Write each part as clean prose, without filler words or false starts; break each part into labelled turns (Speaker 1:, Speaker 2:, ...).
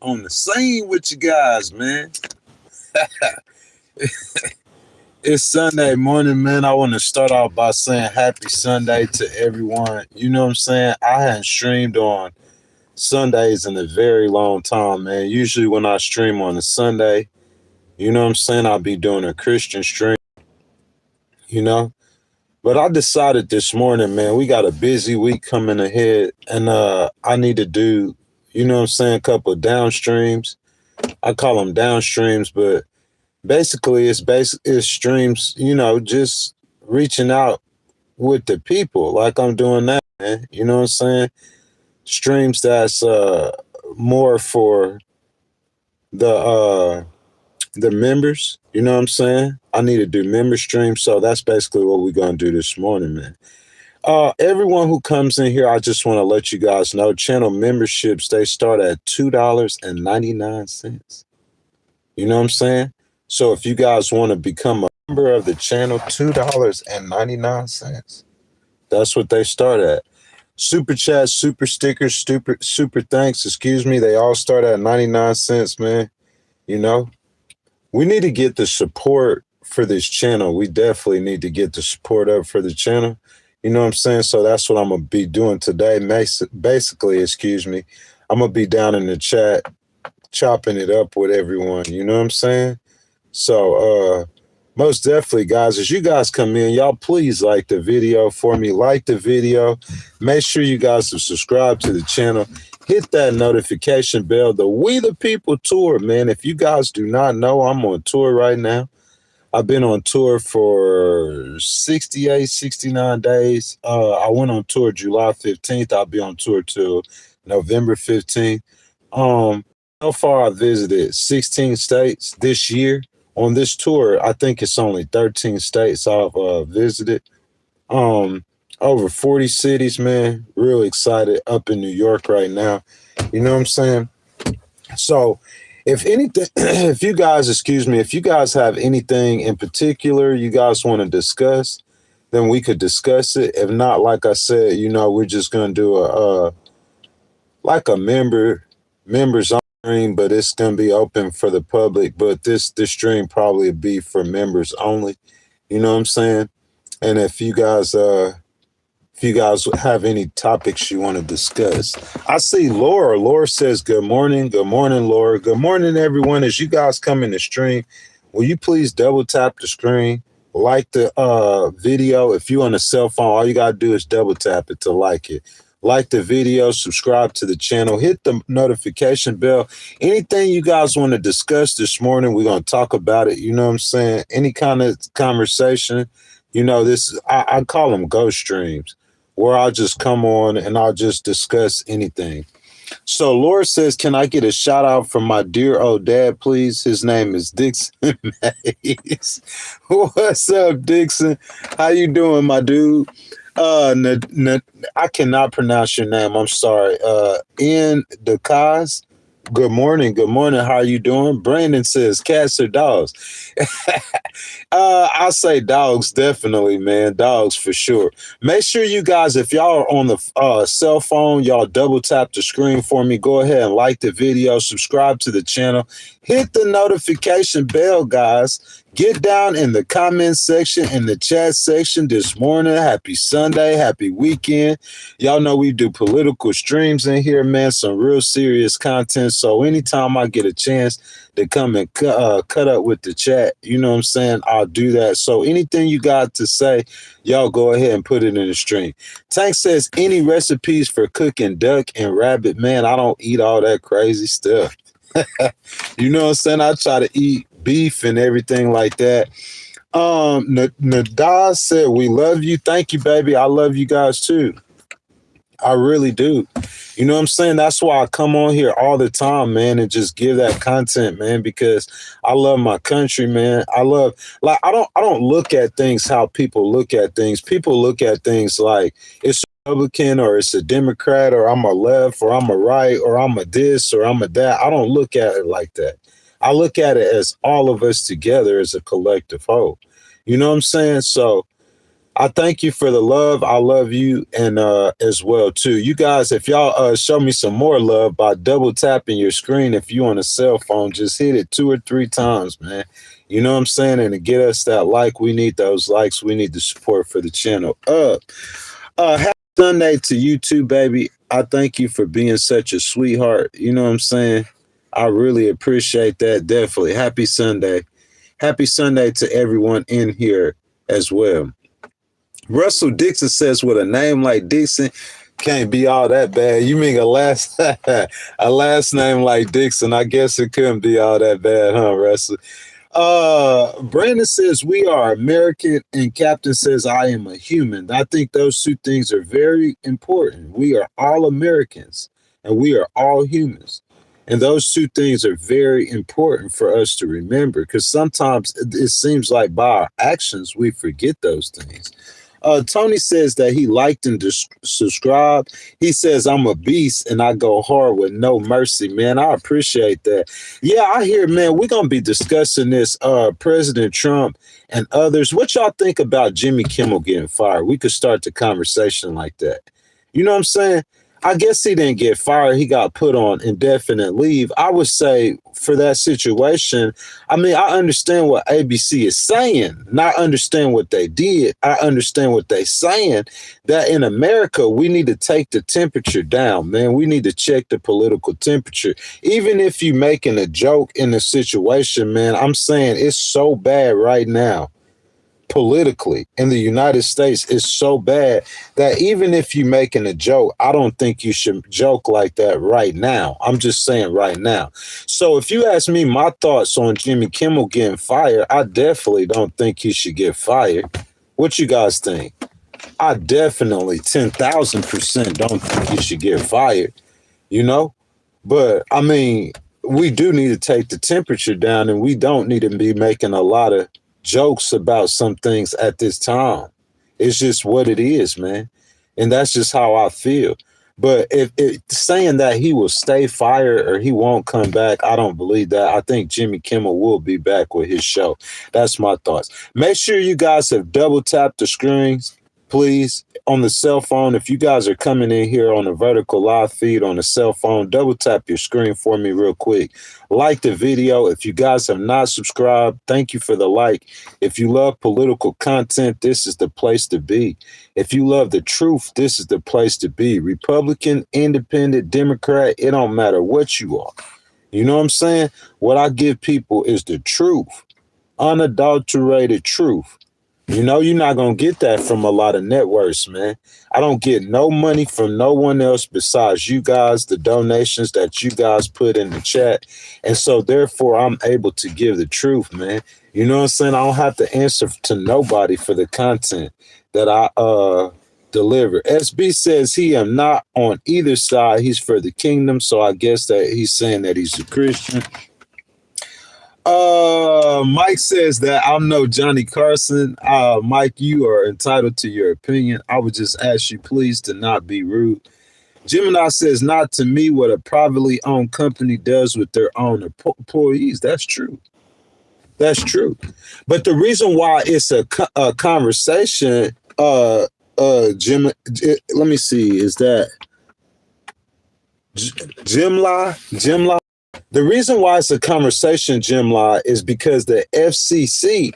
Speaker 1: on the scene with you guys, man. It's Sunday morning, man. I want to start off by saying happy Sunday to everyone. You know what I'm saying? I hadn't streamed on Sundays in a very long time, man. Usually when I stream on a Sunday, you know what I'm saying, I'll be doing a Christian stream, you know? But I decided this morning, man, we got a busy week coming ahead, and I need to do, you know what I'm saying, a couple of downstreams. I call them downstreams, but basically it's streams, you know, just reaching out with the people like I'm doing now, man. You know what I'm saying? Streams that's more for the the members, you know what I'm saying? I need to do member streams, so that's basically what we're gonna do this morning, man. Everyone who comes in here, I just want to let you guys know channel memberships, they start at $2.99. You know what I'm saying? So if you guys want to become a member of the channel, $2.99. That's what they start at. Super chat, super stickers, super thanks, excuse me, they all start at 99 cents, man. You know, we need to get the support for this channel. We definitely need to get the support up for the channel. You know what I'm saying? So that's what I'm going to be doing today. Basically, excuse me, I'm going to be down in the chat chopping it up with everyone. You know what I'm saying? So most definitely, guys, as you guys come in, y'all please like the video for me. Like the video. Make sure you guys have subscribed to the channel. Hit that notification bell. The We the People tour, man. If you guys do not know, I'm on tour right now. I've been on tour for 68, 69 days. I went on tour July 15th. I'll be on tour till November 15th. So far, I visited 16 states this year. On this tour, I think it's only 13 states I've visited. Over 40 cities, man. Real excited up in New York right now. You know what I'm saying? So if anything, if you guys have anything in particular you guys want to discuss, then we could discuss it. If not, like I said, you know, we're just going to do a members stream, but it's going to be open for the public. But this stream probably be for members only. You know what I'm saying? And if you guys have any topics you want to discuss. I see Laura. Laura says, good morning. Good morning, Laura. Good morning, everyone. As you guys come in the stream, will you please double tap the screen, like the video. If you're on a cell phone, all you got to do is double tap it to like it. Like the video, subscribe to the channel, hit the notification bell. Anything you guys want to discuss this morning, we're going to talk about it. You know what I'm saying? Any kind of conversation, you know, I call them ghost streams, where I'll just come on and I'll just discuss anything. So Laura says, can I get a shout out from my dear old dad, please? His name is Dixon Mays. What's up, Dixon? How you doing, my dude? I cannot pronounce your name. I'm sorry. In the Kaz. Good morning. Good morning. How are you doing? Brandon says cats or dogs. I say dogs, definitely, man. Dogs for sure. Make sure you guys, if y'all are on the cell phone, y'all double tap the screen for me. Go ahead and like the video, subscribe to the channel, hit the notification bell, guys. Get down in the comment section, in the chat section this morning. Happy Sunday, happy weekend. Y'all know we do political streams in here, man, some real serious content. So anytime I get a chance to come and cut up with the chat, you know what I'm saying, I'll do that. So anything you got to say, y'all go ahead and put it in the stream. Tank says, any recipes for cooking duck and rabbit? Man, I don't eat all that crazy stuff. You know what I'm saying? I try to eat beef and everything like that. Nadaz said, we love you. Thank you, baby. I love you guys too. I really do. You know what I'm saying? That's why I come on here all the time, man, and just give that content, man, because I love my country, man. I don't look at things how people look at things. People look at things like it's Republican or it's a Democrat or I'm a left or I'm a right or I'm a this or I'm a that. I don't look at it like that. I look at it as all of us together as a collective whole. You know what I'm saying? So I thank you for the love. I love you and as well too. You guys, if y'all show me some more love by double tapping your screen, if you on a cell phone, just hit it 2 or 3 times, man. You know what I'm saying? And to get us that like, we need those likes. We need the support for the channel up. Happy Sunday to you too, baby. I thank you for being such a sweetheart. You know what I'm saying? I really appreciate that. Definitely. Happy Sunday. Happy Sunday to everyone in here as well. Russell Dixon says, with a name like Dixon, can't be all that bad. You mean a last name like Dixon? I guess it couldn't be all that bad, huh, Russell? Brandon says, we are American, and Captain says, I am a human. I think those two things are very important. We are all Americans, and we are all humans. And those two things are very important for us to remember, because sometimes it seems like by our actions, we forget those things. Tony says that he liked and subscribed. He says, I'm a beast and I go hard with no mercy, man. I appreciate that. Yeah, I hear, man, we're going to be discussing this, President Trump and others. What y'all think about Jimmy Kimmel getting fired? We could start the conversation like that. You know what I'm saying? I guess he didn't get fired. He got put on indefinite leave. I would say for that situation, I mean, I understand what ABC is saying, not understand what they did. I understand what they're saying, that in America, we need to take the temperature down, man. We need to check the political temperature. Even if you're making a joke in a situation, man, I'm saying it's so bad right now. Politically in the United States is so bad that even if you're making a joke, I don't think you should joke like that right now. I'm just saying right now. So if you ask me my thoughts on Jimmy Kimmel getting fired, I definitely don't think he should get fired. What you guys think? I definitely 10,000% don't think he should get fired, you know? But I mean, we do need to take the temperature down, and we don't need to be making a lot of jokes about some things at this time. It's just what it is, man. And that's just how I feel. But if saying that he will stay fired or he won't come back, I don't believe that. I think Jimmy Kimmel will be back with his show. That's my thoughts. Make sure you guys have double tapped the screens, please, on the cell phone. If you guys are coming in here on a vertical live feed on a cell phone, double tap your screen for me real quick. Like the video. If you guys have not subscribed, thank you for the like. If you love political content, this is the place to be. If you love the truth, this is the place to be. Republican, independent, Democrat, it don't matter what you are. You know what I'm saying? What I give people is the truth, unadulterated truth. You know, you're not going to get that from a lot of networks, man. I don't get no money from no one else besides you guys, the donations that you guys put in the chat. And so therefore, I'm able to give the truth, man. You know what I'm saying? I don't have to answer to nobody for the content that I deliver. SB says he am not on either side. He's for the kingdom. So I guess that he's saying that he's a Christian. Mike says that I'm no Johnny Carson. Mike, you are entitled to your opinion. I would just ask you, please, to not be rude. Gemini says, not to me what a privately owned company does with their own employees. That's true. That's true. But the reason why it's a conversation, Jim, let me see, is that Jimla? The reason why it's a conversation, Jimla, is because the FCC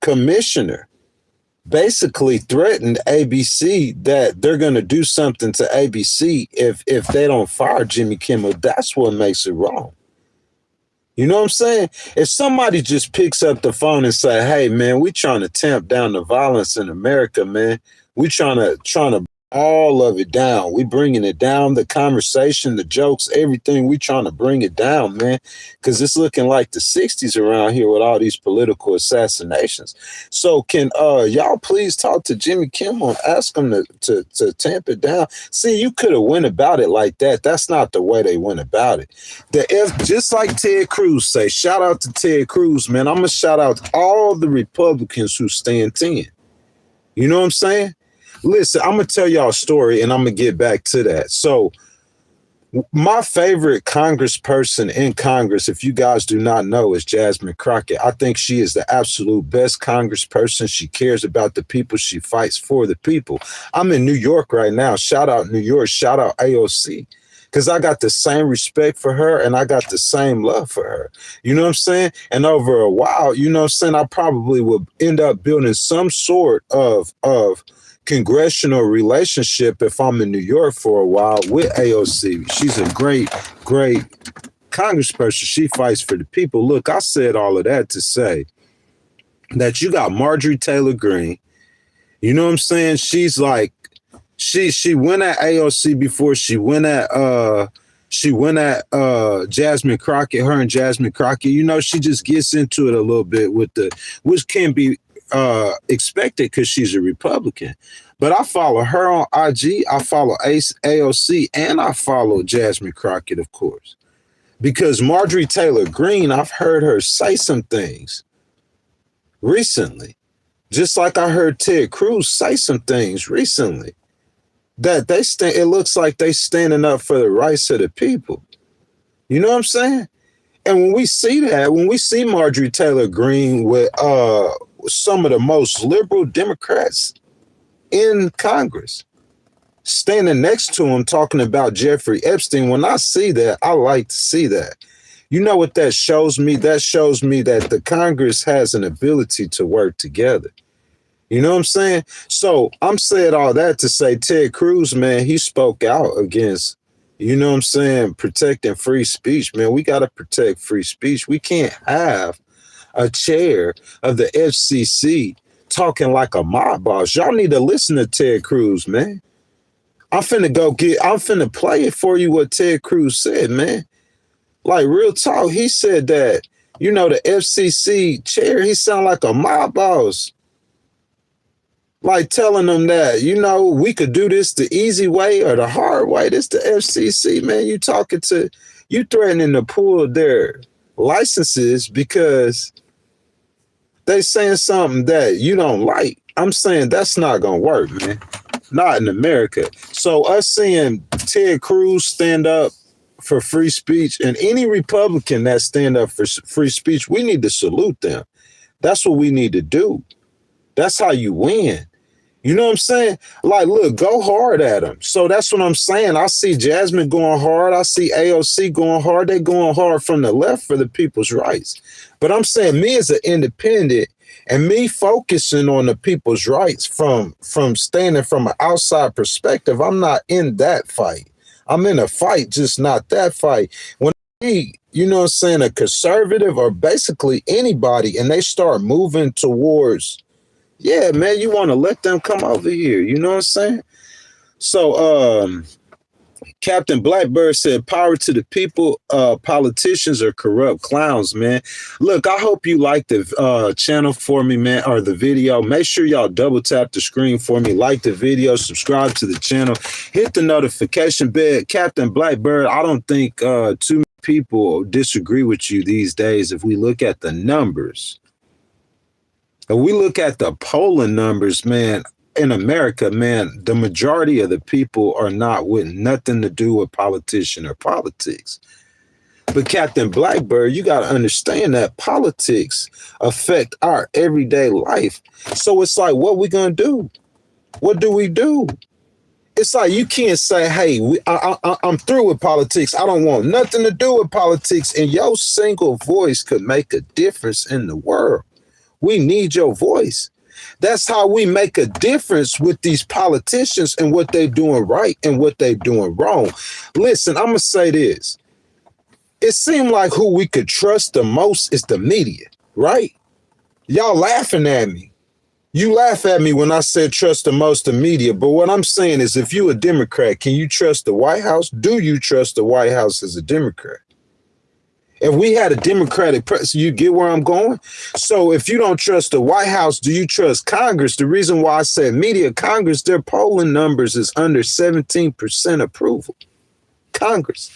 Speaker 1: commissioner basically threatened ABC that they're going to do something to ABC if they don't fire Jimmy Kimmel. That's what makes it wrong. You know what I'm saying? If somebody just picks up the phone and say, hey, man, we trying to tamp down the violence in America, man. We trying to all of it down. We bringing it down, the conversation, the jokes, everything. We trying to bring it down, man, because it's looking like the 60s around here with all these political assassinations. So can y'all please talk to Jimmy Kimmel and ask him to tamp it down? See, you could have went about it like that. That's not the way they went about it. Just like Ted Cruz say, shout out to Ted Cruz, man. I'm gonna shout out all the Republicans who stand 10. You know what I'm saying? Listen, I'm going to tell y'all a story and I'm going to get back to that. So My favorite congressperson in Congress, if you guys do not know, is Jasmine Crockett. I think she is the absolute best congressperson. She cares about the people. She fights for the people. I'm in New York right now. Shout out New York. Shout out AOC. Because I got the same respect for her and I got the same love for her. You know what I'm saying? And over a while, you know what I'm saying, I probably would end up building some sort of congressional relationship if I'm in New York for a while with AOC. She's a great congressperson. She fights for the people. Look, I said all of that to say that you got Marjorie Taylor Greene. You know what I'm saying? She's like, she went at AOC before she went at Jasmine Crockett, her and Jasmine Crockett. You know, she just gets into it a little bit with which can be expected because she's a Republican. But I follow her on IG, I follow AOC, and I follow Jasmine Crockett, of course. Because Marjorie Taylor Greene, I've heard her say some things recently. Just like I heard Ted Cruz say some things recently. That it looks like they standing up for the rights of the people. You know what I'm saying? And when we see that, when we see Marjorie Taylor Greene with some of the most liberal Democrats in Congress standing next to him talking about Jeffrey Epstein, when I see that, I like to see that. You know what that shows me? That shows me that the Congress has an ability to work together. You know what I'm saying? So I'm saying all that to say Ted Cruz, man, he spoke out against, you know what I'm saying, protecting free speech, man. We got to protect free speech. We can't have a chair of the FCC talking like a mob boss. Y'all need to listen to Ted Cruz, man. I'm finna play it for you what Ted Cruz said, man. Like real talk, he said that, you know, the FCC chair, he sound like a mob boss. Like telling them that, you know, we could do this the easy way or the hard way. This the FCC, man. You threatening to pull their licenses because they saying something that you don't like. I'm saying that's not going to work, man. Not in America. So us seeing Ted Cruz stand up for free speech and any Republican that stand up for free speech, we need to salute them. That's what we need to do. That's how you win. You know what I'm saying? Like, look, go hard at them. So that's what I'm saying. I see Jasmine going hard. I see AOC going hard. They going hard from the left for the people's rights. But I'm saying me as an independent and me focusing on the people's rights from standing from an outside perspective, I'm not in that fight. I'm in a fight, just not that fight. When you know what I'm saying, a conservative or basically anybody, and they start moving towards, yeah, man, you want to let them come over here. You know what I'm saying? So Captain Blackbird said, power to the people. Politicians are corrupt clowns, man. Look, I hope you like the channel for me, man, or the video. Make sure y'all double tap the screen for me. Like the video, subscribe to the channel, hit the notification bell. Captain Blackbird, I don't think too many people disagree with you these days if we look at the numbers. If we look at the polling numbers, man, in America, man, the majority of the people are not with nothing to do with politician or politics. But Captain Blackbird, you got to understand that politics affect our everyday life. So it's like, what we going to do? What do we do? It's like you can't say, hey, I'm through with politics. I don't want nothing to do with politics. And your single voice could make a difference in the world. We need your voice. That's how we make a difference with these politicians and what they're doing right and what they're doing wrong. Listen, I'm going to say this. It seemed like who we could trust the most is the media, right? Y'all laughing at me. You laugh at me when I said trust the most the media. But what I'm saying is if you a Democrat, can you trust the White House? Do you trust the White House as a Democrat? If we had a Democratic president, you get where I'm going? So if you don't trust the White House, do you trust Congress? The reason why I said media, Congress, their polling numbers is under 17% approval. Congress.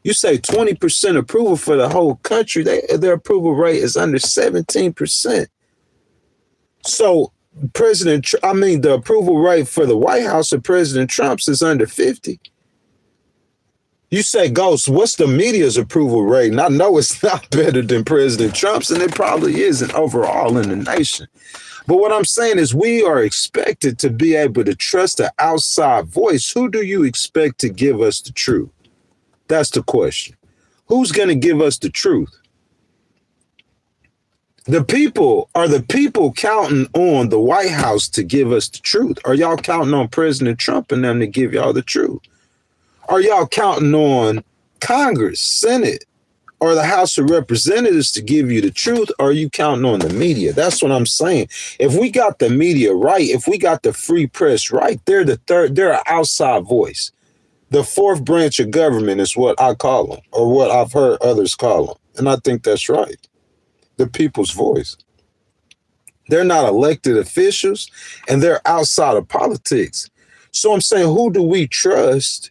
Speaker 1: You say 20% approval for the whole country, their approval rate is under 17%. So the approval rate for the White House of President Trump's is under 50. You say, Ghost, what's the media's approval rating? I know it's not better than President Trump's, and it probably isn't overall in the nation. But what I'm saying is we are expected to be able to trust the outside voice. Who do you expect to give us the truth? That's the question. Who's going to give us the truth? The people counting on the White House to give us the truth? Are y'all counting on President Trump and them to give y'all the truth? Are y'all counting on Congress, Senate, or the House of Representatives to give you the truth? Or are you counting on the media? That's what I'm saying. If we got the media right, if we got the free press right, they're an outside voice. The fourth branch of government is what I call them, or what I've heard others call them. And I think that's right. The people's voice. They're not elected officials, and they're outside of politics. So I'm saying, who do we trust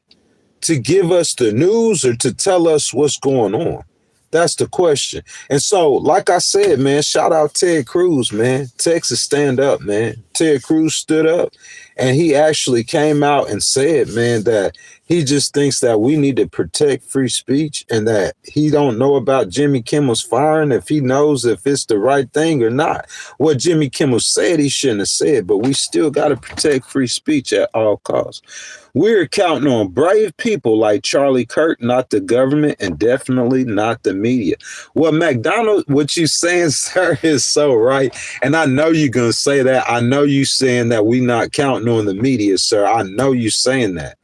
Speaker 1: to give us the news or to tell us what's going on? That's the question. And so, like I said, man, shout out Ted Cruz, man. Texas stand up, man. Ted Cruz stood up and he actually came out and said, man, that he just thinks that we need to protect free speech and that he don't know about Jimmy Kimmel's firing if he knows if it's the right thing or not. What Jimmy Kimmel said he shouldn't have said, but we still got to protect free speech at all costs. We're counting on brave people like Charlie Kirk, not the government, and definitely not the media. Well, McDonald, what you saying, sir, is so right. And I know you're going to say that. I know you saying that we not counting on the media, sir. I know you saying that.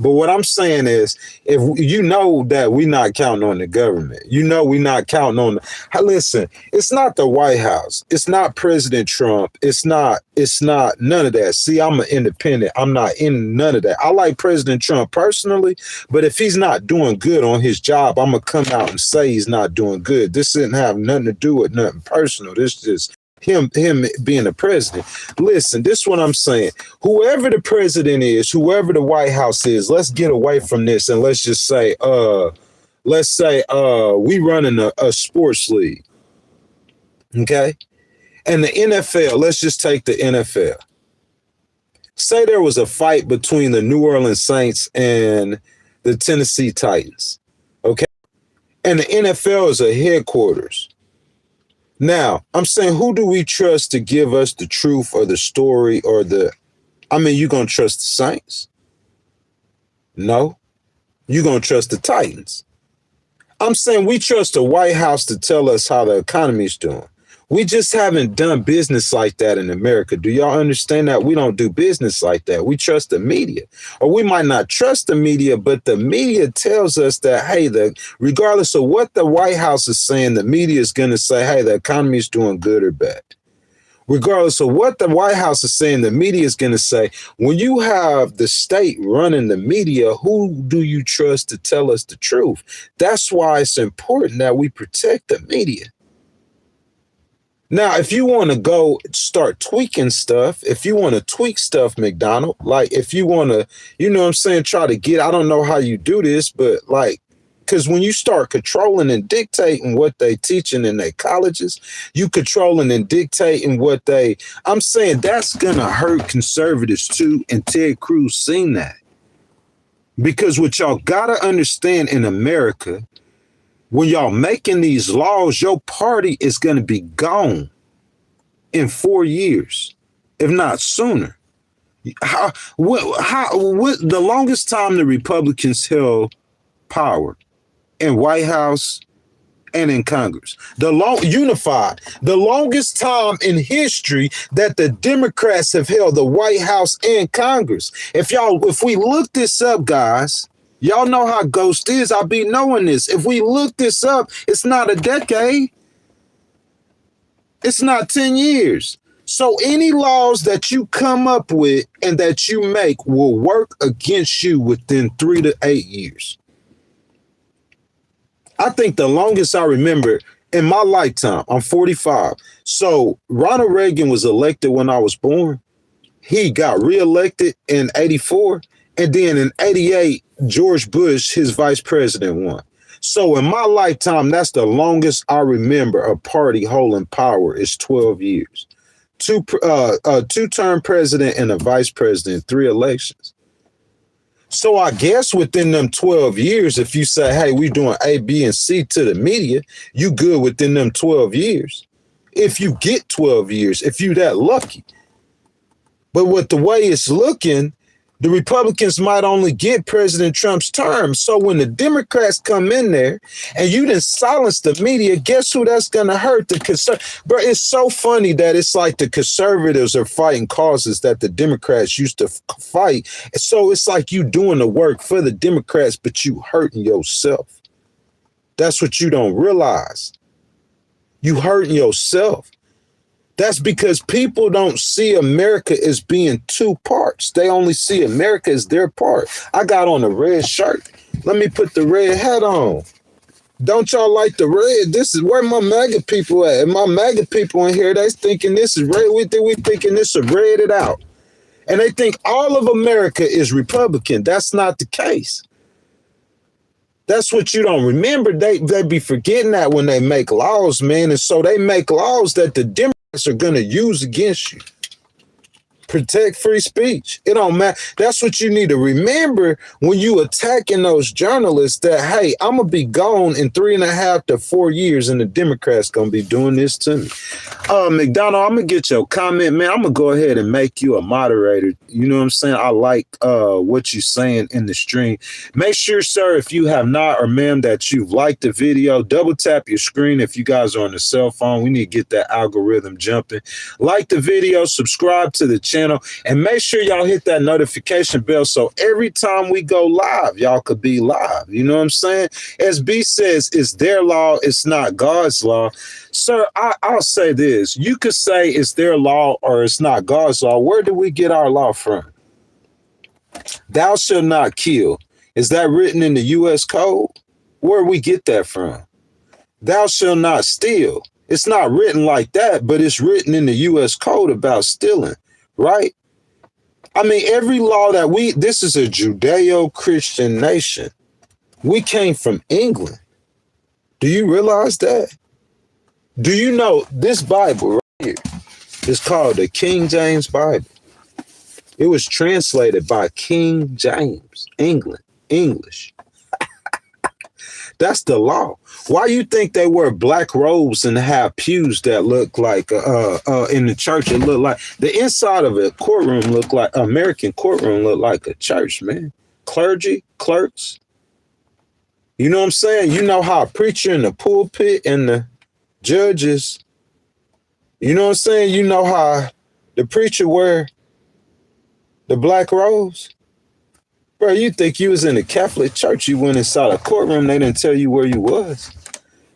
Speaker 1: But what I'm saying is, if you know that we're not counting on the government, you know we're not counting on. Listen, it's not the White House. It's not President Trump. It's not none of that. See, I'm an independent. I'm not in none of that. I like President Trump personally, but if he's not doing good on his job, I'm going to come out and say he's not doing good. This didn't have nothing to do with nothing personal. This just him being the president. Listen, this is what I'm saying. Whoever the president is, whoever the White House is, let's get away from this and let's just say, we running a sports league. Okay? And the NFL, let's just take the NFL. Say there was a fight between the New Orleans Saints and the Tennessee Titans. Okay? And the NFL is a headquarters. Now, I'm saying, who do we trust to give us the truth or the story or you going to trust the Saints? No. You going to trust the Titans. I'm saying we trust the White House to tell us how the economy's doing. We just haven't done business like that in America. Do y'all understand that? We don't do business like that. We trust the media. Or we might not trust the media, but the media tells us that, hey, regardless of what the White House is saying, the media is going to say, hey, the economy is doing good or bad. Regardless of what the White House is saying, the media is going to say, when you have the state running the media, who do you trust to tell us the truth? That's why it's important that we protect the media. Now, if you want to go start tweaking stuff, if you want to tweak stuff, McDonald, like if you want to, you know what I'm saying, try to get, I don't know how you do this, but like, because when you start controlling and dictating what they teaching in their colleges, you controlling and dictating I'm saying that's going to hurt conservatives too. And Ted Cruz seen that. Because what y'all got to understand in America, when y'all making these laws, your party is going to be gone in 4 years, if not sooner. What the longest time the Republicans held power in White House and in Congress, unified, the longest time in history that the Democrats have held the White House and Congress. If we look this up, guys, y'all know how Ghost is. I be knowing this. If we look this up, it's not a decade. It's not 10 years. So any laws that you come up with and that you make will work against you within 3 to 8 years. I think the longest I remember in my lifetime, I'm 45. So Ronald Reagan was elected when I was born. He got reelected in 84. And then in 88, George Bush, his vice president, won. So in my lifetime, that's the longest I remember a party holding power is 12 years. Two-term president and a vice president, 3 elections. So I guess within them 12 years, if you say, hey, we doing A, B, and C to the media, you good within them 12 years. If you get 12 years, if you that lucky. But with the way it's looking, the Republicans might only get President Trump's term. So when the Democrats come in there and you done silence the media, guess who that's going to hurt? The conservatives. Bro, it's so funny that it's like the conservatives are fighting causes that the Democrats used to fight. So it's like you doing the work for the Democrats, but you hurting yourself. That's what you don't realize. You hurting yourself. That's because people don't see America as being two parts. They only see America as their part. I got on a red shirt. Let me put the red hat on. Don't y'all like the red? This is where my MAGA people at. And my MAGA people in here, they thinking this is red. We thinking this is red it out. And they think all of America is Republican. That's not the case. That's what you don't remember. They be forgetting that when they make laws, man. And so they make laws that the Democrats are going to use against you. Protect free speech. It don't matter. That's what you need to remember when you attacking those journalists that, hey, I'm going to be gone in 3.5 to 4 years and the Democrats going to be doing this to me. McDonald, I'm going to get your comment, man. I'm going to go ahead and make you a moderator. You know what I'm saying? I like what you're saying in the stream. Make sure, sir, if you have not or ma'am, that you've liked the video, double tap your screen. If you guys are on the cell phone, we need to get that algorithm jumping. Like the video, subscribe to the channel. And make sure y'all hit that notification bell so every time we go live, y'all could be live. You know what I'm saying? As B says, it's their law, it's not God's law. Sir, I'll say this. You could say it's their law or it's not God's law. Where do we get our law from? Thou shalt not kill. Is that written in the U.S. Code? Where we get that from? Thou shalt not steal. It's not written like that, but it's written in the U.S. Code about stealing. Right? I mean, every law that this is a Judeo-Christian nation. We came from England. Do you realize that? Do you know this Bible right here is called the King James Bible? It was translated by King James, English. That's the law. Why you think they wear black robes and have pews that look like in the church? It look like the inside of a courtroom look like American courtroom look like a church, man. Clergy, clerks. You know what I'm saying? You know how a preacher in the pulpit and the judges. You know what I'm saying? You know how the preacher wear the black robes. Bro, you think you was in the Catholic Church, you went inside a courtroom, they didn't tell you where you was.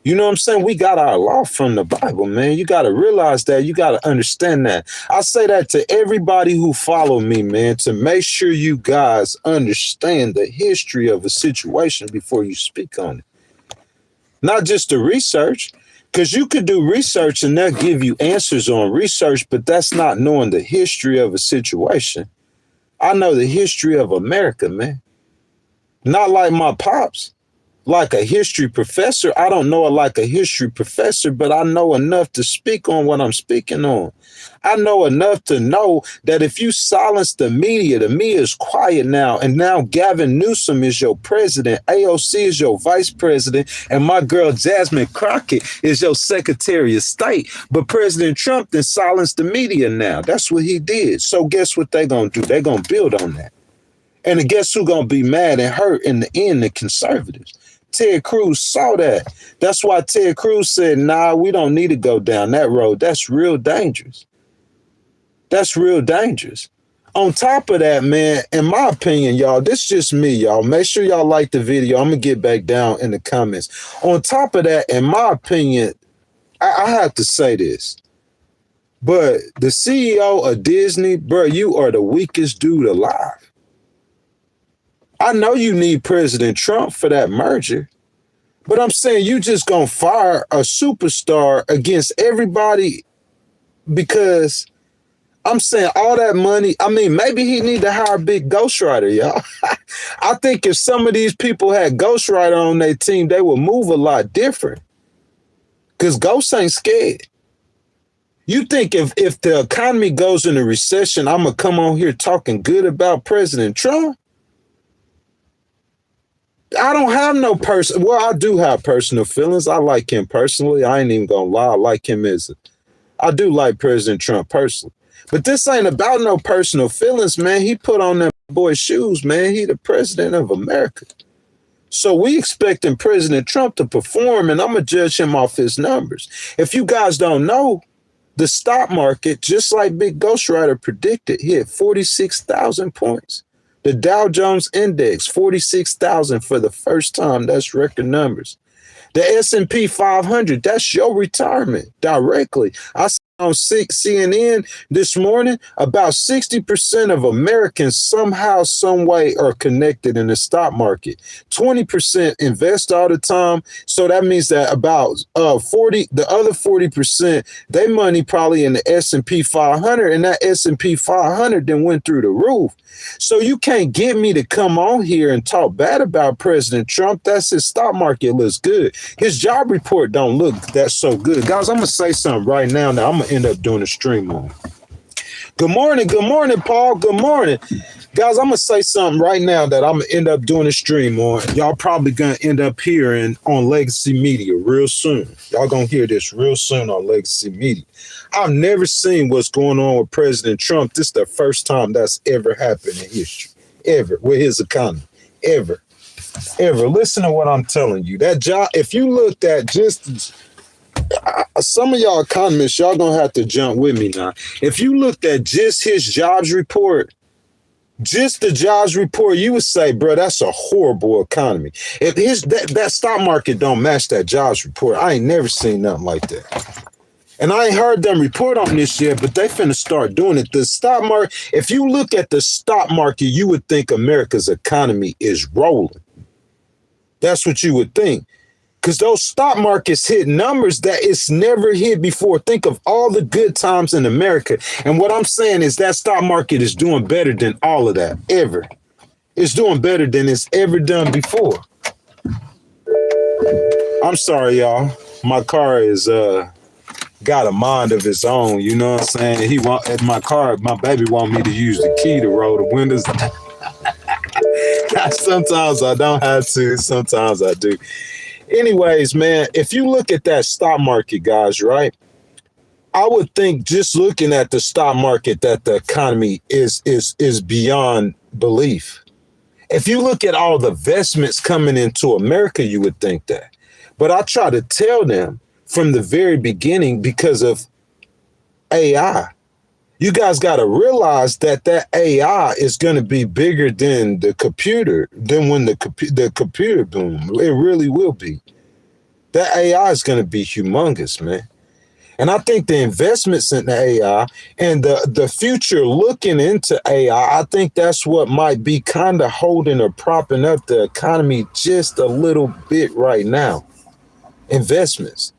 Speaker 1: You know what I'm saying? We got our law from the Bible, man. You got to realize that. You got to understand that. I say that to everybody who follow me, man, to make sure you guys understand the history of a situation before you speak on it. Not just the research, because you could do research and they'll give you answers on research, but that's not knowing the history of a situation. I know the history of America, man. Not like my pops, like a history professor. I don't know it like a history professor, but I know enough to speak on what I'm speaking on. I know enough to know that if you silence the media is quiet now. And now Gavin Newsom is your president. AOC is your vice president. And my girl Jasmine Crockett is your secretary of state. But President Trump then silenced the media now. That's what he did. So guess what they're going to do? They're going to build on that. And guess who's going to be mad and hurt in the end? The conservatives. Ted Cruz saw that. That's why Ted Cruz said, nah, we don't need to go down that road. That's real dangerous. That's real dangerous. On top of that, man, in my opinion, y'all, this is just me, y'all. Make sure y'all like the video. I'm going to get back down in the comments. On top of that, in my opinion, I have to say this. But the CEO of Disney, bro, you are the weakest dude alive. I know you need President Trump for that merger, but I'm saying you just gonna fire a superstar against everybody because I'm saying all that money. I mean, maybe he need to hire a big ghostwriter, y'all. I think if some of these people had ghostwriter on their team, they would move a lot different because ghosts ain't scared. You think if the economy goes into recession, I'm gonna come on here talking good about President Trump? I don't have no person. Well, I do have personal feelings. I like him personally. I ain't even gonna lie. I like him I do like President Trump personally. But this ain't about no personal feelings, man. He put on that boy's shoes, man. He the president of America. So we expecting President Trump to perform, and I'm gonna judge him off his numbers. If you guys don't know, the stock market, just like Big Ghostwriter predicted, hit 46,000 points. The Dow Jones Index, 46,000 for the first time. That's record numbers. The S&P 500, that's your retirement directly. I saw on CNN this morning, about 60% of Americans somehow, some way are connected in the stock market. 20% invest all the time. So that means that about the other 40%, they money probably in the S&P 500, and that S&P 500 then went through the roof. So you can't get me to come on here and talk bad about President Trump. That's his stock market looks good. His job report don't look that so good. Guys, I'm going to say something right now. Now I'm going to end up doing a stream on. Good morning, Paul. Good morning. Guys, I'm going to say something right now that I'm going to end up doing a stream on. Y'all probably going to end up hearing on Legacy Media real soon. Y'all going to hear this real soon on Legacy Media. I've never seen what's going on with President Trump. This is the first time that's ever happened in history, ever, with his economy, ever. Listen to what I'm telling you. That job, if you looked at just some of y'all economists, y'all gonna have to jump with me now. If you looked at just his jobs report, just the jobs report, you would say, bro, that's a horrible economy. If that stock market don't match that jobs report, I ain't never seen nothing like that. And I ain't heard them report on this yet, but they finna start doing it. The stock market, if you look at the stock market, you would think America's economy is rolling. That's what you would think. Because those stock markets hit numbers that it's never hit before. Think of all the good times in America. And what I'm saying is that stock market is doing better than all of that, ever. It's doing better than it's ever done before. I'm sorry, y'all. My car is got a mind of its own, you know what I'm saying? My baby want me to use the key to roll the windows. Sometimes I don't have to, sometimes I do. Anyways, man, if you look at that stock market, guys, right? I would think just looking at the stock market that the economy is beyond belief. If you look at all the investments coming into America, you would think that. But I try to tell them from the very beginning, because of AI, you guys got to realize that AI is going to be bigger than the computer, than when the computer boom. It really will be. That AI is going to be humongous, man. And I think the investments in the AI and the future looking into AI, I think that's what might be kind of holding or propping up the economy just a little bit right now. Investments.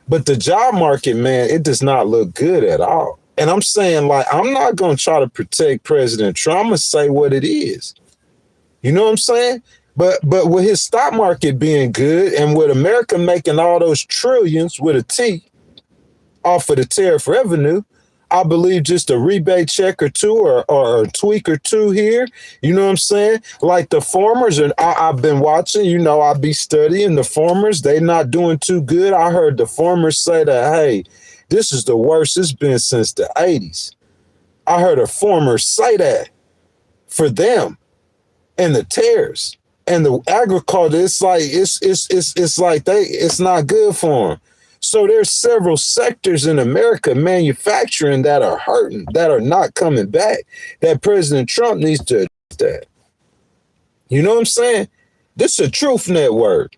Speaker 1: But the job market, man, it does not look good at all. And I'm saying, like, I'm not going to try to protect President Trump. I'm going to say what it is. You know what I'm saying? But with his stock market being good and with America making all those trillions with a T off of the tariff revenue, I believe just a rebate check or two or a tweak or two here, you know what I'm saying? Like the farmers, and I've been watching, you know, I be studying the farmers. They not doing too good. I heard the farmers say that, hey, this is the worst it's been since the 80s. I heard a farmer say that for them and the tariffs and the agriculture. It's like it's not good for them. So there's several sectors in America, manufacturing, that are hurting, that are not coming back, that President Trump needs to address that. You know what I'm saying? This is a truth network.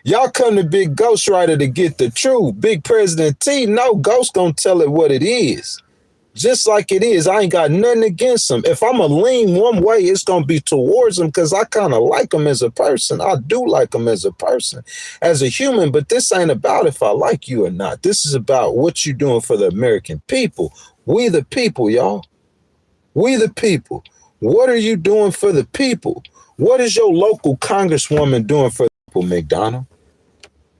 Speaker 1: Y'all come to Big Ghostwriter to get the truth. Big President T, no, Ghost gonna tell it what it is. Just like it is. I ain't got nothing against him. If I'm going to lean one way, it's going to be towards him because I kind of like him as a person. I do like him as a person, as a human. But this ain't about if I like you or not. This is about what you're doing for the American people. We the people, y'all. We the people. What are you doing for the people? What is your local congresswoman doing for the people, McDonald?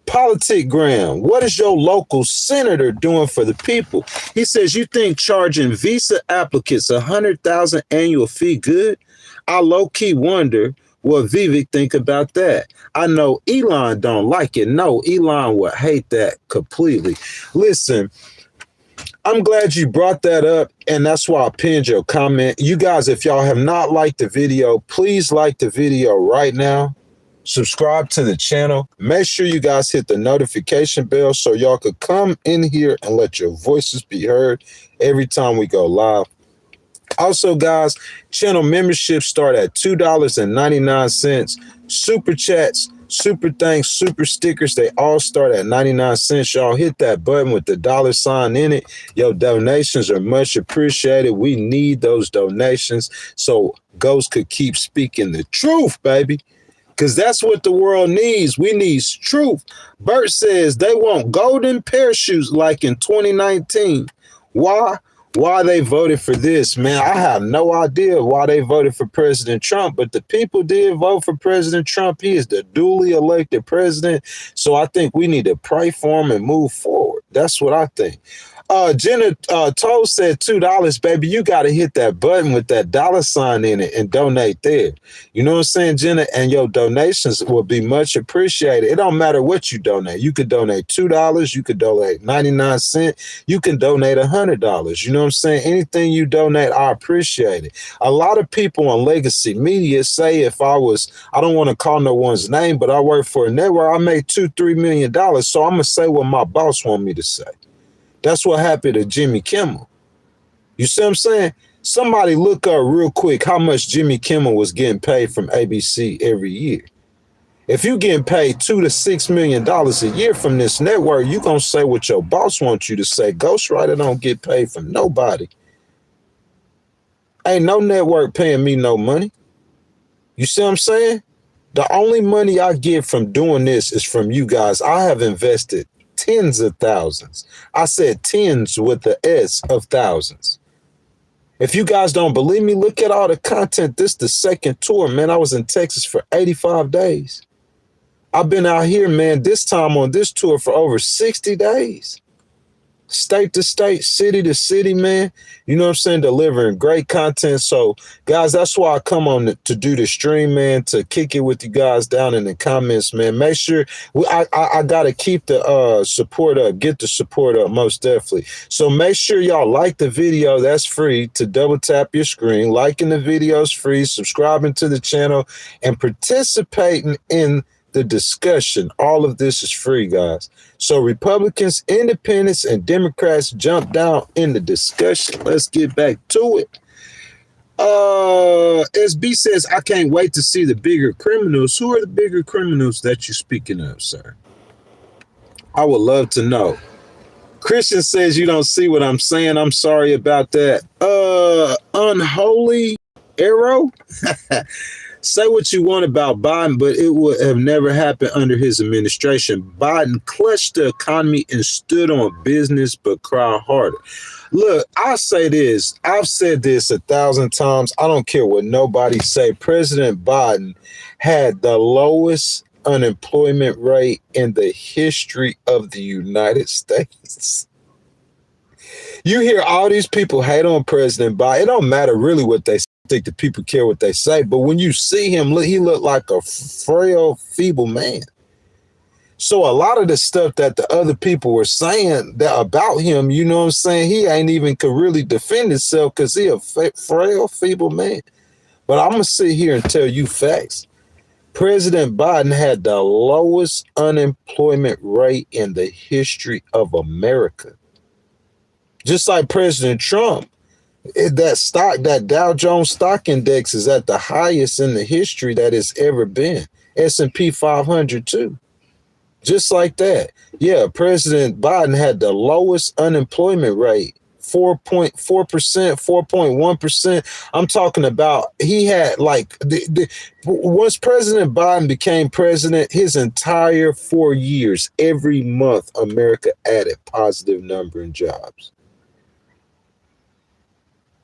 Speaker 1: Politigram, what is your local senator doing for the people? He says, you think charging visa applicants $100,000 annual fee good? I low-key wonder What Vivek think about that? I know Elon don't like it. No, Elon would hate that completely. Listen, I'm glad you brought that up, and that's why I pinned your comment. You guys, if y'all have not liked the video, please like the video right now. Subscribe to the channel. Make sure you guys hit the notification bell so y'all could come in here and let your voices be heard every time we go live. Also, guys, channel memberships start at $2.99. Super chats, super thanks, super stickers, they all start at 99 cents. Y'all hit that button with the $sign in it. Your donations are much appreciated. We need those donations so Ghost could keep speaking the truth, baby. Because that's what the world needs. We need truth. Bert says they want golden parachutes like in 2019. Why? Why they voted for this, man, I have no idea why they voted for President Trump, but the people did vote for President Trump. He is the duly elected president. So I think we need to pray for him and move forward. That's what I think. Jenna Toll said $2, baby. You got to hit that button with that $sign in it and donate there. You know what I'm saying, Jenna? And your donations will be much appreciated. It don't matter what you donate. You could donate $2. You could donate 99 cents. You can donate $100. You know what I'm saying? Anything you donate, I appreciate it. A lot of people on legacy media say if I don't want to call no one's name, but I work for a network, I make $2-3 million. So I'm going to say what my boss want me to say. That's what happened to Jimmy Kimmel. You see what I'm saying? Somebody look up real quick how much Jimmy Kimmel was getting paid from ABC every year. If you getting paid $2 to $6 million a year from this network, you gonna say what your boss wants you to say. Ghostwriter don't get paid from nobody. Ain't no network paying me no money. You see what I'm saying? The only money I get from doing this is from you guys. I have invested tens of thousands. I said tens with the S of thousands. If you guys don't believe me, look at all the content. This is the second tour, man. I was in Texas for 85 days. I've been out here, man, this time on this tour for over 60 days. State to state, city to city, man. You know what I'm saying? Delivering great content. So, guys, that's why I come on to do the stream, man, to kick it with you guys down in the comments, man. Make sure, I got to keep the support up, get the support up, most definitely. So make sure y'all like the video. That's free to double tap your screen. Liking the video is free. Subscribing to the channel and participating in the discussion. All of this is free, guys. So Republicans, Independents, and Democrats jump down in the discussion. Let's get back to it. SB says, I can't wait to see the bigger criminals. Who are the bigger criminals that you're speaking of, sir? I would love to know. Christian says you don't see what I'm saying. I'm sorry about that. Unholy arrow? Say what you want about Biden, but it would have never happened under his administration. Biden clutched the economy and stood on business, but cried harder. Look, I'll say this. I've said this 1,000 times. I don't care what nobody say. President Biden had the lowest unemployment rate in the history of the United States. You hear all these people hate on President Biden. It don't matter really what they say. I think the people care what they say, but when you see him, he looked like a frail, feeble man. So a lot of the stuff that the other people were saying about him, you know what I'm saying, he ain't even could really defend himself because he a frail, feeble man. But I'm going to sit here and tell you facts. President Biden had the lowest unemployment rate in the history of America. Just like President Trump. That Dow Jones stock index is at the highest in the history that it's ever been. S&P 500 too. Just like that. Yeah, President Biden had the lowest unemployment rate, 4.4%, 4.1%. I'm talking about he had like once President Biden became president, his entire 4 years, every month, America added positive number in jobs.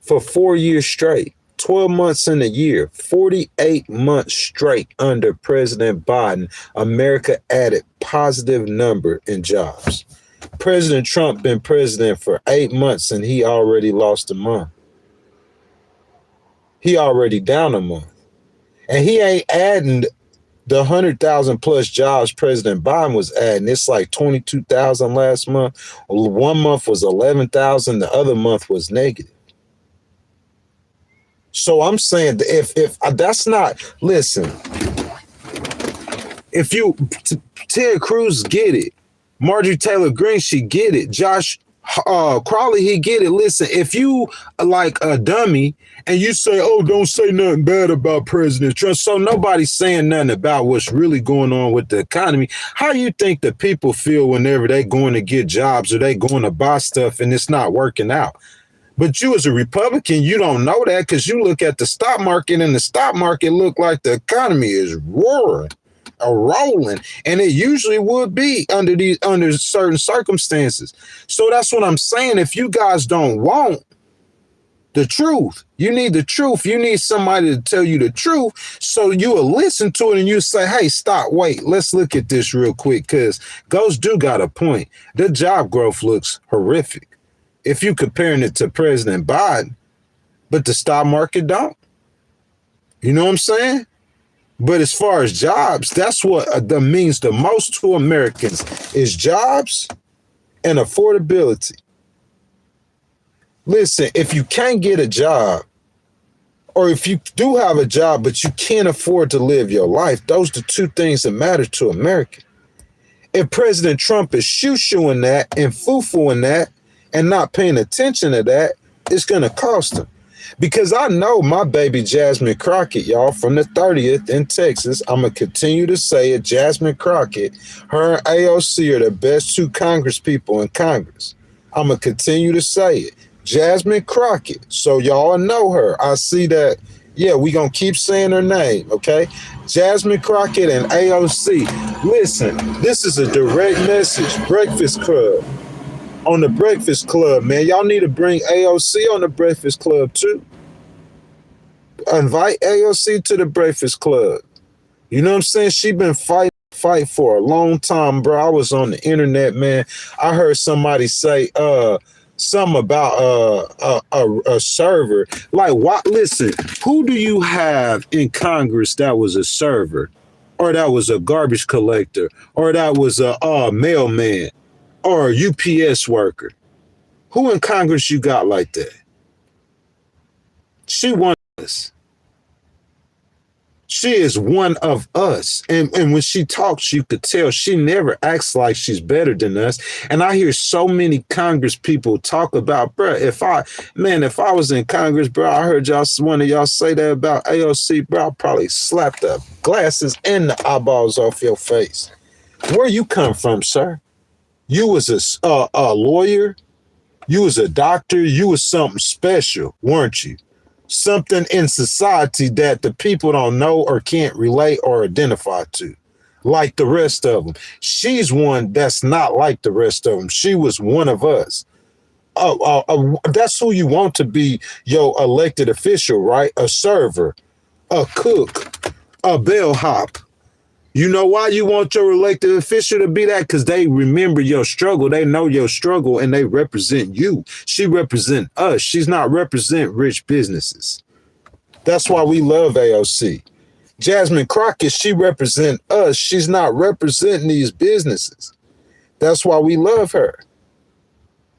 Speaker 1: For 4 years straight, 12 months in a year, 48 months straight under President Biden, America added positive number in jobs. President Trump been president for 8 months and he already lost a month. He already down a month. And he ain't adding the 100,000 plus jobs President Biden was adding. It's like 22,000 last month. 1 month was 11,000. The other month was negative. So I'm saying if that's not, listen, if you, Ted Cruz get it. Marjorie Taylor Greene, she get it. Josh Crowley, he get it. Listen, if you like a dummy and you say, oh, don't say nothing bad about President Trump, so nobody's saying nothing about what's really going on with the economy, how you think the people feel whenever they going to get jobs or they going to buy stuff and it's not working out? But you as a Republican, you don't know that because you look at the stock market and the stock market look like the economy is roaring. Rolling, and it usually would be under certain circumstances. So that's what I'm saying. If you guys don't want the truth, you need the truth. You need somebody to tell you the truth, so you will listen to it and you say, "Hey, stop, wait, let's look at this real quick." Because Ghost do got a point. The job growth looks horrific if you comparing it to President Biden, but the stock market don't. You know what I'm saying? But as far as jobs, that's what that means the most to Americans is jobs and affordability. Listen, if you can't get a job, or if you do have a job, but you can't afford to live your life, those are the two things that matter to America. If President Trump is shoo-shooing that and foo-fooing that and not paying attention to that, it's going to cost him. Because I know my baby Jasmine Crockett, y'all, from the 30th in Texas. I'm going to continue to say it. Jasmine Crockett, her and AOC are the best two Congress people in Congress. I'm going to continue to say it. Jasmine Crockett. So y'all know her. I see that. Yeah, we going to keep saying her name, okay? Jasmine Crockett and AOC. Listen, this is a direct message. Breakfast Club. On the Breakfast Club, man. Y'all need to bring AOC on the Breakfast Club, too. Invite AOC to the Breakfast Club. You know what I'm saying? She been fight for a long time, bro. I was on the internet, man. I heard somebody say something about a server. Like, what? Listen, who do you have in Congress that was a server? Or that was a garbage collector? Or that was a mailman? Or a UPS worker? Who in Congress you got like that? She one of us. She is one of us. And when she talks, you could tell she never acts like she's better than us. And I hear so many Congress people talk about, bro, if I was in Congress, bro, I heard one of y'all say that about AOC, bro, I'll probably slap the glasses and the eyeballs off your face. Where you come from, sir? You was a lawyer, you was a doctor, you was something special, weren't you? Something in society that the people don't know or can't relate or identify to, like the rest of them. She's one that's not like the rest of them. She was one of us. That's who you want to be your elected official, right? A server, a cook, a bellhop. You know why you want your elected official to be that? Because they remember your struggle. They know your struggle and they represent you. She represent us. She's not represent rich businesses. That's why we love AOC. Jasmine Crockett, she represent us. She's not representing these businesses. That's why we love her.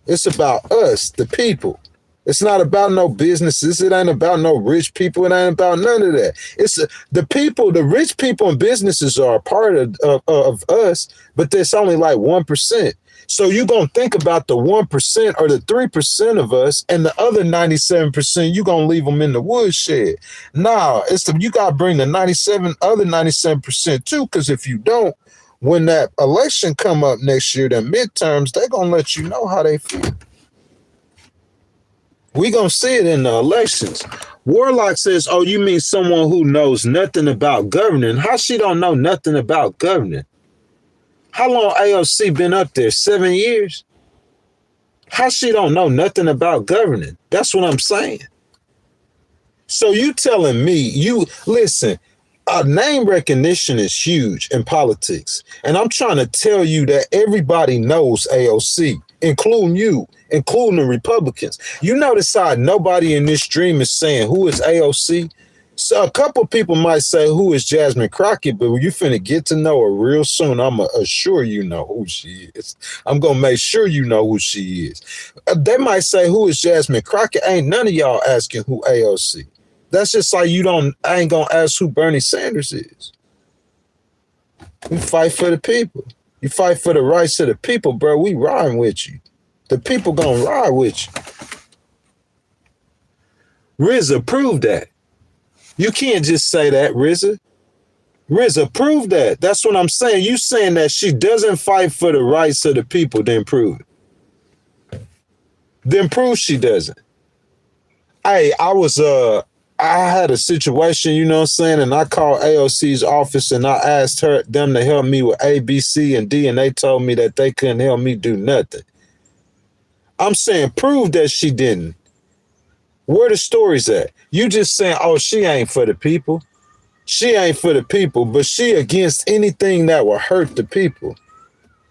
Speaker 1: It's about us, the people. It's not about no businesses. It ain't about no rich people. It ain't about none of that. It's the people, the rich people and businesses are a part of us, but there's only like 1%. So you're going to think about the 1% or the 3% of us, and the other 97%, you're going to leave them in the woodshed. Nah, you got to bring the other 97% too, because if you don't, when that election come up next year, the midterms, they're going to let you know how they feel. We're going to see it in the elections. Warlock says, oh, you mean someone who knows nothing about governing? How she don't know nothing about governing? How long AOC been up there? 7 years? How she don't know nothing about governing? That's what I'm saying. So you telling me, listen, name recognition is huge in politics. And I'm trying to tell you that everybody knows AOC, including you, including the Republicans. You notice how nobody in this stream is saying, who is AOC? So a couple people might say, who is Jasmine Crockett? But you finna get to know her real soon. I'm going to assure you know who she is. I'm going to make sure you know who she is. They might say, who is Jasmine Crockett? Ain't none of y'all asking who AOC. That's just like I ain't going to ask who Bernie Sanders is. We fight for the people. You fight for the rights of the people, bro. We ride with you. The people going to ride with you. RZA, prove that. You can't just say that, RZA. RZA, prove that. That's what I'm saying. You saying that she doesn't fight for the rights of the people, then prove it. Then prove she doesn't. Hey, I had a situation, you know what I'm saying, and I called AOC's office and I asked them to help me with A, B, C, and D, and they told me that they couldn't help me do nothing. I'm saying prove that she didn't. Where the story's at? You just saying, oh, she ain't for the people. She ain't for the people, but she against anything that will hurt the people.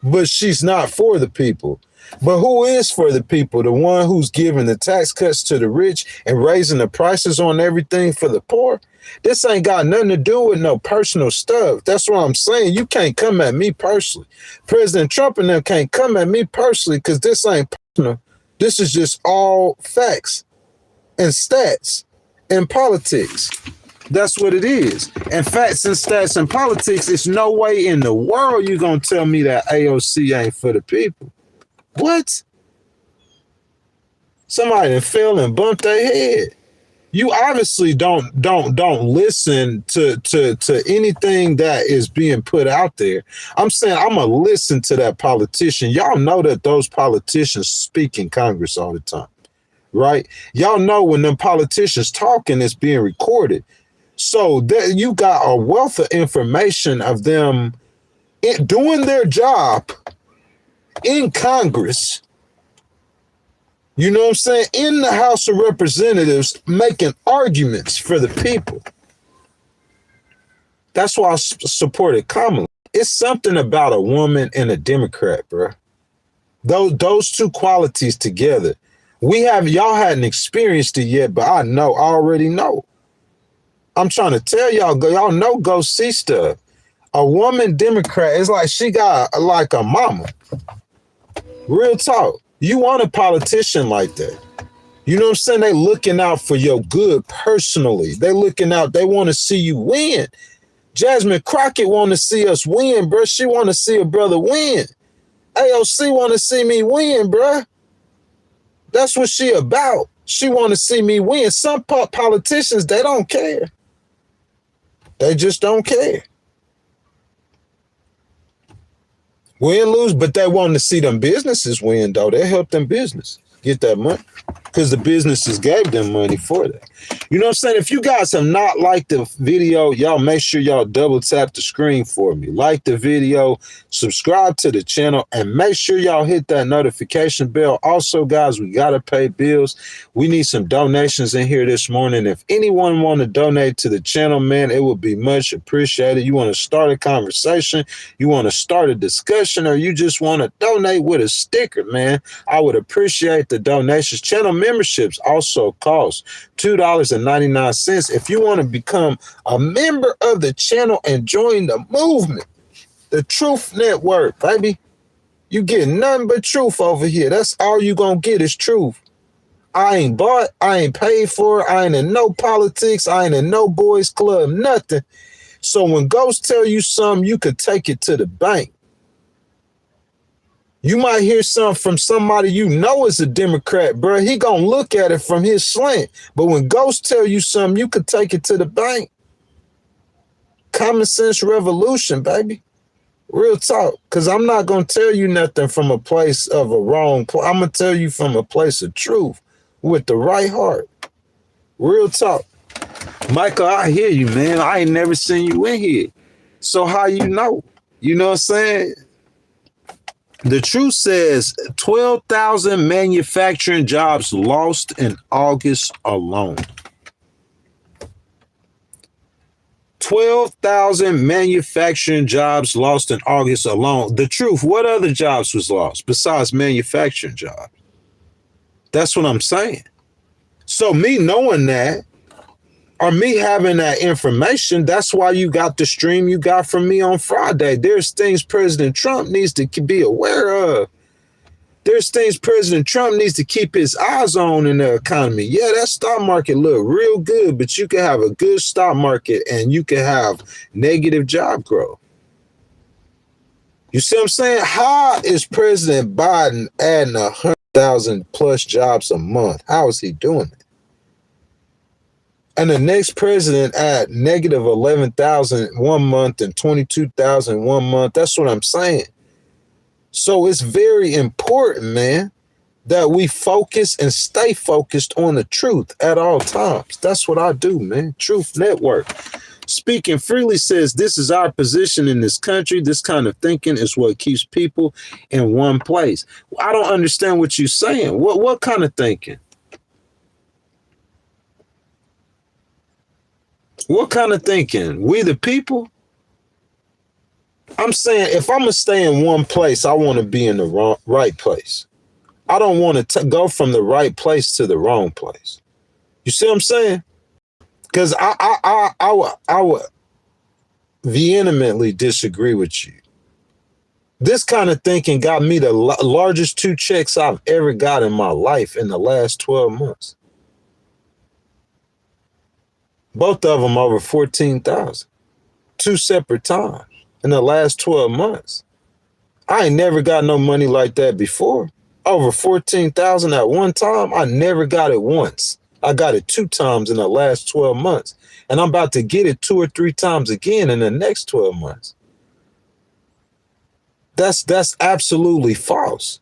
Speaker 1: But she's not for the people. But who is for the people? The one who's giving the tax cuts to the rich and raising the prices on everything for the poor? This ain't got nothing to do with no personal stuff. That's what I'm saying. You can't come at me personally. President Trump and them can't come at me personally because this ain't personal. This is just all facts and stats and politics. That's what it is. And facts and stats and politics, there's no way in the world you're going to tell me that AOC ain't for the people. What? Somebody that fell and bumped their head. You obviously don't listen to anything that is being put out there. I'm saying I'm going to listen to that politician. Y'all know that those politicians speak in Congress all the time. Right? Y'all know when them politicians talking, it's being recorded. So that you got a wealth of information of them doing their job in Congress. You know what I'm saying? In the House of Representatives, making arguments for the people. That's why I supported Kimmel. It's something about a woman and a Democrat, bro. Those two qualities together. Y'all hadn't experienced it yet, but I already know. I'm trying to tell y'all know, go see stuff. A woman Democrat is like she got like a mama. Real talk. You want a politician like that. You know what I'm saying? They looking out for your good personally. They looking out. They want to see you win. Jasmine Crockett want to see us win, bro. She want to see a brother win. AOC want to see me win, bro. That's what she about. She want to see me win. Some politicians, they don't care. They just don't care. Win, lose, but they want to see them businesses win, though. They help them business get that money because the businesses gave them money for that. You know what I'm saying? If you guys have not liked the video, y'all make sure y'all double tap the screen for me. Like the video, subscribe to the channel, and make sure y'all hit that notification bell. Also, guys, we got to pay bills. We need some donations in here this morning. If anyone want to donate to the channel, man, it would be much appreciated. You want to start a conversation, you want to start a discussion, or you just want to donate with a sticker, man, I would appreciate the donations. Channel memberships also cost $2.99. If you want to become a member of the channel and join the movement, the Truth Network, baby, you get nothing but truth over here. That's all you gonna get is truth. I ain't bought, I ain't paid for, I ain't in no politics, I ain't in no boys club, nothing. So when ghosts tell you something, you could take it to the bank. You might hear something from somebody you know is a Democrat, bro. He gonna look at it from his slant. But when ghosts tell you something, you could take it to the bank. Common sense revolution, baby. Real talk. Because I'm not gonna tell you nothing from a place of a wrong. I'm gonna tell you from a place of truth with the right heart. Real talk. Michael, I hear you, man. I ain't never seen you in here. So how you know? You know what I'm saying? The truth says 12,000 manufacturing jobs lost in August alone. 12,000 manufacturing jobs lost in August alone. The truth, what other jobs was lost besides manufacturing jobs? That's what I'm saying. So me knowing that, or me having that information. That's why you got the stream you got from me on Friday. There's things President Trump needs to be aware of. There's things President Trump needs to keep his eyes on in the economy. Yeah, that stock market look real good, but you can have a good stock market and you can have negative job growth. You see what I'm saying? How is President Biden adding 100,000 plus jobs a month? How is he doing it? And the next president add negative 11,000 one month and 22,000 one month. That's what I'm saying. So it's very important, man, that we focus and stay focused on the truth at all times. That's what I do, man. Truth Network. Speaking Freely says, this is our position in this country. This kind of thinking is what keeps people in one place. I don't understand what you're saying. What kind of thinking? What kind of thinking? We the people? I'm saying if I'm going to stay in one place, I want to be in the right place. I don't want to go from the right place to the wrong place. You see what I'm saying? Because I would vehemently disagree with you. This kind of thinking got me the largest 2 checks I've ever got in my life in the last 12 months. Both of them over 14,000. 2 separate times in the last 12 months. I ain't never got no money like that before. Over 14,000 at one time. I never got it once. I got it 2 times in the last 12 months. And I'm about to get it 2 or 3 times again in the next 12 months. That's absolutely false.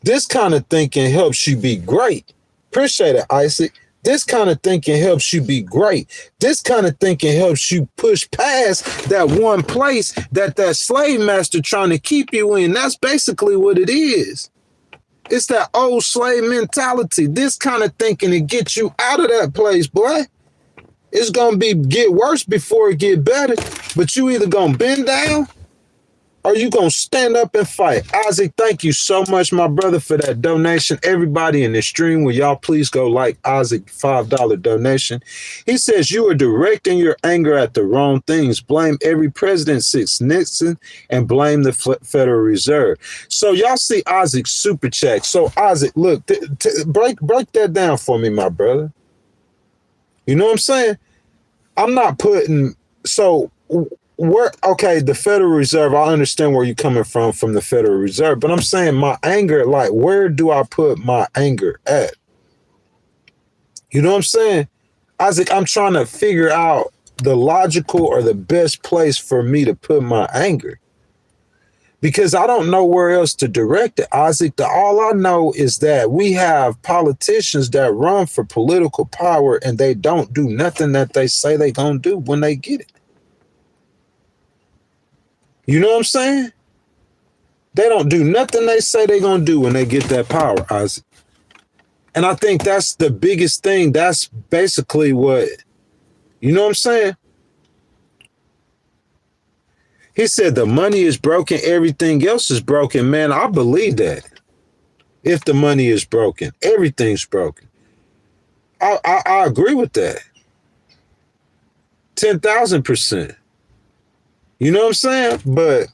Speaker 1: This kind of thinking helps you be great. Appreciate it, Isaac. This kind of thinking helps you be great. This kind of thinking helps you push past that one place that slave master trying to keep you in. That's basically what it is. It's that old slave mentality. This kind of thinking to get you out of that place, boy. It's going to get worse before it get better. But you either going to bend down or you going to stand up and fight. Isaac, thank you so much, my brother, for that donation. Everybody in the stream, will y'all please go like Isaac $5 donation. He says, you are directing your anger at the wrong things. Blame every president since Nixon and blame the Federal Reserve. So y'all see Isaac's super chat. So Isaac, look, break that down for me, my brother. You know what I'm saying? I'm not putting, so okay, the Federal Reserve, I understand where you're coming from the Federal Reserve, but I'm saying my anger, like, where do I put my anger at? You know what I'm saying? Isaac, I'm trying to figure out the logical or the best place for me to put my anger. Because I don't know where else to direct it, Isaac. All I know is that we have politicians that run for political power and they don't do nothing that they say they're going to do when they get it. You know what I'm saying? They don't do nothing they say they're going to do when they get that power, Isaac. And I think that's the biggest thing. That's basically what, you know what I'm saying? He said the money is broken, everything else is broken. Man, I believe that. If the money is broken, everything's broken. I agree with that. 10,000%. You know what I'm saying? But,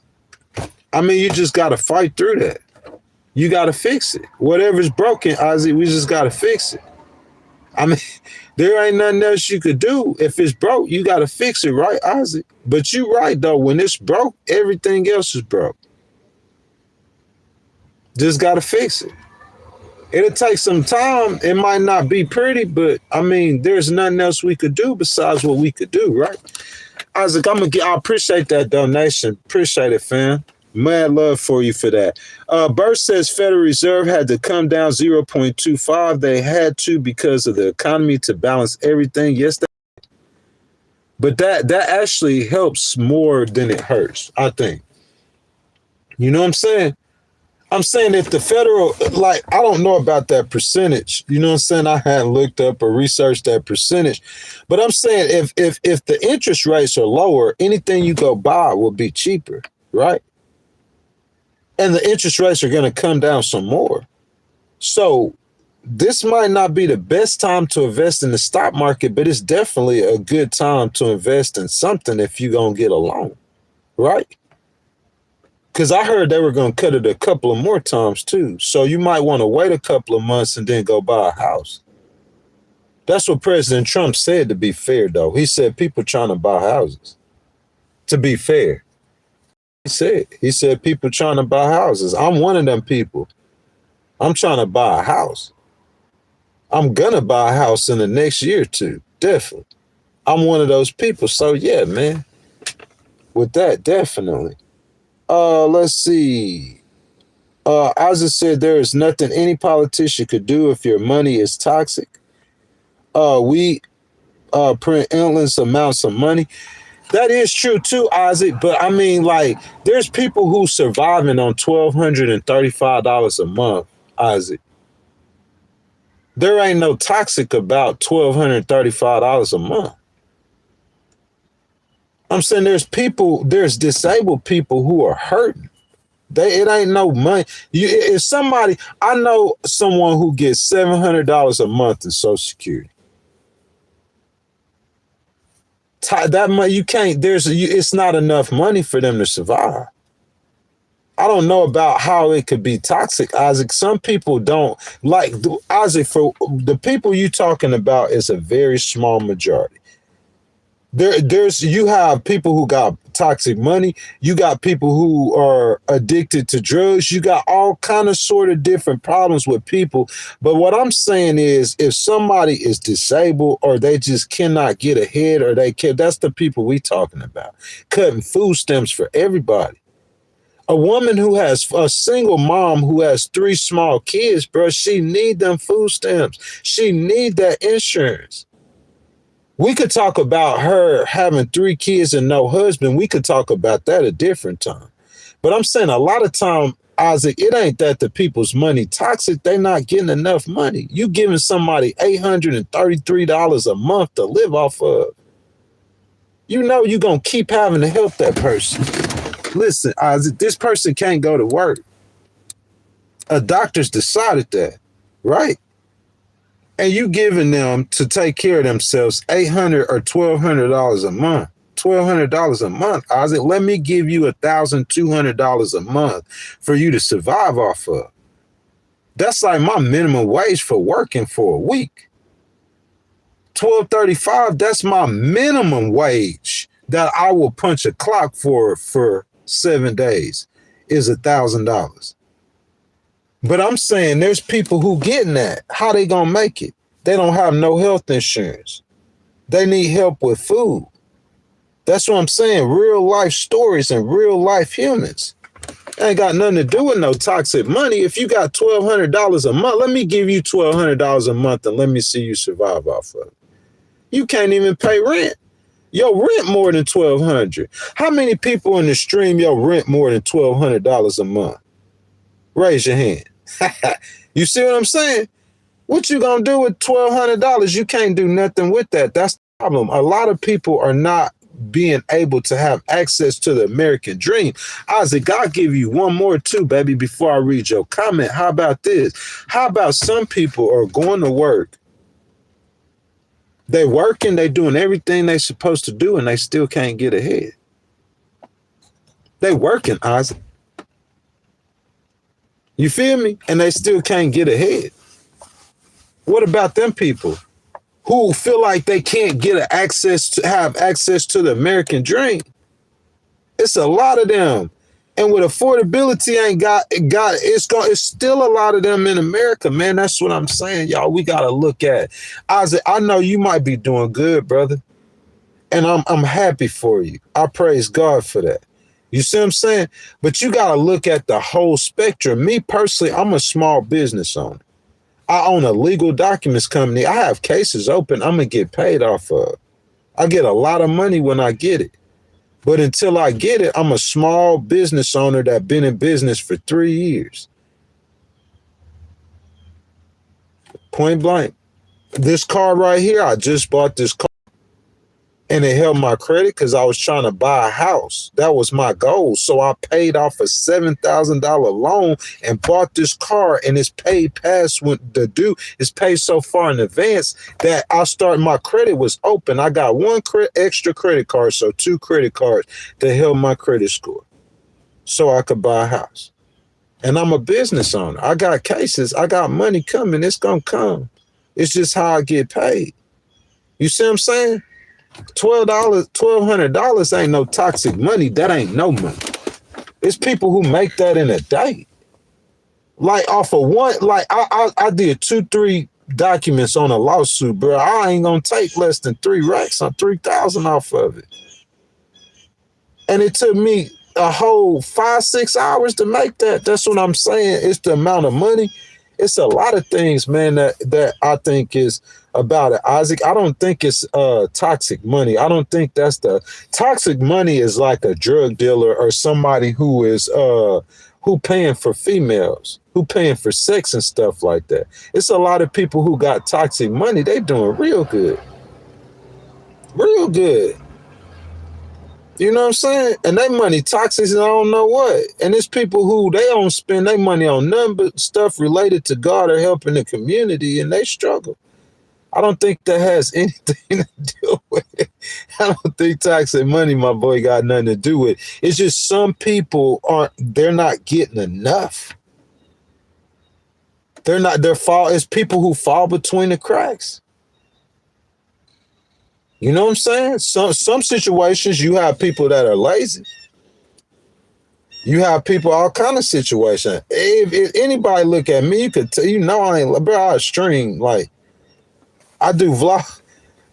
Speaker 1: I mean, you just got to fight through that. You got to fix it. Whatever's broken, Isaac, we just got to fix it. I mean, there ain't nothing else you could do. If it's broke, you got to fix it, right, Isaac? But you right, though. When it's broke, everything else is broke. Just got to fix it. It'll take some time. It might not be pretty, but, I mean, there's nothing else we could do besides what we could do, right? Isaac, I appreciate that donation. Appreciate it, fam. Mad love for you for that. Bert says Federal Reserve had to come down 0.25. They had to because of the economy to balance everything. Yes, but that actually helps more than it hurts, I think. You know what I'm saying? I'm saying if the federal, like, I don't know about that percentage. You know what I'm saying? I hadn't looked up or researched that percentage. But I'm saying if the interest rates are lower, anything you go buy will be cheaper, right? And the interest rates are going to come down some more. So this might not be the best time to invest in the stock market, but it's definitely a good time to invest in something if you're going to get a loan, right? Because I heard they were going to cut it a couple of more times too. So you might want to wait a couple of months and then go buy a house. That's what President Trump said, to be fair, though. He said people trying to buy houses. To be fair. He said people trying to buy houses. I'm one of them people. I'm trying to buy a house. I'm going to buy a house in the next year or two. Definitely. I'm one of those people. So, yeah, man. With that, definitely. Let's see. Isaac said there is nothing any politician could do if your money is toxic. We print endless amounts of money. That is true too, Isaac. But I mean, like, there's people who surviving on $1,235 a month, Isaac. There ain't no toxic about $1,235 a month. I'm saying there's disabled people who are hurting. It ain't no money. If somebody, I know someone who gets $700 a month in Social Security. That money, you can't, it's not enough money for them to survive. I don't know about how it could be toxic, Isaac. Some people don't like, Isaac, for the people you talking about is a very small majority. You have people who got toxic money. You got people who are addicted to drugs. You got all kind of sort of different problems with people. But what I'm saying is, if somebody is disabled or they just cannot get ahead or that's the people we talking about. Cutting food stamps for everybody. A woman who has a single mom who has 3 small kids, bro, she need them food stamps. She need that insurance. We could talk about her having 3 kids and no husband. We could talk about that a different time. But I'm saying a lot of time, Isaac, it ain't that the people's money toxic. They not getting enough money. You giving somebody $833 a month to live off of. You know you're going to keep having to help that person. Listen, Isaac, this person can't go to work. A doctor's decided that, right? And you giving them to take care of themselves $800 or $1,200 a month. $1,200 a month, Isaac. Let me give you $1,200 a month for you to survive off of. That's like my minimum wage for working for a week. $12.35. That's my minimum wage that I will punch a clock for 7 days is $1,000. But I'm saying there's people who getting that. How they gonna make it? They don't have no health insurance. They need help with food. That's what I'm saying. Real life stories and real life humans. Ain't got nothing to do with no toxic money. If you got $1,200 a month, let me give you $1,200 a month and let me see you survive off of it. You can't even pay rent. Your rent more than $1,200. How many people in the stream your rent more than $1,200 a month? Raise your hand. You see what I'm saying? What you gonna do with $1,200? You can't do nothing with that. That's the problem. A lot of people are not being able to have access to the American dream. Isaac, I'll give you one more too, baby, before I read your comment. How about this? How about some people are going to work? They working, they doing everything they supposed to do, and they still can't get ahead. They working, Isaac. You feel me? And they still can't get ahead. What about them people who feel like they can't have access to the American dream? It's a lot of them. And with affordability it's still a lot of them in America, man. That's what I'm saying, y'all. We got to look at. Isaac, I know you might be doing good, brother. And I'm happy for you. I praise God for that. You see what I'm saying? But you got to look at the whole spectrum. Me personally, I'm a small business owner. I own a legal documents company. I have cases open I'm going to get paid off of. I get a lot of money when I get it. But until I get it, I'm a small business owner that's been in business for 3 years. Point blank. This car right here, I just bought this car. And it helped my credit because I was trying to buy a house. That was my goal. So I paid off a $7,000 loan and bought this car, and it's paid past what the due. It's paid so far in advance that my credit was open. I got one extra credit card, so 2 credit cards to help my credit score so I could buy a house. And I'm a business owner. I got cases. I got money coming. It's going to come. It's just how I get paid. You see what I'm saying? $1,200 ain't no toxic money. That ain't no money. It's people who make that in a day. Like off of one, like I did 2-3 documents on a lawsuit, bro. I ain't gonna take less than 3 racks on 3,000 off of it. And it took me a whole 5-6 hours to make that. That's what I'm saying. It's the amount of money. It's a lot of things, man, that I think is about it, Isaac. I don't think it's toxic money. I don't think that's the toxic money is like a drug dealer or somebody who is who paying for females, who paying for sex and stuff like that. It's a lot of people who got toxic money. They doing real good. Real good. You know what I'm saying? And they money toxic and I don't know what. And it's people who they don't spend their money on nothing but stuff related to God or helping the community, and they struggle. I don't think that has anything to do with it. I don't think toxic money, my boy, got nothing to do with it. It's just some people they're not getting enough. It's people who fall between the cracks. You know what I'm saying? Some situations you have people that are lazy. You have people, all kind of situations. If anybody look at me, you could tell, I ain't, bro, I stream, like, I do vlog,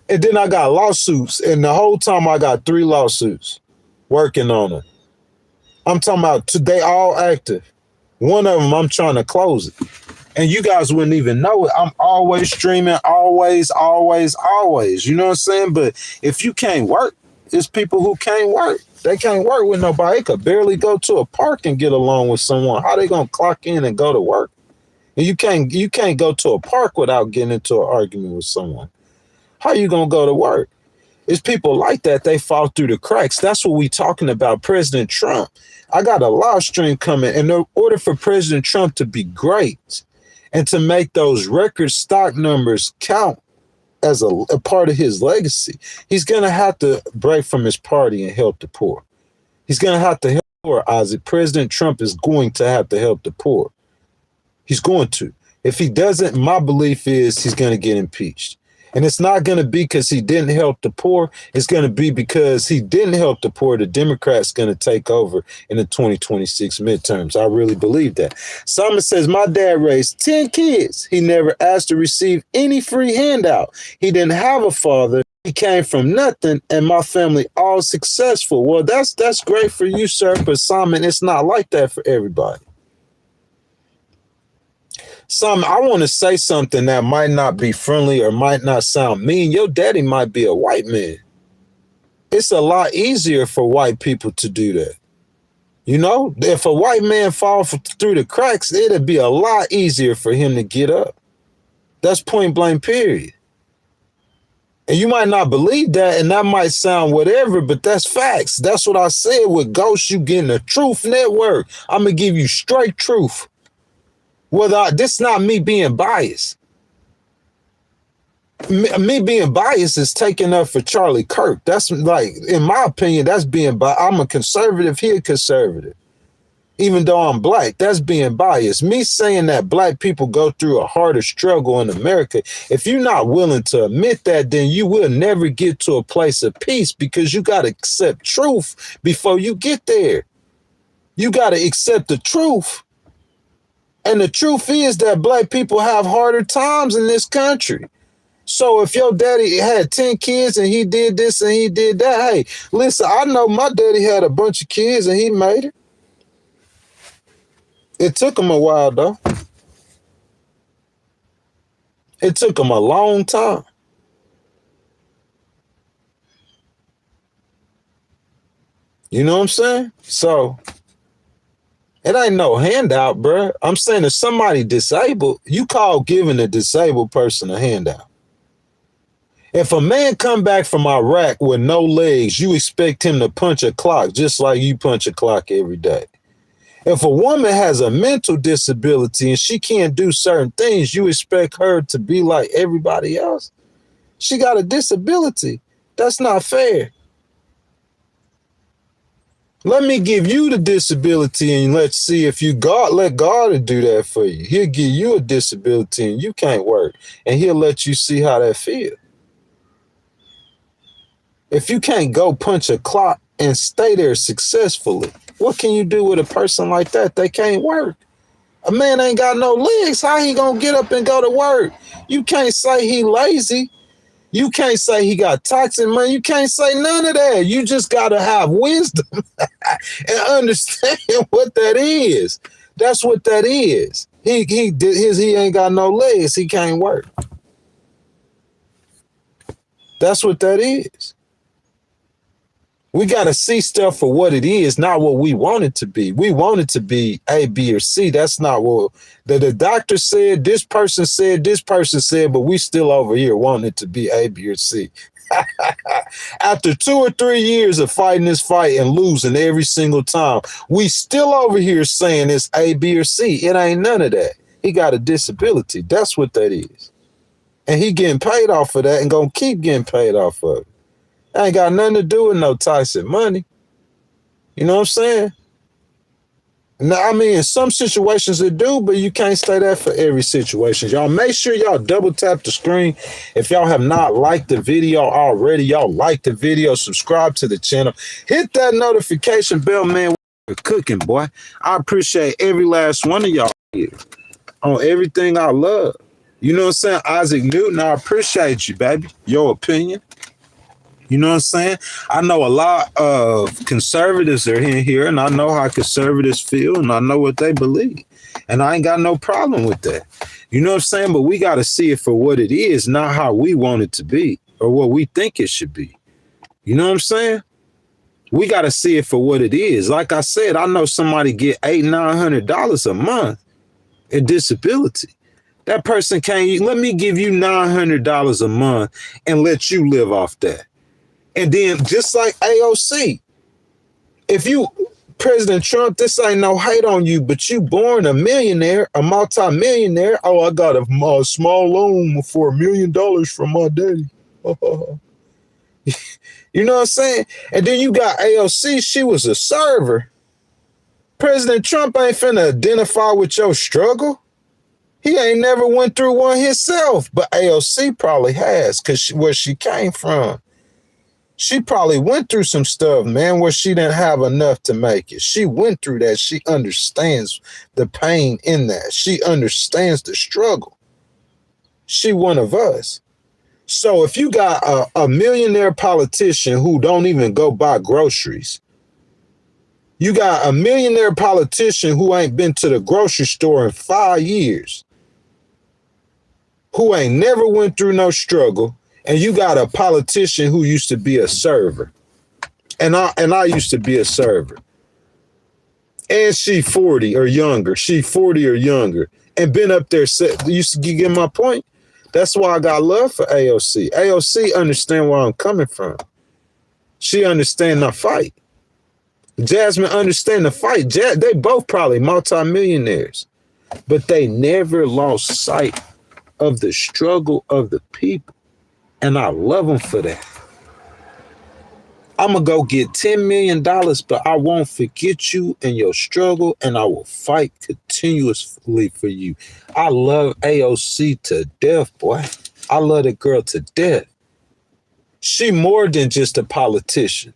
Speaker 1: and then I got lawsuits, and the whole time I got 3 lawsuits working on them. I'm talking about today, all active. One of them, I'm trying to close it. And you guys wouldn't even know it. I'm always streaming, always. You know what I'm saying? But if you can't work, it's people who can't work. They can't work with nobody. They could barely go to a park and get along with someone. How they gonna clock in and go to work? And you can't go to a park without getting into an argument with someone. How you gonna go to work? It's people like that. They fall through the cracks. That's what we talking about. President Trump. I got a live stream coming. In order for President Trump to be great, and to make those record stock numbers count as a part of his legacy, he's going to have to break from his party and help the poor. He's going to have to help the poor, Isaac. President Trump is going to have to help the poor. He's going to. If he doesn't, my belief is he's going to get impeached. And it's not going to be because he didn't help the poor. It's going to be because he didn't help the poor. The Democrats going to take over in the 2026 midterms. I really believe that. Simon says, my dad raised 10 kids. He never asked to receive any free handout. He didn't have a father. He came from nothing, and my family all successful. Well, that's great for you, sir. But Simon, it's not like that for everybody. Simon, I want to say something that might not be friendly or might not sound mean. Your daddy might be a white man. It's a lot easier for white people to do that. You know, if a white man falls through the cracks, it'd be a lot easier for him to get up. That's point blank, period. And you might not believe that, and that might sound whatever, but that's facts. That's what I said with Ghost. You getting a truth network. I'm going to give you straight truth. This not me being biased. Me being biased is taking up for Charlie Kirk. That's like, in my opinion, that's being biased. I'm a conservative, he a conservative. Even though I'm black, that's being biased. Me saying that black people go through a harder struggle in America, if you're not willing to admit that, then you will never get to a place of peace, because you got to accept truth before you get there. You got to accept the truth. And the truth is that black people have harder times in this country. So if your daddy had 10 kids and he did this and he did that, hey, listen, I know my daddy had a bunch of kids and he made it. It took him a while, though. It took him a long time. You know what I'm saying? So it ain't no handout, bro. I'm saying if somebody disabled, you call giving a disabled person a handout. If a man come back from Iraq with no legs, you expect him to punch a clock just like you punch a clock every day. If a woman has a mental disability and she can't do certain things, you expect her to be like everybody else. She got a disability. That's not fair. Let me give you the disability and let's see if let God do that for you. He'll give you a disability and you can't work, and he'll let you see how that feels. If you can't go punch a clock and stay there successfully, what can you do with a person like that? They can't work. A man ain't got no legs. How he gonna get up and go to work? You can't say he lazy. You can't say he got toxic money. You can't say none of that. You just gotta have wisdom and understand what that is. That's what that is. He ain't got no legs. He can't work. That's what that is. We got to see stuff for what it is, not what we want it to be. We want it to be A, B, or C. That's not what the doctor said, this person said, but we still over here wanting it to be A, B, or C. After 2 or 3 years of fighting this fight and losing every single time, we still over here saying it's A, B, or C. It ain't none of that. He got a disability. That's what that is. And he getting paid off of that and gonna keep getting paid off of it. Ain't got nothing to do with no toxic money. You know what I'm saying? Now, I mean, in some situations it do, but you can't say that for every situation. Y'all make sure y'all double tap the screen. If y'all have not liked the video already, y'all like the video, subscribe to the channel. Hit that notification bell, man. We're cooking, boy. I appreciate every last one of y'all here on everything I love. You know what I'm saying? Isaac Newton, I appreciate you, baby. Your opinion. You know what I'm saying? I know a lot of conservatives are in here, and I know how conservatives feel, and I know what they believe. And I ain't got no problem with that. You know what I'm saying? But we got to see it for what it is, not how we want it to be or what we think it should be. You know what I'm saying? We got to see it for what it is. Like I said, I know somebody get $800-900 a month in disability. That person can't, let me give you $900 a month and let you live off that. And then just like AOC, if you, President Trump, this ain't no hate on you, but you born a millionaire, a multi-millionaire. Oh, I got a small loan for $1 million from my daddy. You know what I'm saying? And then you got AOC, she was a server. President Trump ain't finna identify with your struggle. He ain't never went through one himself, but AOC probably has, because where she came from. She probably went through some stuff, man, where she didn't have enough to make it. She went through that. She understands the pain in that. She understands the struggle. She one of us. So if you got a millionaire politician who don't even go buy groceries, you got a millionaire politician who ain't been to the grocery store in 5 years, who ain't never went through no struggle, and you got a politician who used to be a server. And I used to be a server. And she 40 or younger. She 40 or younger. And been up there. You get my point? That's why I got love for AOC. AOC understand where I'm coming from. She understand the fight. Jasmine understand the fight. They both probably multimillionaires. But they never lost sight of the struggle of the people. And I love them for that. I'm going to go get $10 million, but I won't forget you and your struggle, and I will fight continuously for you. I love AOC to death, boy. I love the girl to death. She more than just a politician.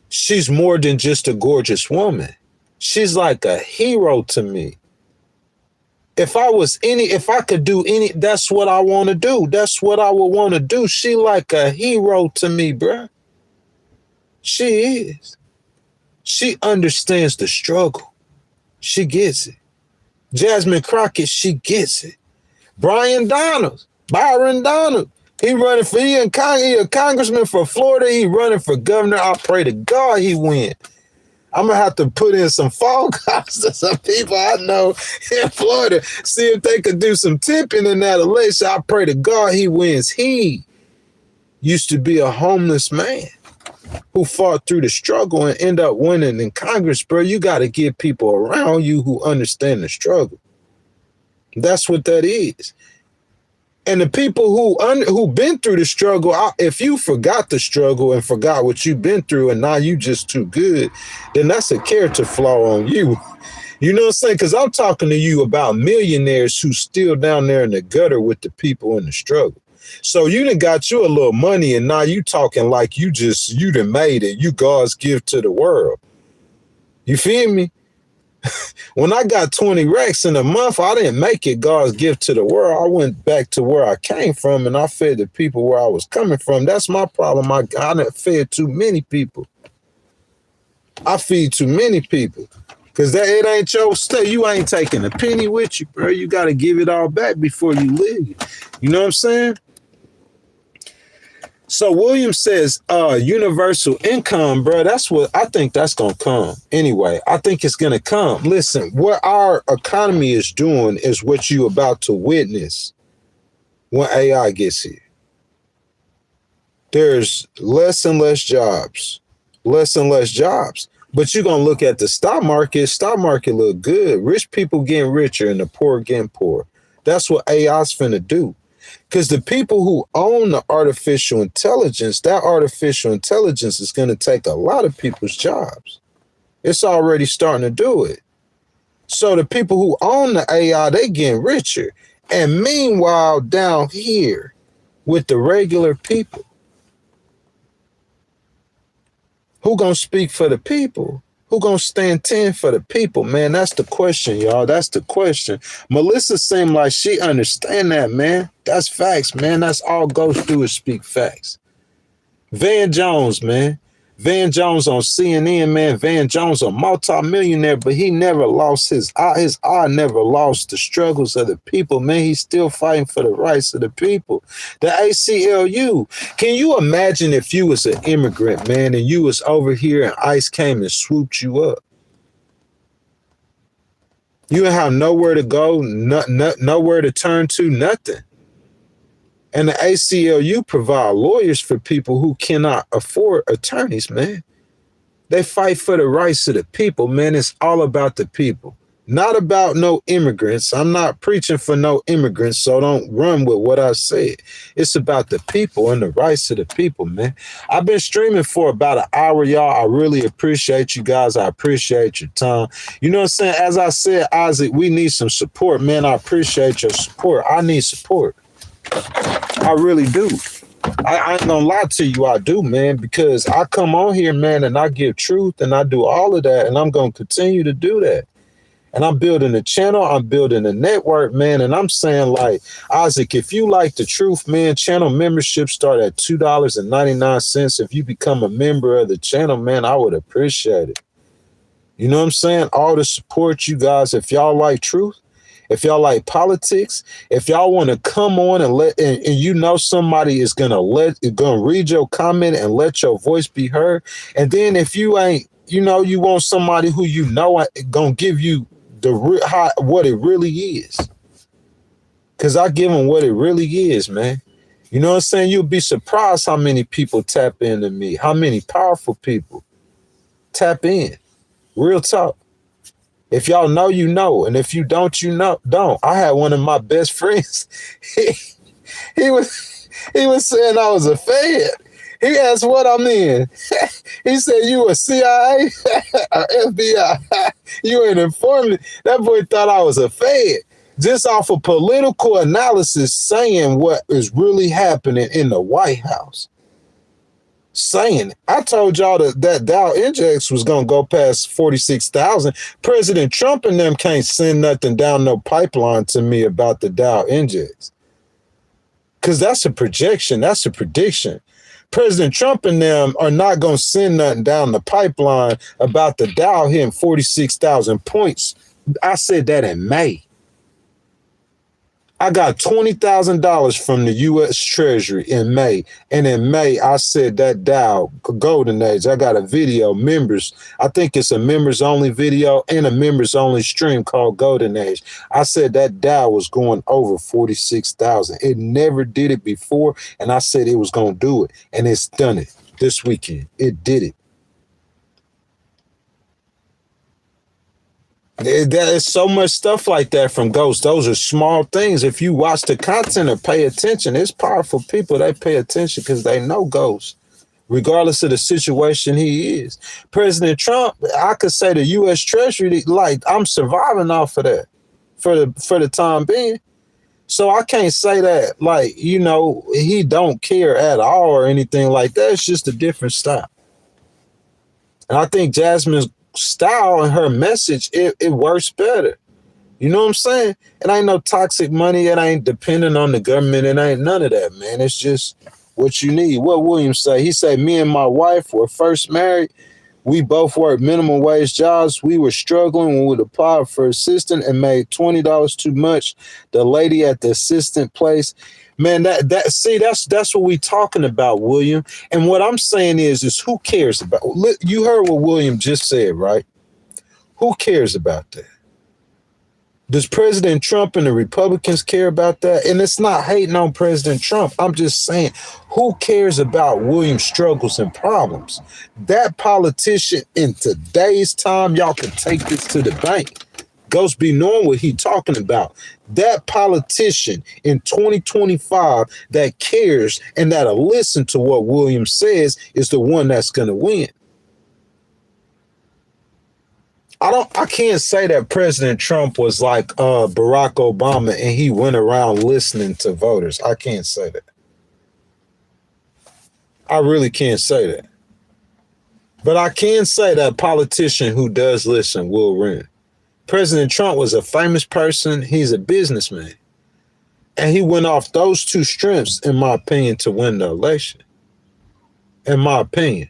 Speaker 1: She's more than just a gorgeous woman. She's like a hero to me. If I could do any, that's what I want to do. That's what I would want to do. She like a hero to me, bruh. She is. She understands the struggle. She gets it. Jasmine Crockett, she gets it. Byron Donald, he a congressman for Florida. He running for governor. I pray to God he win. I'm going to have to put in some phone calls to some people I know in Florida, see if they could do some tipping in that election. I pray to God he wins. used to be a homeless man who fought through the struggle and end up winning in Congress, bro. You got to get people around you who understand the struggle. That's what that is. And the people who been through the struggle, if you forgot the struggle and forgot what you've been through and now you just too good, then that's a character flaw on you. You know what I'm saying? Because I'm talking to you about millionaires who still down there in the gutter with the people in the struggle. So you done got you a little money and now you talking like you done made it. You God's gift to the world. You feel me? When I got 20 racks in a month, I didn't make it God's gift to the world. I went back to where I came from and I fed the people where I was coming from. That's my problem. I done fed too many people. I feed too many people. Because it ain't your stuff. You ain't taking a penny with you, bro. You got to give it all back before you leave. You know what I'm saying? So Williams says universal income, bro. That's what I think that's going to come. Anyway, I think it's going to come. Listen, what our economy is doing is what you about to witness when AI gets here. There's less and less jobs. Less and less jobs. But you're going to look at the stock market. Stock market look good. Rich people getting richer and the poor getting poor. That's what AI's finna do. Because the people who own the artificial intelligence, that artificial intelligence is going to take a lot of people's jobs. It's already starting to do it. So the people who own the AI, they getting richer. And meanwhile, down here with the regular people, who gonna speak for the people? Who gonna stand 10 for the people, man? That's the question, y'all. That's the question. Melissa seemed like she understand that, man. That's facts, man. That's all Ghost do is speak facts. Van Jones, man. Van Jones on CNN, man. Van Jones a multimillionaire, but he never lost his eye. His eye never lost the struggles of the people, man. He's still fighting for the rights of the people. The ACLU. Can you imagine if you was an immigrant, man, and you was over here and ICE came and swooped you up? You didn't have nowhere to go, nowhere to turn to, nothing. And the ACLU provide lawyers for people who cannot afford attorneys, man. They fight for the rights of the people, man. It's all about the people, not about no immigrants. I'm not preaching for no immigrants, so don't run with what I said. It's about the people and the rights of the people, man. I've been streaming for about an hour, y'all. I really appreciate you guys. I appreciate your time. You know what I'm saying? As I said, Isaac, we need some support, man. I appreciate your support. I need support. I really do. I ain't gonna lie to you, I do, man, because I come on here, man, and I give truth and I do all of that, and I'm gonna continue to do that. And I'm building a channel, I'm building a network, man, and I'm saying, like, Isaac, if you like the truth, man, channel memberships start at $2.99. If you become a member of the channel, man, I would appreciate it. You know what I'm saying? All the support, you guys. If y'all like truth, if y'all like politics, if y'all want to come on and and you know somebody is gonna read your comment and let your voice be heard. And then if you ain't, you know, you want somebody who you know gonna give you what it really is. Cause I give them what it really is, man. You know what I'm saying? You'll be surprised how many people tap into me, how many powerful people tap in. Real talk. If y'all know, you know. And if you don't, you know, don't. I had one of my best friends. He was saying I was a Fed. He asked what I'm in. He said, you a CIA or FBI? You an informant? That boy thought I was a Fed. Just off of political analysis saying what is really happening in the White House. Saying, I told y'all that Dow Index was going to go past 46,000. President Trump and them can't send nothing down no pipeline to me about the Dow Index. Because that's a projection. That's a prediction. President Trump and them are not going to send nothing down the pipeline about the Dow hitting 46,000 points. I said that in May. I got $20,000 from the U.S. Treasury in May. And in May, I said that Dow, Golden Age, I got a video, members. I think it's a members only video and a members only stream called Golden Age. I said that Dow was going over 46,000. It never did it before. And I said it was going to do it. And it's done it this weekend. It did it. There's so much stuff like that from Ghost. Those are small things. If you watch the content or pay attention, it's powerful people. They pay attention because they know Ghost, regardless of the situation he is. President Trump, I could say the U.S. Treasury, like, I'm surviving off of that for the time being. So I can't say that, like, you know, he don't care at all or anything like that. It's just a different style. And I think Jasmine's style and her message, it works better. You know what I'm saying? It ain't no toxic money. It ain't dependent on the government. It ain't none of that, man. It's just what you need. What William say? He said, me and my wife were first married. We both worked minimum wage jobs. We were struggling when we applied for assistant and made $20 too much. The lady at the assistant place, man, that's what we talking about, William. And what I'm saying is who cares about? You heard what William just said, right? Who cares about that? Does President Trump and the Republicans care about that? And it's not hating on President Trump. I'm just saying, who cares about William's struggles and problems? That politician in today's time, y'all can take this to the bank. Ghost be knowing what he talking about. That politician in 2025 that cares and that'll listen to what William says is the one that's going to win. I can't say that President Trump was like Barack Obama and he went around listening to voters. I can't say that. I really can't say that. But I can say that a politician who does listen will win. President Trump was a famous person. He's a businessman. And he went off those two strengths, in my opinion, to win the election. In my opinion.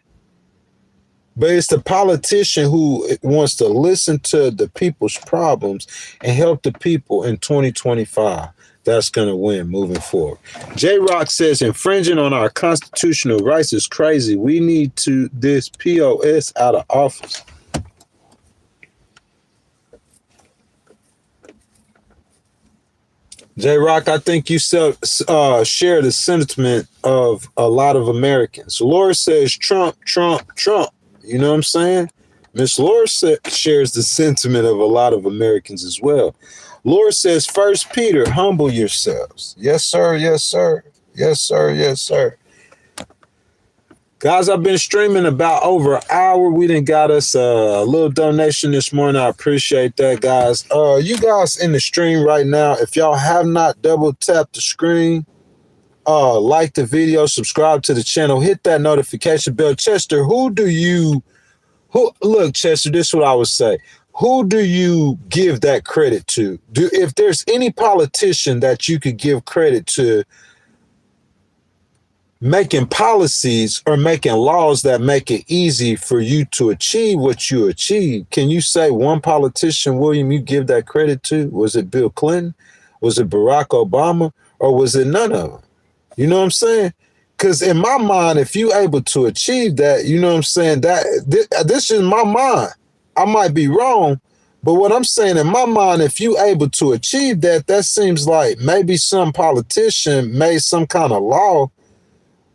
Speaker 1: But it's the politician who wants to listen to the people's problems and help the people in 2025 that's going to win moving forward. J-Rock says infringing on our constitutional rights is crazy. We need to this POS out of office. J-Rock, I think you share the sentiment of a lot of Americans. Laura says Trump, Trump, Trump. You know what I'm saying? Miss Laura shares the sentiment of a lot of Americans as well. Laura says, First Peter, humble yourselves. Yes, sir. Yes, sir. Yes, sir. Yes, sir. Guys, I've been streaming about over an hour. We done got us a little donation this morning. I appreciate that, guys. You guys in the stream right now, if y'all have not double tapped the screen, like the video, subscribe to the channel, hit that notification bell. Chester, look, Chester, this is what I would say. Who do you give that credit to? If there's any politician that you could give credit to making policies or making laws that make it easy for you to achieve what you achieve, can you say one politician, William, you give that credit to? Was it Bill Clinton? Was it Barack Obama? Or was it none of them? You know what I'm saying? Because in my mind, if you able to achieve that, you know what I'm saying, that this is my mind. I might be wrong, but what I'm saying in my mind, if you able to achieve that, that seems like maybe some politician made some kind of law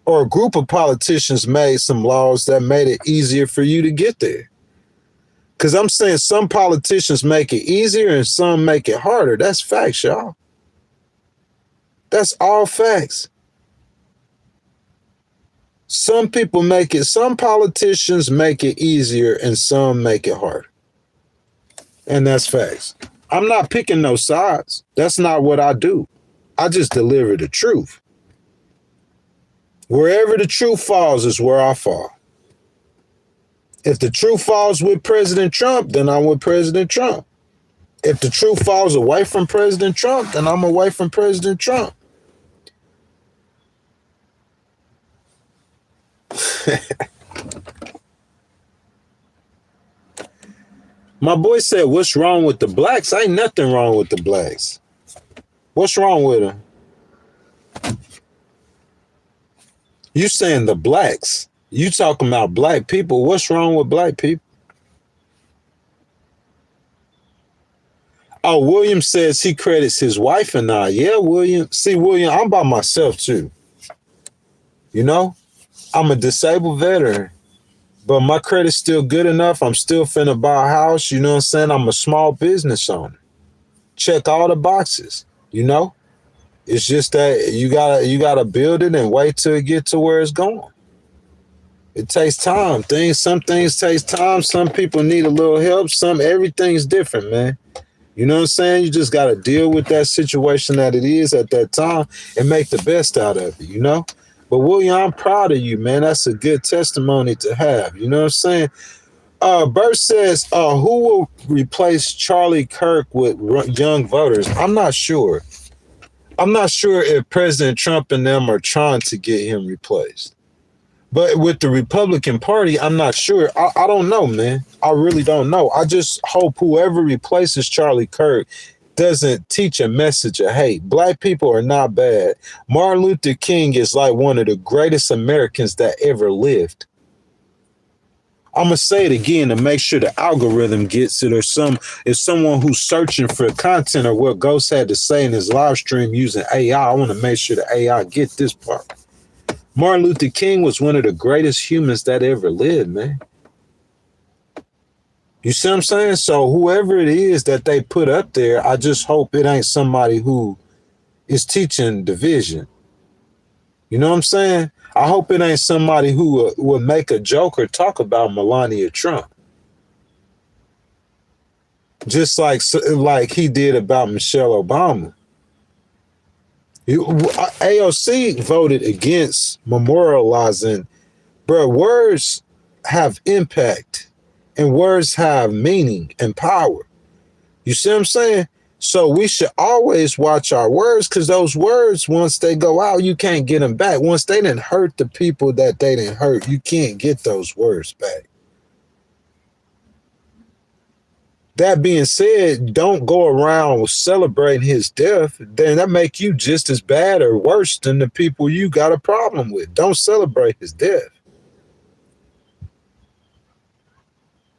Speaker 1: or a group of politicians made some laws that made it easier for you to get there. Because I'm saying some politicians make it easier and some make it harder. That's facts, y'all. That's all facts. Some politicians make it easier and some make it harder. And that's facts. I'm not picking no sides. That's not what I do. I just deliver the truth. Wherever the truth falls is where I fall. If the truth falls with President Trump, then I'm with President Trump. If the truth falls away from President Trump, then I'm away from President Trump. My boy said, what's wrong with the blacks? Ain't nothing wrong with the blacks. What's wrong with him? You saying the blacks. You talking about black people. What's wrong with black people? Oh, William says he credits his wife and I. Yeah, William. See, William, I'm by myself too. You know, I'm a disabled veteran, but my credit's still good enough. I'm still finna buy a house. You know what I'm saying? I'm a small business owner. Check all the boxes, you know? It's just that you gotta build it and wait till it get to where it's going. It takes time. Some things takes time. Some people need a little help. Everything's different, man. You know what I'm saying? You just gotta deal with that situation that it is at that time and make the best out of it, you know? But William, I'm proud of you, man. That's a good testimony to have. You know what I'm saying? Bert says, who will replace Charlie Kirk with young voters? I'm not sure. I'm not sure if President Trump and them are trying to get him replaced. But with the Republican Party, I'm not sure. I don't know, man. I really don't know. I just hope whoever replaces Charlie Kirk doesn't teach a message of hate. Black people are not bad. Martin Luther King is like one of the greatest Americans that ever lived. I'm going to say it again to make sure the algorithm gets it, or if someone who's searching for content or what Ghost had to say in his live stream using AI, I want to make sure the AI get this part. Martin Luther King was one of the greatest humans that ever lived, man. You see what I'm saying? So whoever it is that they put up there, I just hope it ain't somebody who is teaching division. You know what I'm saying? I hope it ain't somebody who would make a joke or talk about Melania Trump. Just like he did about Michelle Obama. AOC voted against memorializing. Bro, words have impact and words have meaning and power. You see what I'm saying? So we should always watch our words, because those words, once they go out, you can't get them back. Once they didn't hurt the people that they didn't hurt, you can't get those words back. That being said, don't go around celebrating his death. Then that make you just as bad or worse than the people you got a problem with. Don't celebrate his death.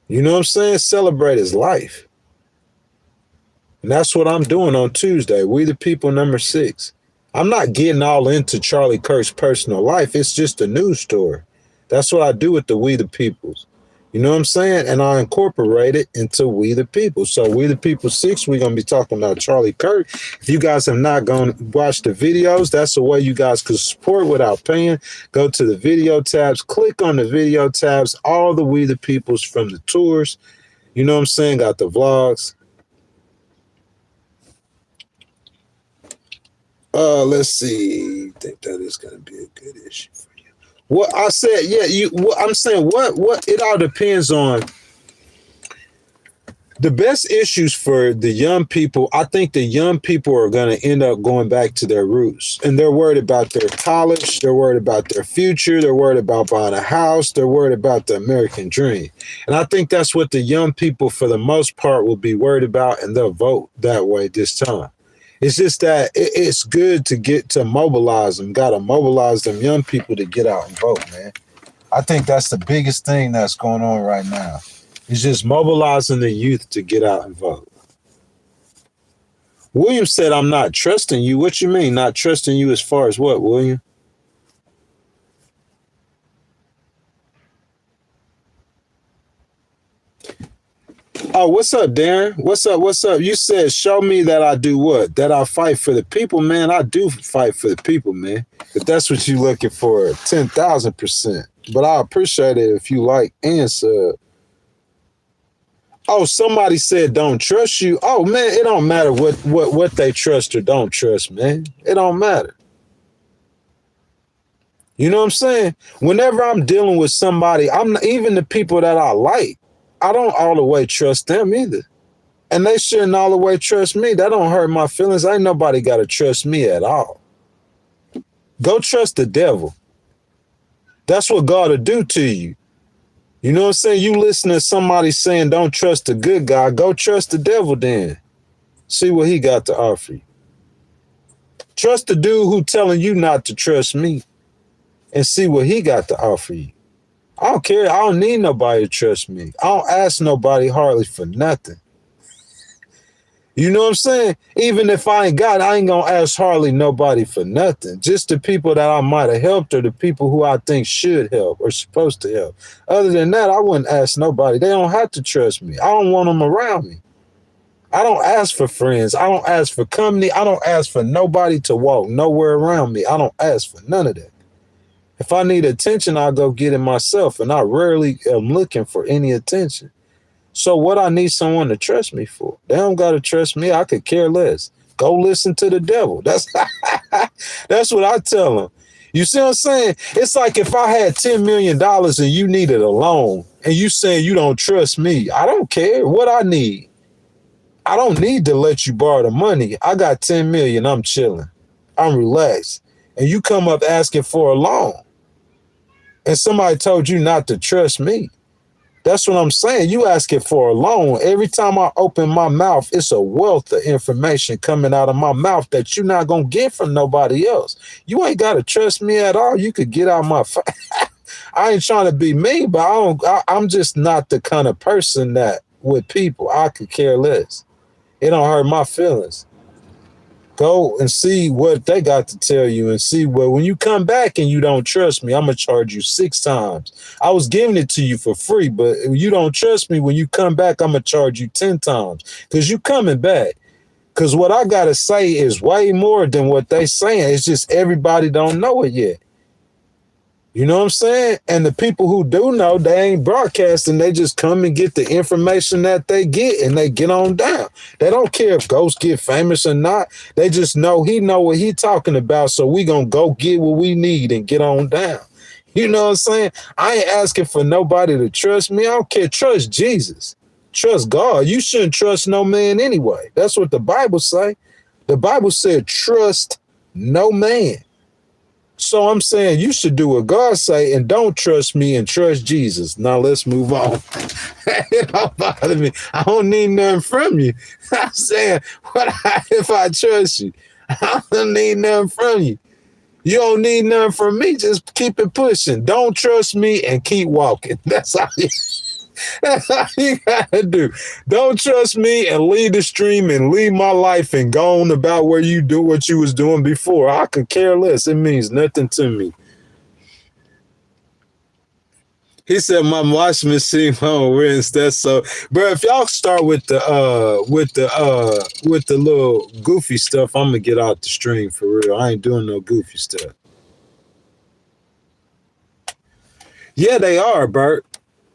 Speaker 1: You know what I'm saying? Celebrate his life. And that's what I'm doing on Tuesday. We the People #6. I'm not getting all into Charlie Kirk's personal life. It's just a news story. That's what I do with the We the Peoples. You know what I'm saying? And I incorporate it into We the People. So We the People 6, we're going to be talking about Charlie Kirk. If you guys have not gone watch the videos, that's the way you guys could support without paying. Go to the video tabs, click on the video tabs, all the We the Peoples from the tours. You know what I'm saying? Got the vlogs. Let's see. I think that is going to be a good issue for you. What I said, yeah, I'm saying what it all depends on. The best issues for the young people, I think the young people are going to end up going back to their roots, and they're worried about their college. They're worried about their future. They're worried about buying a house. They're worried about the American dream. And I think that's what the young people, for the most part, will be worried about, and they'll vote that way this time. It's just that it's good to get to mobilize them. Got to mobilize them young people to get out and vote, man. I think that's the biggest thing that's going on right now. It's just mobilizing the youth to get out and vote. William said, I'm not trusting you. What you mean, not trusting you as far as what, William? Oh, what's up, Darren? What's up? What's up? You said, show me that I do what? That I fight for the people, man. I do fight for the people, man. If that's what you're looking for, 10,000%. But I appreciate it if you like and sub. Oh, somebody said don't trust you. Oh, man, it don't matter what they trust or don't trust, man. It don't matter. You know what I'm saying? Whenever I'm dealing with somebody, even the people that I like, I don't all the way trust them either. And they shouldn't all the way trust me. That don't hurt my feelings. Ain't nobody got to trust me at all. Go trust the devil. That's what God will do to you. You know what I'm saying? You listen to somebody saying don't trust the good guy. Go trust the devil then. See what he got to offer you. Trust the dude who telling you not to trust me and see what he got to offer you. I don't care. I don't need nobody to trust me. I don't ask nobody hardly for nothing. You know what I'm saying? Even if I ain't gonna ask hardly nobody for nothing. Just the people that I might have helped or the people who I think should help or supposed to help. Other than that, I wouldn't ask nobody. They don't have to trust me. I don't want them around me. I don't ask for friends. I don't ask for company. I don't ask for nobody to walk nowhere around me. I don't ask for none of that. If I need attention, I'll go get it myself, and I rarely am looking for any attention. So what I need someone to trust me for? They don't got to trust me. I could care less. Go listen to the devil. That's what I tell them. You see what I'm saying? It's like if I had $10 million and you needed a loan and you saying you don't trust me. I don't care what I need. I don't need to let you borrow the money. I got 10 million. I'm chilling. I'm relaxed. And you come up asking for a loan. And somebody told you not to trust me. That's what I'm saying. You asking for a loan. Every time I open my mouth, it's a wealth of information coming out of my mouth that you're not going to get from nobody else. You ain't got to trust me at all. You could get out my face. I ain't trying to be mean, but I'm just not the kind of person that with people, I could care less. It don't hurt my feelings. Go and see what they got to tell you and see what, when you come back and you don't trust me, I'm going to charge you 6 times. I was giving it to you for free, but if you don't trust me, when you come back, I'm going to charge you 10 times because you coming back. Because what I got to say is way more than what they saying. It's just everybody don't know it yet. You know what I'm saying? And the people who do know, they ain't broadcasting. They just come and get the information that they get and they get on down. They don't care if Ghost get famous or not. They just know he know what he talking about. So we gonna go get what we need and get on down. You know what I'm saying? I ain't asking for nobody to trust me. I don't care. Trust Jesus. Trust God. You shouldn't trust no man anyway. That's what the Bible say. The Bible said trust no man. So I'm saying you should do what God say and don't trust me and trust Jesus. Now let's move on. It don't bother me. I don't need nothing from you. I'm saying, if I trust you? I don't need nothing from you. You don't need nothing from me. Just keep it pushing. Don't trust me and keep walking. That's all you gotta do. Don't trust me and leave the stream and leave my life and go on about where you do what you was doing before. I could care less. It means nothing to me. He said my washing machine home rinse. That's so, bro. If y'all start with the little goofy stuff, I'm gonna get out the stream for real. I ain't doing no goofy stuff. Yeah, they are, Bert.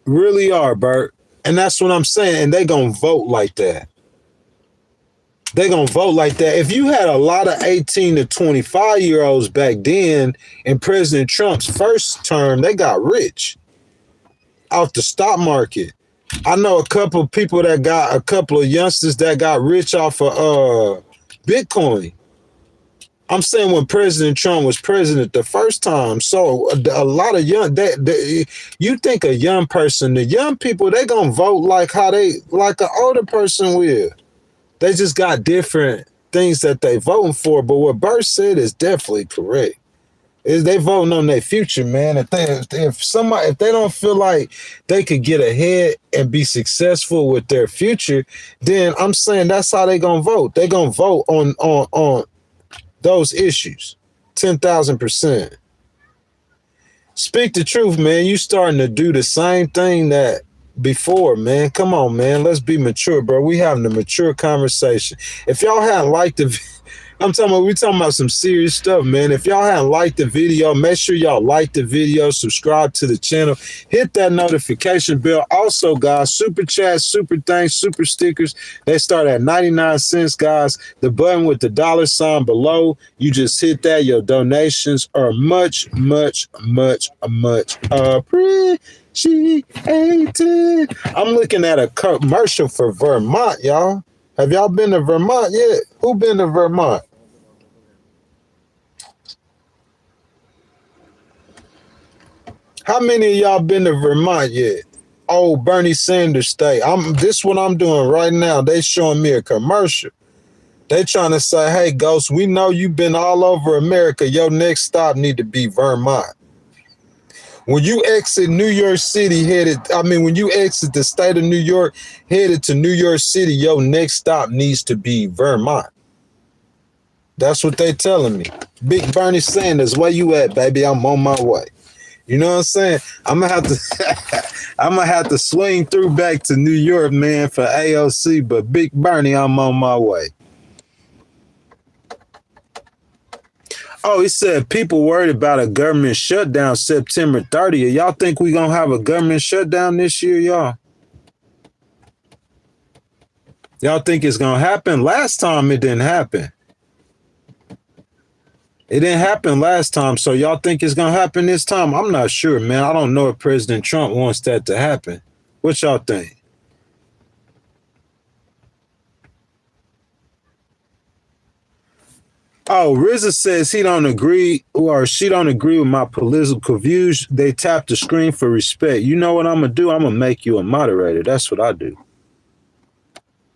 Speaker 1: Really are, Bert. And that's what I'm saying. And they gonna vote like that. They gonna vote like that. If you had a lot of 18 to 25-year-olds back then in President Trump's first term, they got rich off the stock market. I know a couple of people that got, a couple of youngsters that got rich off of Bitcoin. I'm saying when President Trump was president the first time. So a lot of young, you think a young person, the young people, they gonna vote like like an older person will. They just got different things that they voting for. But what Bert said is definitely correct. Is they voting on their future, man. If they don't feel like they could get ahead and be successful with their future, then I'm saying that's how they gonna vote. They gonna vote on those issues, 10,000%. Speak the truth, man. You starting to do the same thing that before, man. Come on, man. Let's be mature, bro. We having a mature conversation. If y'all hadn't liked the, we talking about some serious stuff, man. If y'all hadn't liked the video, make sure y'all like the video, subscribe to the channel, hit that notification bell. Also, guys, super chats, super thanks, super stickers. They start at 99 cents, guys. The button with the $sign below, you just hit that. Your donations are much, much, much, much appreciated. I'm looking at a commercial for Vermont, y'all. Have y'all been to Vermont yet? Who been to Vermont? How many of y'all been to Vermont yet? Oh, Bernie Sanders state. This what I'm doing right now. They showing me a commercial. They trying to say, hey, Ghost, we know you've been all over America. Your next stop need to be Vermont. When you exit New York City when you exit the state of New York, headed to New York City, your next stop needs to be Vermont. That's what they telling me. Big Bernie Sanders, where you at, baby? I'm on my way. You know what I'm saying? I'm gonna have to swing through back to New York, man, for AOC, but Big Bernie, I'm on my way. Oh, he said people worried about a government shutdown September 30th. Y'all think we gonna have a government shutdown this year, y'all? Y'all think it's gonna happen? Last time it didn't happen. It didn't happen last time, so y'all think it's gonna happen this time? I'm not sure, man. I don't know if President Trump wants that to happen. What y'all think? Oh, RZA says he don't agree or she don't agree with my political views. They tap the screen for respect. You know what I'm going to do? I'm going to make you a moderator. That's what I do.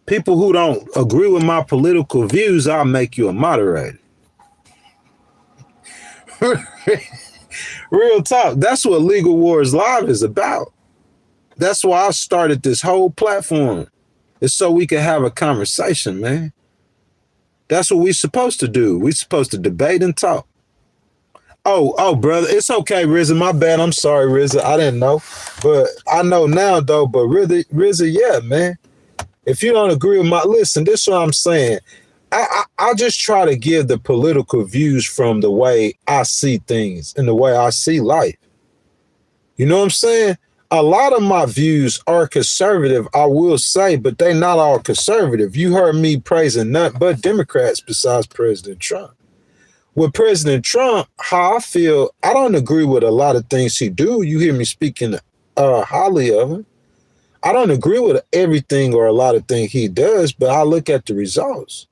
Speaker 1: People who don't agree with my political views, I'll make you a moderator. Real talk. That's what Legal Wars Live is about. That's why I started this whole platform. It's so we can have a conversation, man. That's what we're supposed to do. We're supposed to debate and talk. Oh, brother. It's okay, RZA. My bad. I'm sorry, RZA. I didn't know. But I know now, though. But RZA, yeah, man. If you don't agree with listen, this is what I'm saying. I just try to give the political views from the way I see things and the way I see life. You know what I'm saying? A lot of my views are conservative, I will say, but they're not all conservative. You heard me praising nothing but Democrats besides President Trump. With President Trump, how I feel, I don't agree with a lot of things he do. You hear me speaking highly of him. I don't agree with everything or a lot of things he does, but I look at the results.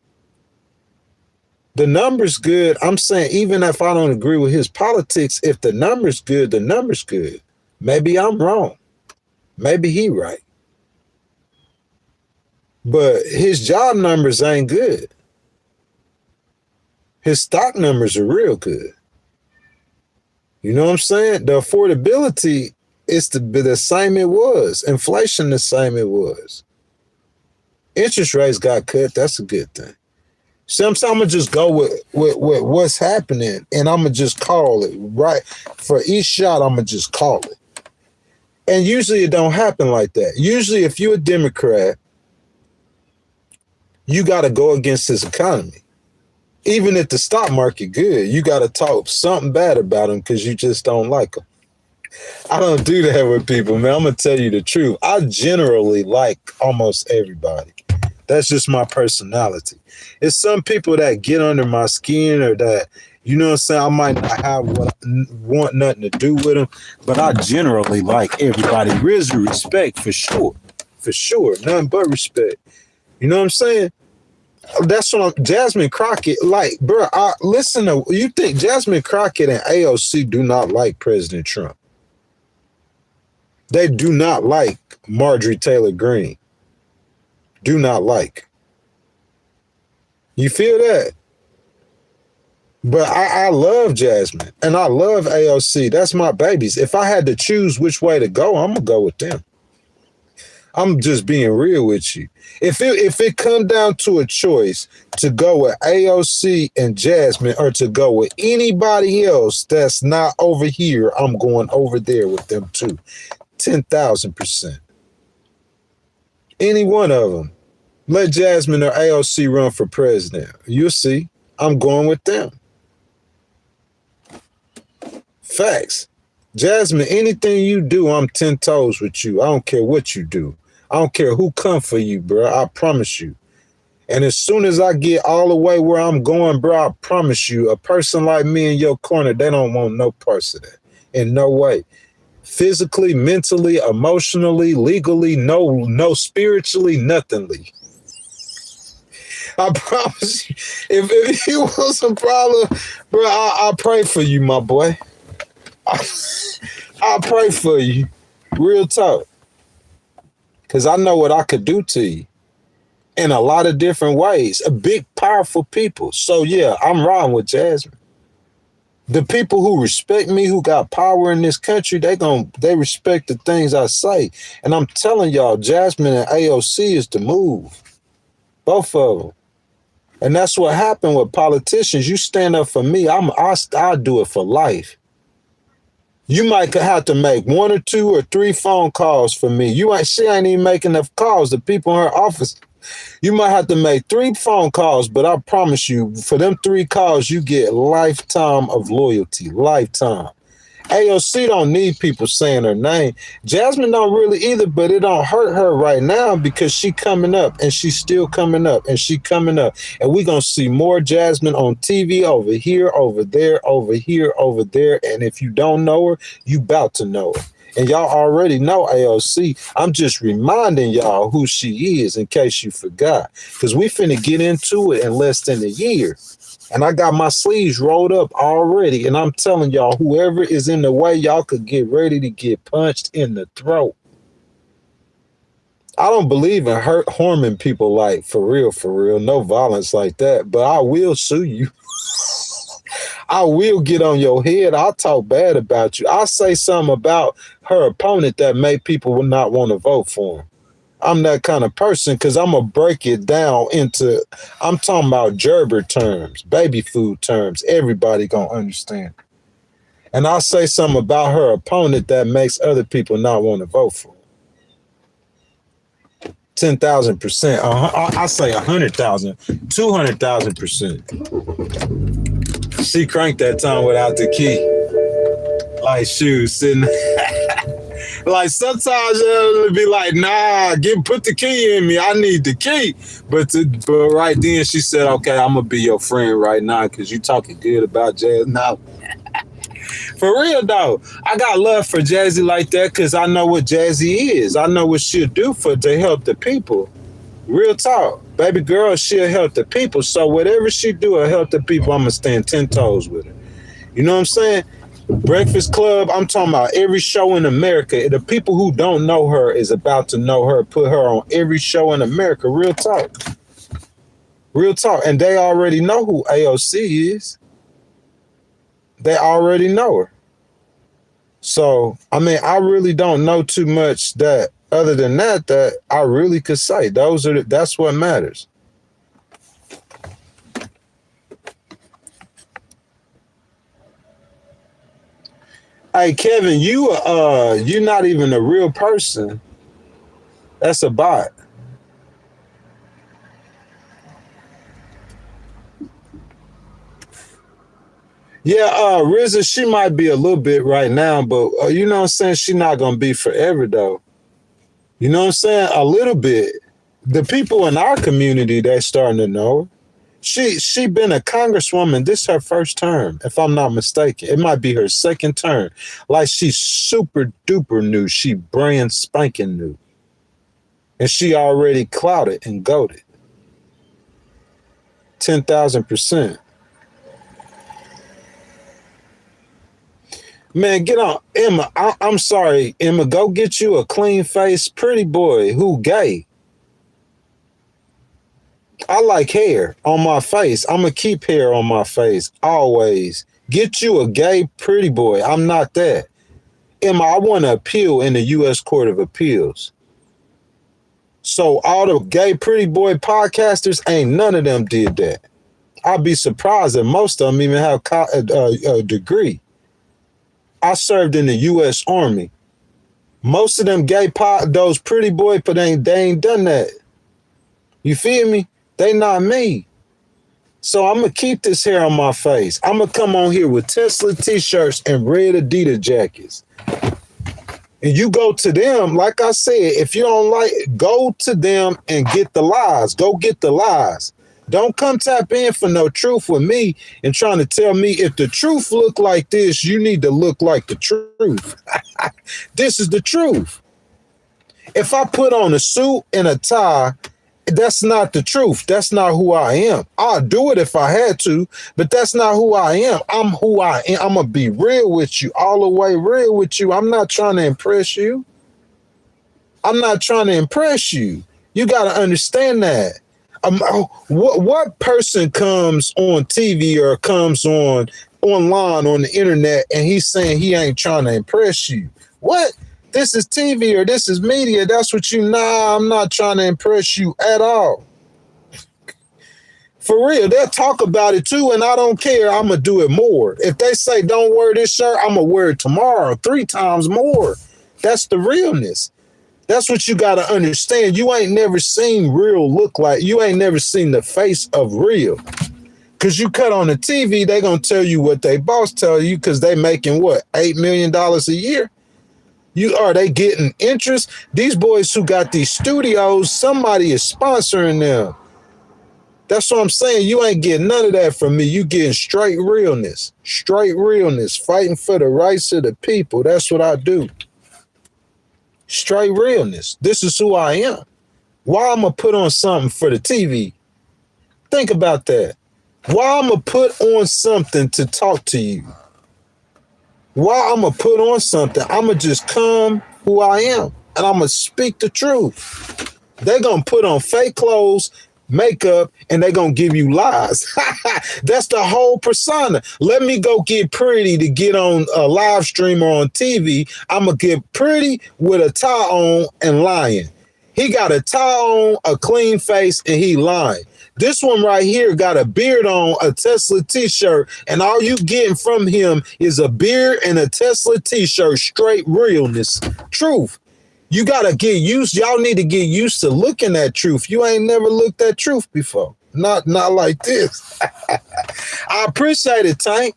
Speaker 1: The numbers good. I'm saying even if I don't agree with his politics, if the numbers good, the numbers good. Maybe I'm wrong. Maybe he right. But his job numbers ain't good. His stock numbers are real good. You know what I'm saying? The affordability is the same it was. Inflation the same it was. Interest rates got cut. That's a good thing. So I'm gonna just go with what's happening, and I'm gonna just call it right for each shot. I'm gonna just call it. And usually it don't happen like that. Usually if you're a Democrat, you got to go against this economy. Even if the stock market good, you got to talk something bad about them because you just don't like them. I don't do that with people, man. I'm going to tell you the truth. I generally like almost everybody. That's just my personality. It's some people that get under my skin or that, you know what I'm saying, I might not want nothing to do with them, but I generally like everybody. RZA respect for sure. For sure. Nothing but respect. You know what I'm saying? That's what Jasmine Crockett, like, bro, listen to, you think Jasmine Crockett and AOC do not like President Trump? They do not like Marjorie Taylor Greene. Do not like. You feel that? But I love Jasmine and I love AOC. That's my babies. If I had to choose which way to go, I'm going to go with them. I'm just being real with you. If it come down to a choice to go with AOC and Jasmine or to go with anybody else that's not over here, I'm going over there with them too. 10,000%. Any one of them. Let Jasmine or AOC run for president. You'll see. I'm going with them. Facts. Jasmine, anything you do, I'm 10 toes with you. I don't care what you do. I don't care who come for you, bro. I promise you. And as soon as I get all the way where I'm going, bro, I promise you, a person like me in your corner, they don't want no parts of that. In no way. Physically, mentally, emotionally, legally, no spiritually, nothingly. I promise you, if you want some problem, bro, I'll pray for you, my boy. I'll pray for you. Real talk. Because I know what I could do to you. in a lot of different ways. A big, powerful people. So yeah, I'm riding with Jasmine. The people who respect me, who got power in this country, they respect the things I say. And I'm telling y'all, Jasmine and AOC is the move. Both of them. And that's what happened with politicians. You stand up for me, I'll do it for life. You might have to make 1 or 2 or 3 phone calls for me. She ain't even making enough calls. The people in her office, you might have to make 3 phone calls, but I promise you, for them 3 calls, you get lifetime of loyalty, lifetime. AOC don't need people saying her name. Jasmine don't really either, but it don't hurt her right now because she coming up and she's still coming up and she coming up. And we going to see more Jasmine on TV over here, over there, over here, over there. And if you don't know her, you about to know her. And y'all already know AOC. I'm just reminding y'all who she is in case you forgot. Because we finna get into it in less than a year. And I got my sleeves rolled up already. And I'm telling y'all, whoever is in the way, y'all could get ready to get punched in the throat. I don't believe in harming people, like for real. No violence like that. But I will sue you. I will get on your head. I'll talk bad about you. I'll say something about her opponent that make people not want to vote for him. I'm that kind of person because I'm going to break it down into, I'm talking about gerber terms, baby food terms. Everybody going to understand. And I'll say something about her opponent that makes other people not want to vote for her. 10,000%. I say 100,000, 200,000%. She cranked that time without the key. Like shoes sitting. Like sometimes it'll be like, nah, put the key in me. I need the key. But right then she said, okay, I'm gonna be your friend right now because you talking good about Jazz. Now, for real though, I got love for Jazzy like that because I know what Jazzy is. I know what she'll do to help the people. Real talk. Baby girl, she'll help the people. So whatever she do to help the people, I'm gonna stand 10 toes with her. You know what I'm saying? Breakfast Club, I'm talking about every show in America. The people who don't know her is about to know her, put her on every show in America. Real talk. Real talk. And they already know who AOC is. They already know her. So, I mean, I really don't know too much that other than that I really could say. That's what matters. Hey Kevin, you're not even a real person. That's a bot. Yeah, RZA, she might be a little bit right now, but you know what I'm saying? She's not gonna be forever though. You know what I'm saying? A little bit. The people in our community, they're starting to know her. She been a congresswoman. This is her first term, if I'm not mistaken. It might be her second term. Like she's super duper new. She brand spanking new. And she already clouded and goated. 10,000%. Man, get on. Emma, I'm sorry. Emma, go get you a clean face pretty boy who gay. I like hair on my face. I'm going to keep hair on my face always. Get you a gay pretty boy. I'm not that. Emma, I want to appeal in the U.S. Court of Appeals. So all the gay pretty boy podcasters, ain't none of them did that. I'd be surprised that most of them even have a degree. I served in the U.S. Army. Most of them those pretty boy, but they ain't done that. You feel me? They not me. So I'm going to keep this hair on my face. I'm going to come on here with Tesla t-shirts and red Adidas jackets. And you go to them, like I said, if you don't like it, go to them and get the lies. Go get the lies. Don't come tap in for no truth with me and trying to tell me if the truth look like this, you need to look like the truth. This is the truth. If I put on a suit and a tie, that's not the truth. That's not who I am. I'll do it if I had to, but that's not who I am. I'm who I am. I'm going to be real with you, all the way real with you. I'm not trying to impress you. I'm not trying to impress you. You got to understand that. What person comes on TV or comes online on the internet and he's saying he ain't trying to impress you? What? This is TV or this is media. That's what you. Nah, I'm not trying to impress you at all. For real, they'll talk about it too, and I don't care. I'm going to do it more. If they say don't wear this shirt, I'm going to wear it tomorrow 3 times more. That's the realness. That's what you got to understand. You ain't never seen real look like. You ain't never seen the face of real. Because you cut on the TV, they going to tell you what they boss tell you because they making what, $8 million a year? Are they getting interest? These boys who got these studios, somebody is sponsoring them. That's what I'm saying. You ain't getting none of that from me. You getting straight realness, fighting for the rights of the people. That's what I do. Straight realness. This is who I am. Why I'm going to put on something for the TV? Think about that. Why I'm going to put on something to talk to you? Why I'm going to put on something? I'm going to just come who I am, and I'm going to speak the truth. They're going to put on fake clothes, makeup, and they're going to give you lies. That's the whole persona. Let me go get pretty to get on a live stream or on TV. I'm going to get pretty with a tie on and lying. He got a tie on, a clean face, and he lying. This one right here got a beard on, a Tesla t-shirt, and all you getting from him is a beard and a Tesla t-shirt. Straight realness. Truth. You got to get used. Y'all need to get used to looking at truth. You ain't never looked at truth before. Not like this. I appreciate it, Tank.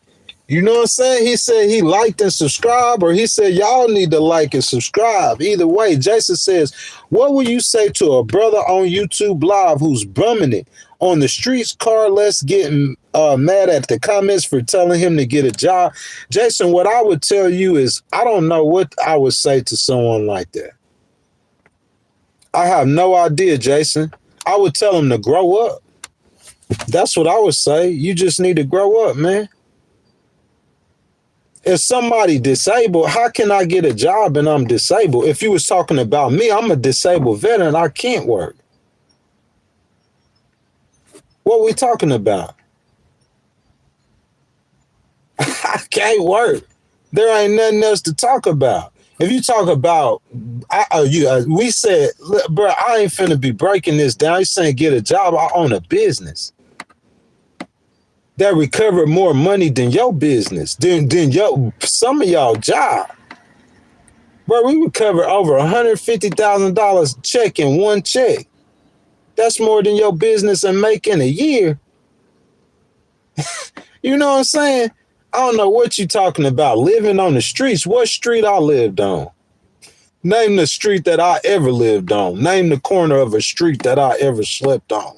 Speaker 1: You know what I'm saying? He said he liked and subscribed, or he said y'all need to like and subscribe. Either way, Jason says, what would you say to a brother on YouTube Live who's bumming it on the streets, car less, getting mad at the comments for telling him to get a job? Jason, what I would tell you is I don't know what I would say to someone like that. I have no idea, Jason. I would tell him to grow up. That's what I would say. You just need to grow up, man. If somebody disabled, how can I get a job and I'm disabled? If you was talking about me, I'm a disabled veteran. I can't work. What we talking about? I can't work. There ain't nothing else to talk about. If you talk about, we said, bro, I ain't finna be breaking this down. You saying get a job. I own a business that recover more money than your business, than some of y'all job. Bro, we recover over $150,000 check in one check. That's more than your business and make in a year. You know what I'm saying? I don't know what you talking about. Living on the streets. What street I lived on? Name the street that I ever lived on. Name the corner of a street that I ever slept on.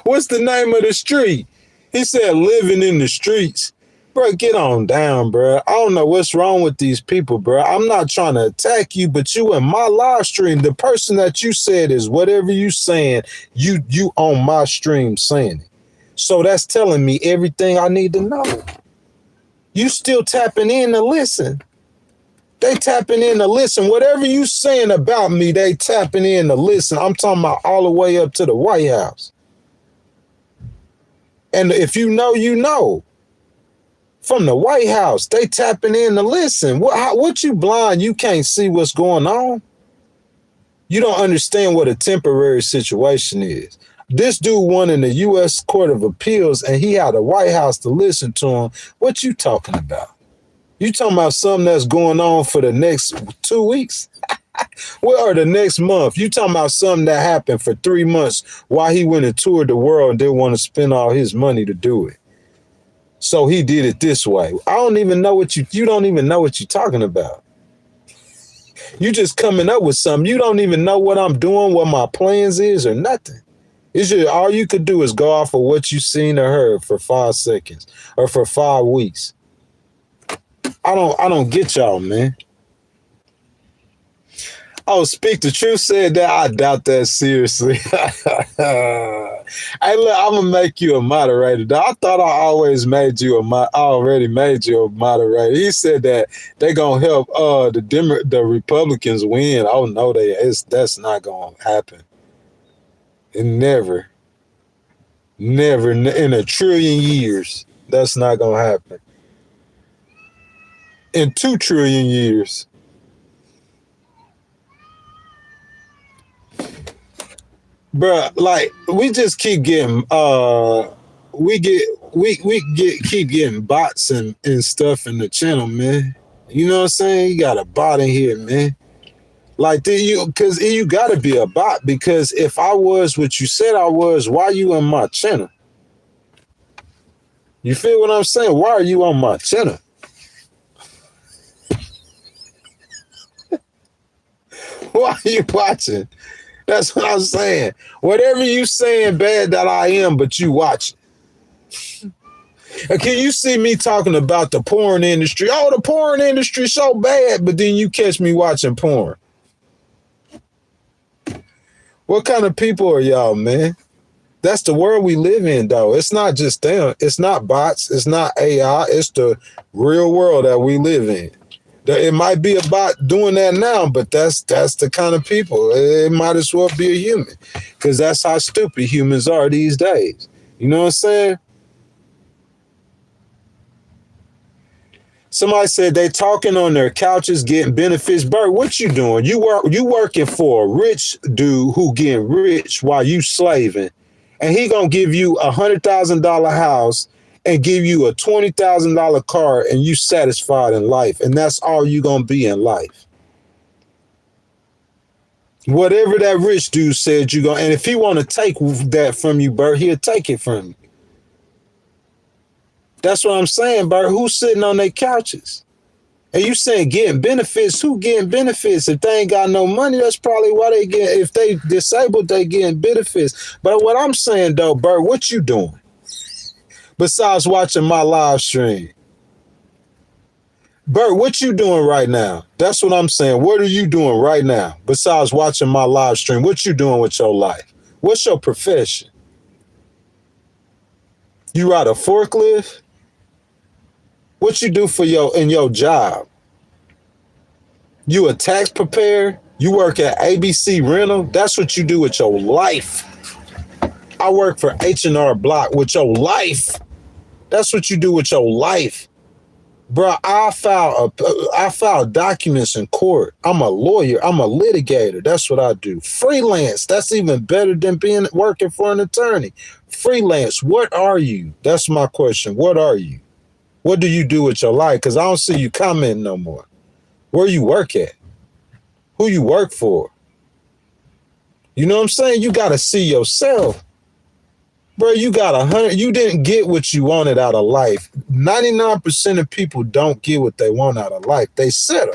Speaker 1: What's the name of the street? He said living in the streets. Bro, get on down, bro. I don't know what's wrong with these people, bro. I'm not trying to attack you, but you in my live stream, the person that you said is whatever you saying, you on my stream saying it. So that's telling me everything I need to know. You still tapping in to listen. They tapping in to listen. Whatever you saying about me, they tapping in to listen. I'm talking about all the way up to the White House. And if you know, you know. From the White House, they tapping in to listen. What you blind? You can't see what's going on? You don't understand what a temporary situation is. This dude won in the U.S. Court of Appeals, and he had the White House to listen to him. What you talking about? You talking about something that's going on for the next 2 weeks? Or the next month? You talking about something that happened for 3 months while he went and toured the world and didn't want to spend all his money to do it. So he did it this way. I don't even know what you don't even know what you're talking about. You just coming up with something. You don't even know what I'm doing, what my plans is or nothing. It's just, all you could do is go off of what you seen or heard for 5 seconds or for 5 weeks. I don't get y'all, man. Oh, Speak the Truth said that. I doubt that seriously. Hey, look, I'm gonna make you a moderator. I thought I already made you a moderator. He said that they gonna help the Republicans win. Oh no, that's not gonna happen. And never in a trillion years, that's not going to happen. In 2 trillion years. Bruh, like, we just keep getting, keep getting bots and stuff in the channel, man. You know what I'm saying? You got a bot in here, man. Like, because you got to be a bot, because if I was what you said I was, why are you on my channel? You feel what I'm saying? Why are you on my channel? Why are you watching? That's what I'm saying. Whatever you saying bad that I am, but you watching. Can you see me talking about the porn industry? Oh, the porn industry so bad, but then you catch me watching porn. What kind of people are y'all, man? That's the world we live in, though. It's not just them. It's not bots. It's not AI. It's the real world that we live in. It might be a bot doing that now, but that's the kind of people. It might as well be a human, because that's how stupid humans are these days. You know what I'm saying? Somebody said they talking on their couches getting benefits. Bert, what you doing? You working for a rich dude who getting rich while you slaving, and he gonna give you $100,000 house and give you a $20,000 car, and you satisfied in life, and that's all you gonna be in life. Whatever that rich dude said you gonna, and if he want to take that from you, Bert, he'll take it from you. That's what I'm saying, Bert. Who's sitting on their couches? And you saying getting benefits? Who getting benefits? If they ain't got no money, that's probably why they get. If they disabled, they getting benefits. But what I'm saying though, Bert, what you doing besides watching my live stream? Bert, what you doing right now? That's what I'm saying. What are you doing right now besides watching my live stream? What you doing with your life? What's your profession? You ride a forklift? What you do for in your job? You a tax preparer? You work at ABC Rental? That's what you do with your life. I work for H&R Block with your life. That's what you do with your life. Bro, I file documents in court. I'm a lawyer. I'm a litigator. That's what I do. Freelance. That's even better than working for an attorney. Freelance. What are you? That's my question. What are you? What do you do with your life? Because I don't see you commenting no more. Where you work at? Who you work for? You know what I'm saying? You got to see yourself. Bro, you got 100. You didn't get what you wanted out of life. 99% of people don't get what they want out of life. They settle.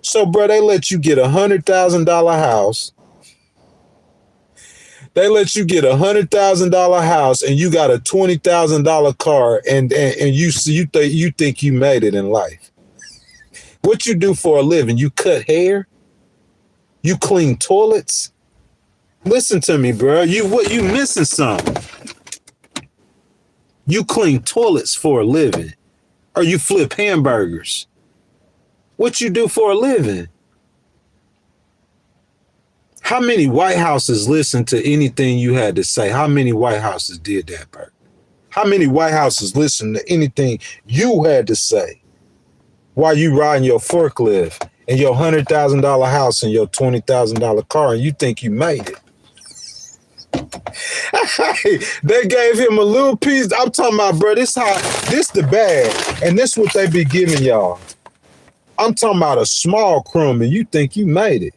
Speaker 1: So, bro, they let you get $100,000 house. They let you get $100,000 house, and you got a $20,000 car, and you think you made it in life. What you do for a living? You cut hair? You clean toilets? Listen to me, bro. You missing something? You clean toilets for a living, or you flip hamburgers? What you do for a living? How many White Houses listened to anything you had to say? How many White Houses did that, Bert? How many White Houses listened to anything you had to say while you riding your forklift and your $100,000 house and your $20,000 car, and you think you made it? They gave him a little piece. I'm talking about, bro, this the bag, and this what they be giving y'all. I'm talking about a small crumb, and you think you made it.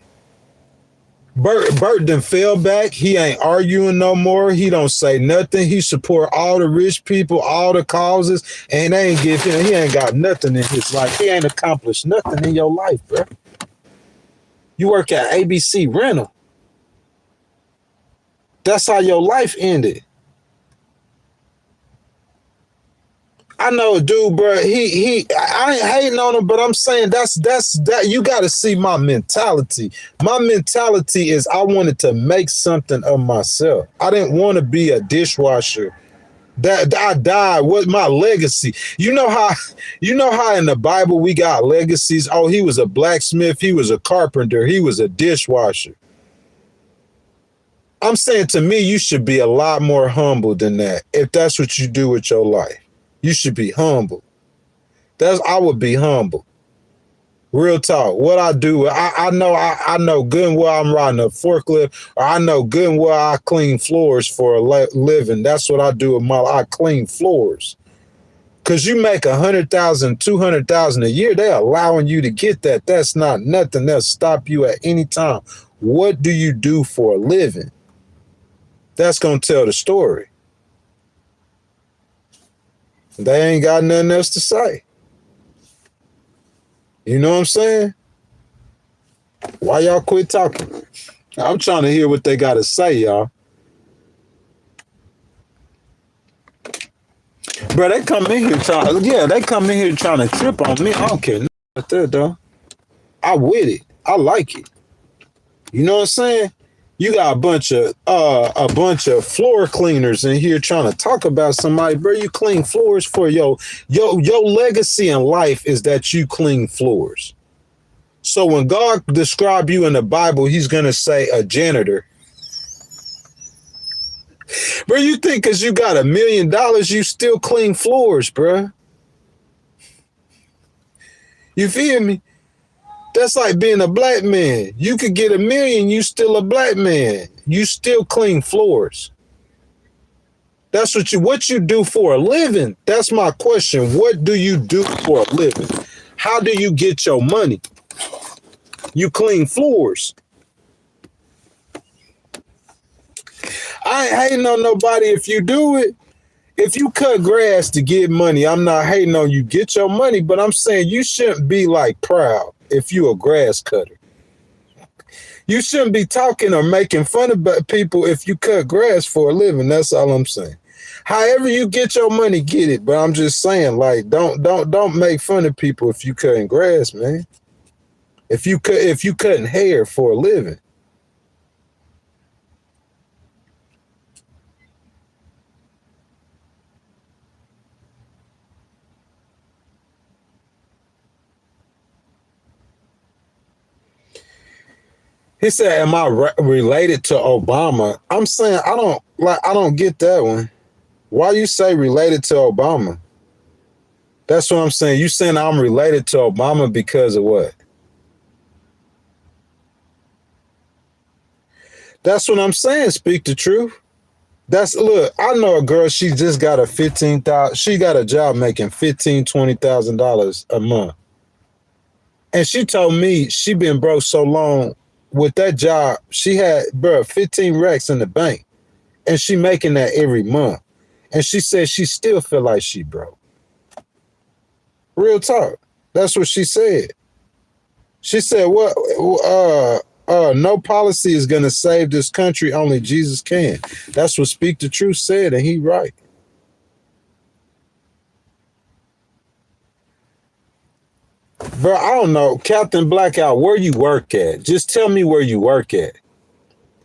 Speaker 1: Bert done fell back. He ain't arguing no more. He don't say nothing. He support all the rich people, all the causes, and they ain't give him. He ain't got nothing in his life. He ain't accomplished nothing in your life, bro. You work at ABC Rental. That's how your life ended. I know a dude, bro. I ain't hating on him, but I'm saying that you got to see my mentality. My mentality is I wanted to make something of myself. I didn't want to be a dishwasher. That I died. What's my legacy? You know how in the Bible we got legacies. Oh, he was a blacksmith. He was a carpenter. He was a dishwasher. I'm saying to me, you should be a lot more humble than that. If that's what you do with your life, you should be humble. I would be humble. Real talk. What I do, I know good and well I'm riding a forklift, or I know good and well I clean floors for a living. That's what I do with I clean floors. Cause you make 100,000, 200,000 a year, they're allowing you to get that. That's not nothing that'll stop you at any time. What do you do for a living? That's gonna tell the story. They ain't got nothing else to say. You know what I'm saying? Why y'all quit talking? I'm trying to hear what they got to say, y'all. Bro, they come in here trying to trip on me. I don't care nothing about that, though. I with it. I like it. You know what I'm saying? You got a bunch of floor cleaners in here trying to talk about somebody, bro. You clean floors for your legacy in life is that you clean floors. So when God describes you in the Bible, he's gonna say a janitor. Bro, you think because you got $1 million, you still clean floors, bro? You feel me? That's like being a black man. You could get $1 million, you still a black man. You still clean floors. That's what you do for a living. That's my question. What do you do for a living? How do you get your money? You clean floors. I ain't hating on nobody if you do it. If you cut grass to get money, I'm not hating on you. Get your money, but I'm saying you shouldn't be like proud if you a grass cutter. You shouldn't be talking or making fun of people if you cut grass for a living. That's all I'm saying. However you get your money, get it. But I'm just saying, like, don't make fun of people if you cutting grass, man. If you cutting hair for a living. He said, "Am I related to Obama?" I'm saying I don't get that one. Why you say related to Obama? That's what I'm saying. You saying I'm related to Obama because of what? That's what I'm saying. Speak the truth. Look, I know a girl, she just got she got a job making $15,000-$20,000 a month. And she told me she been broke so long with that job, she had, 15 racks in the bank. And she making that every month. And she said she still feel like she broke. Real talk. That's what she said. She said, no policy is going to save this country. Only Jesus can. That's what Speak the Truth said, and he right. Bro, I don't know. Captain Blackout, where you work at? Just tell me where you work at.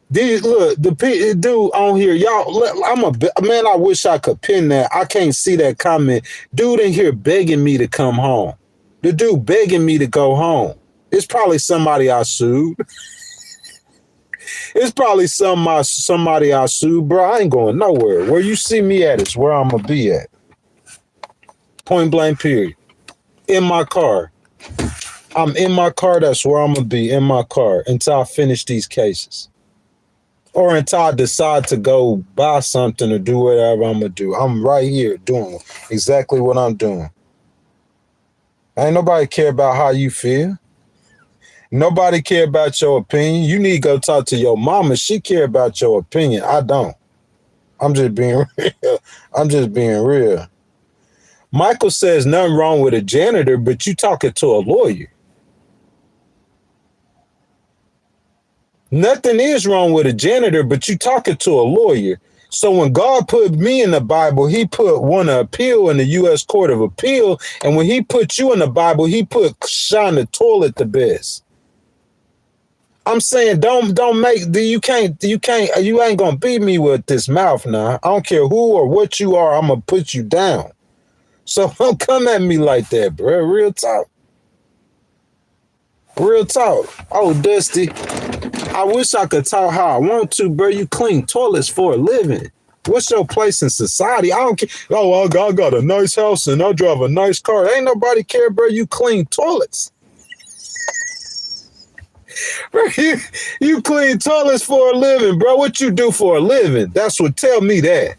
Speaker 1: The dude on here, y'all, man, I wish I could pin that. I can't see that comment. Dude in here begging me to come home. The dude begging me to go home. It's probably somebody I sued. It's probably somebody I sued, bro. I ain't going nowhere. Where you see me at is where I'm going to be at. Point blank, period. In my car. I'm in my car. That's where I'm going to be, in my car, until I finish these cases. Or until I decide to go buy something or do whatever I'm going to do. I'm right here doing exactly what I'm doing. Ain't nobody care about how you feel. Nobody care about your opinion. You need to go talk to your mama. She care about your opinion. I don't. I'm just being real. Michael says nothing wrong with a janitor, but you talking to a lawyer. Nothing is wrong with a janitor, but you talking to a lawyer. So when God put me in the Bible, he put one to appeal in the U.S. Court of Appeal. And when he put you in the Bible, he put shine the toilet the best. I'm saying you ain't gonna beat me with this mouth now. I don't care who or what you are, I'm gonna put you down. So don't come at me like that, bro. Real talk. Real talk. Oh, Dusty. I wish I could talk how I want to, bro. You clean toilets for a living. What's your place in society? I don't care. Oh, I got a nice house and I drive a nice car. Ain't nobody care, bro. You clean toilets. Bro, you clean toilets for a living, bro. What you do for a living? That's what tell me that.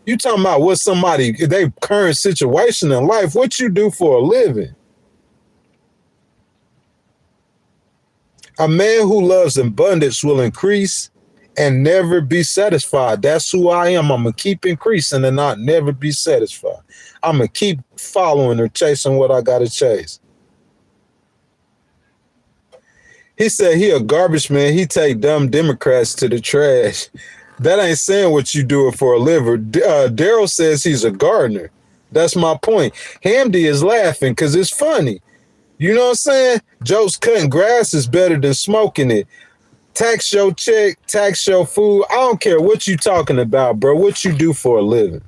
Speaker 1: You talking about what somebody, their current situation in life, what you do for a living. A man who loves abundance will increase and never be satisfied. That's who I am. I'm going to keep increasing and not never be satisfied. I'm going to keep following or chasing what I got to chase. He said he a garbage man. He take dumb Democrats to the trash. That ain't saying what you do it for a living. Daryl says he's a gardener. That's my point. Hamdi is laughing because it's funny. You know what I'm saying? Jokes cutting grass is better than smoking it. Tax your check, tax your food. I don't care what you talking about, bro. What you do for a living.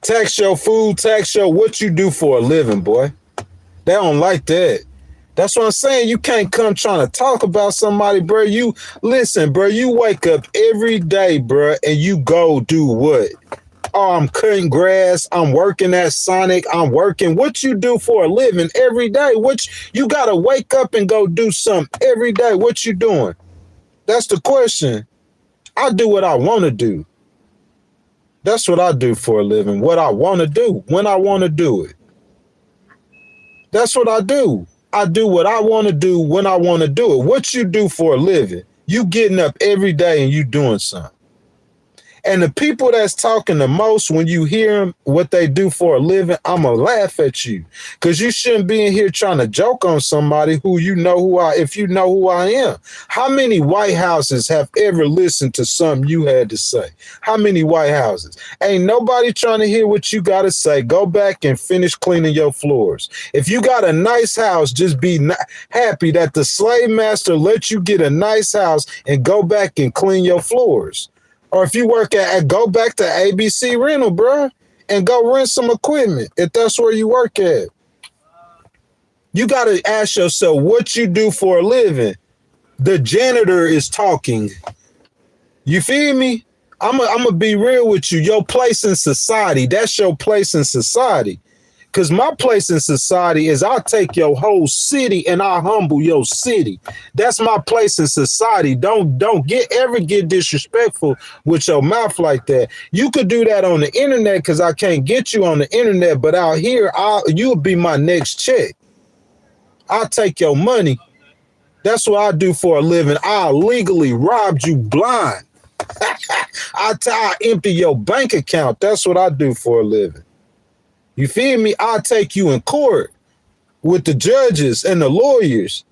Speaker 1: Tax your food, tax your what you do for a living, boy. They don't like that. That's what I'm saying. You can't come trying to talk about somebody, bro. You listen, bro. You wake up every day, bro, and you go do what? Oh, I'm cutting grass. I'm working at Sonic. I'm working. What you do for a living every day? What you gotta wake up and go do something every day. What you doing? That's the question. I do what I want to do. That's what I do for a living. What I want to do when I want to do it. That's what I do. I do what I want to do when I want to do it. What you do for a living? You getting up every day and you doing something. And the people that's talking the most, when you hear them, what they do for a living, I'm going to laugh at you. Because you shouldn't be in here trying to joke on somebody who you know if you know who I am. How many White Houses have ever listened to something you had to say? How many White Houses? Ain't nobody trying to hear what you got to say. Go back and finish cleaning your floors. If you got a nice house, just be happy that the slave master let you get a nice house and go back and clean your floors. Or if you work go back to ABC Rental, bro, and go rent some equipment if that's where you work at. You got to ask yourself what you do for a living. The janitor is talking. You feel me? I'm going to be real with you. Your place in society, that's your place in society. Because my place in society is I'll take your whole city and I'll humble your city. That's my place in society. Don't ever get disrespectful with your mouth like that. You could do that on the internet because I can't get you on the internet, but out here, you'll be my next check. I'll take your money. That's what I do for a living. I'll legally rob you blind. I'll empty your bank account. That's what I do for a living. You feel me? I'll take you in court with the judges and the lawyers.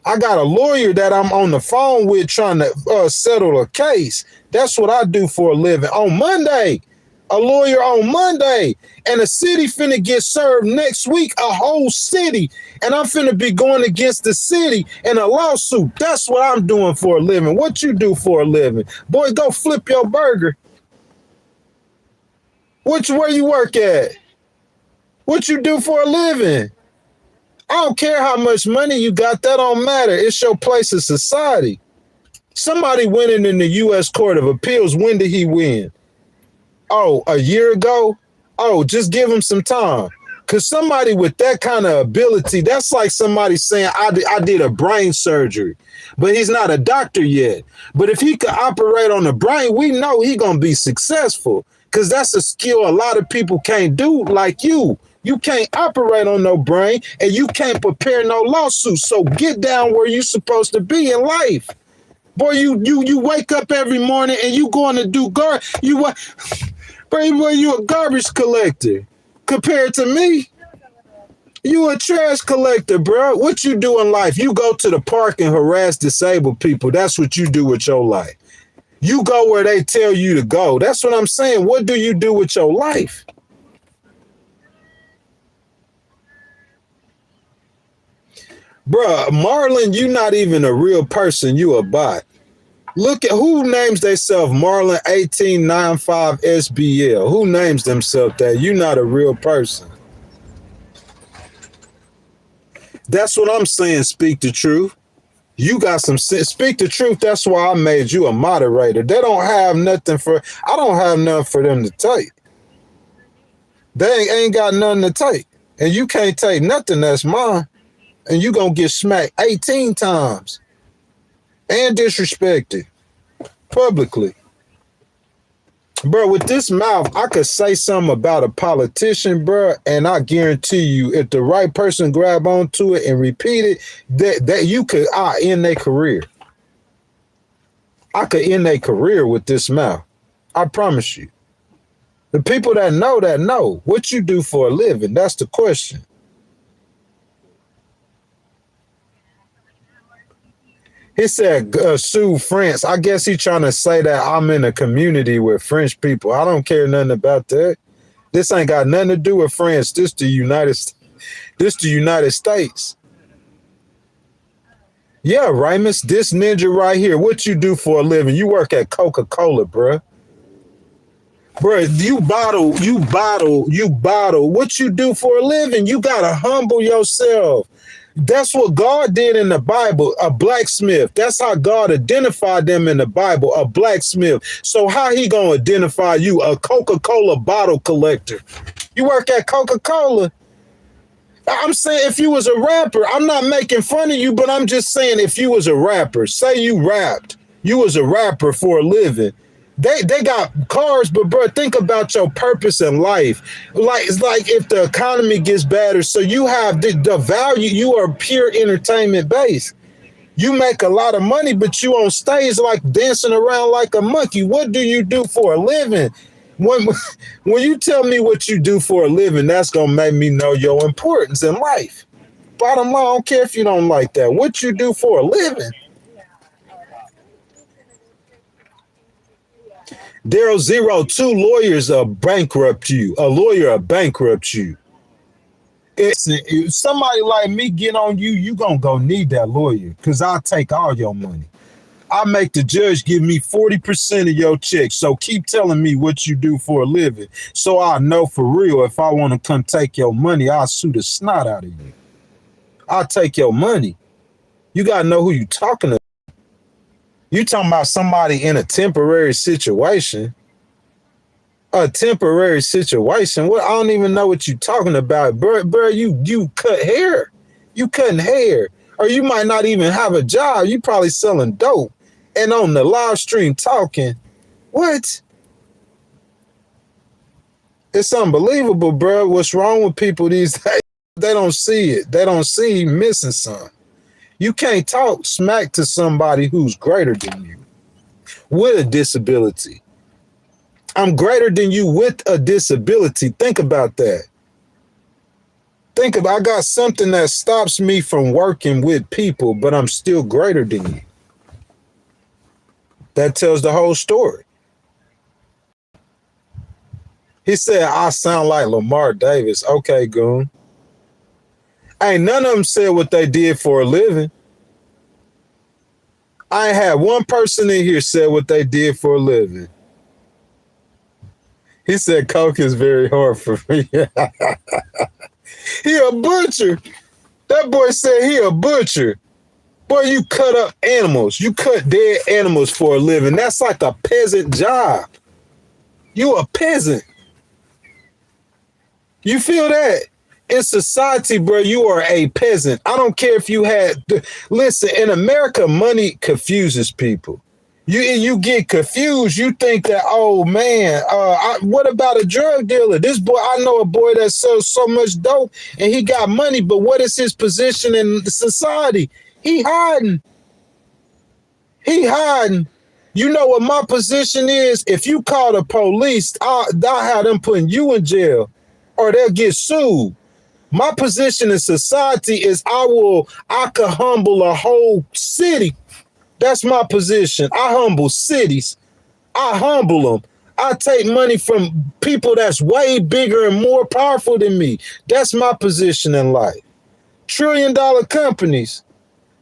Speaker 1: I got a lawyer that I'm on the phone with trying to settle a case. That's what I do for a living. On Monday, a lawyer on Monday, and a city finna get served next week, a whole city. And I'm finna be going against the city in a lawsuit. That's what I'm doing for a living. What you do for a living? Boy, go flip your burger. Where you work at? What you do for a living? I don't care how much money you got. That don't matter. It's your place in society. Somebody winning in the U.S. Court of Appeals. When did he win? Oh, a year ago? Oh, just give him some time. Because somebody with that kind of ability, that's like somebody saying, I did a brain surgery. But he's not a doctor yet. But if he could operate on the brain, we know he's going to be successful. Because that's a skill a lot of people can't do like you. You can't operate on no brain and you can't prepare no lawsuits. So get down where you're supposed to be in life. Boy, you wake up every morning and you going to do you a garbage collector compared to me. You a trash collector, bro. What you do in life? You go to the park and harass disabled people. That's what you do with your life. You go where they tell you to go. That's what I'm saying. What do you do with your life? Bruh, Marlon, you not even a real person. You a bot. Look at who names themselves Marlon 1895 SBL. Who names themselves that? You not a real person. That's what I'm saying. Speak the truth. You got some sense. Speak the truth. That's why I made you a moderator. They don't have nothing for, I don't have nothing for them to take. They ain't got nothing to take. And you can't take nothing that's mine. And you gonna get smacked 18 times and disrespected publicly. Bro, with this mouth, I could say something about a politician, bro, and I guarantee you, if the right person grab onto it and repeat it, that you could end their career. I could end their career with this mouth. I promise you. The people that know what you do for a living. That's the question. He said, sue France. I guess he's trying to say that I'm in a community with French people. I don't care nothing about that. This ain't got nothing to do with France. This the United States. Yeah, Ramus, this ninja right here. What you do for a living? You work at Coca-Cola, bruh. Bruh, you bottle. What you do for a living? You gotta humble yourself. That's what God did in the Bible, a blacksmith. That's how God identified them in the Bible, a blacksmith. So how he gonna identify you, a Coca-Cola bottle collector? You work at Coca-Cola. I'm saying if you was a rapper, I'm not making fun of you, but I'm just saying if you was a rapper, say you rapped, you was a rapper for a living. They got cars, but bro, think about your purpose in life. It's like if the economy gets better, so you have the value, you are pure entertainment based. You make a lot of money, but you on stage like dancing around like a monkey. What do you do for a living? When you tell me what you do for a living, that's gonna make me know your importance in life. Bottom line, I don't care if you don't like that. What you do for a living? Daryl 02 lawyers bankrupt you. A lawyer bankrupt you. If somebody like me get on you, you gonna go need that lawyer because I'll take all your money. I make the judge give me 40% of your check. So keep telling me what you do for a living. So I know for real, if I want to come take your money, I'll sue the snot out of you. I'll take your money. You got to know who you talking to. You talking about somebody in a temporary situation. A temporary situation. What? I don't even know what you talking about. Bro, you cut hair. You cutting hair. Or you might not even have a job. You probably selling dope. And on the live stream talking. What? It's unbelievable, bro. What's wrong with people these days? They don't see it. They don't see missing something. You can't talk smack to somebody who's greater than you with a disability. I'm greater than you with a disability. Think about that. I got something that stops me from working with people, but I'm still greater than you. That tells the whole story. He said, I sound like Lamar Davis. Okay, goon. Ain't none of them said what they did for a living. I ain't had one person in here said what they did for a living. He said, coke is very hard for me. He a butcher. That boy said he a butcher. Boy, you cut up animals. You cut dead animals for a living. That's like a peasant job. You a peasant. You feel that? In society, bro, you are a peasant. I don't care if you had... Listen, in America, money confuses people. You get confused. You think that, oh, man, what about a drug dealer? This boy, I know a boy that sells so much dope and he got money, but what is his position in society? He hiding. You know what my position is? If you call the police, I'll have them putting you in jail or they'll get sued. My position in society is I could humble a whole city. That's my position. I humble cities. I humble them. I take money from people that's way bigger and more powerful than me. That's my position in life. $1 trillion companies.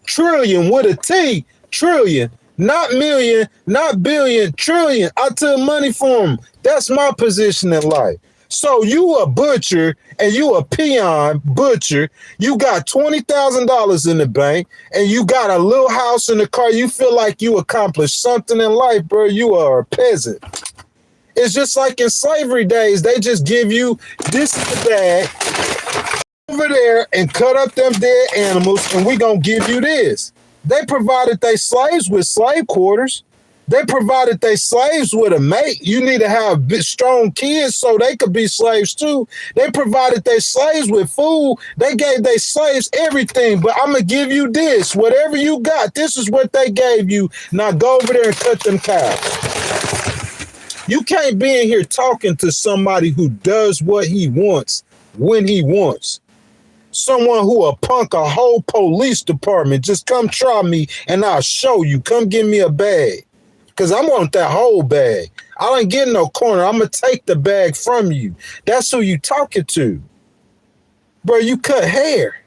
Speaker 1: Trillion with a T. Trillion. Not million, not billion, trillion. I took money from them. That's my position in life. So you a butcher and you a peon butcher. You got $20,000 in the bank and you got a little house in the car. You feel like you accomplished something in life, bro. You are a peasant. It's just like in slavery days. They just give you this in the bag over there and cut up them dead animals, and we gonna give you this. They provided they slaves with slave quarters. They provided they slaves with a mate. You need to have strong kids so they could be slaves too. They provided they slaves with food. They gave they slaves everything. But I'm going to give you this. Whatever you got, this is what they gave you. Now go over there and cut them cows. You can't be in here talking to somebody who does what he wants when he wants. Someone who will punk a whole police department. Just come try me and I'll show you. Come give me a bag. Because I want that whole bag. I ain't getting no corner. I'm going to take the bag from you. That's who you talking to. Bro, you cut hair.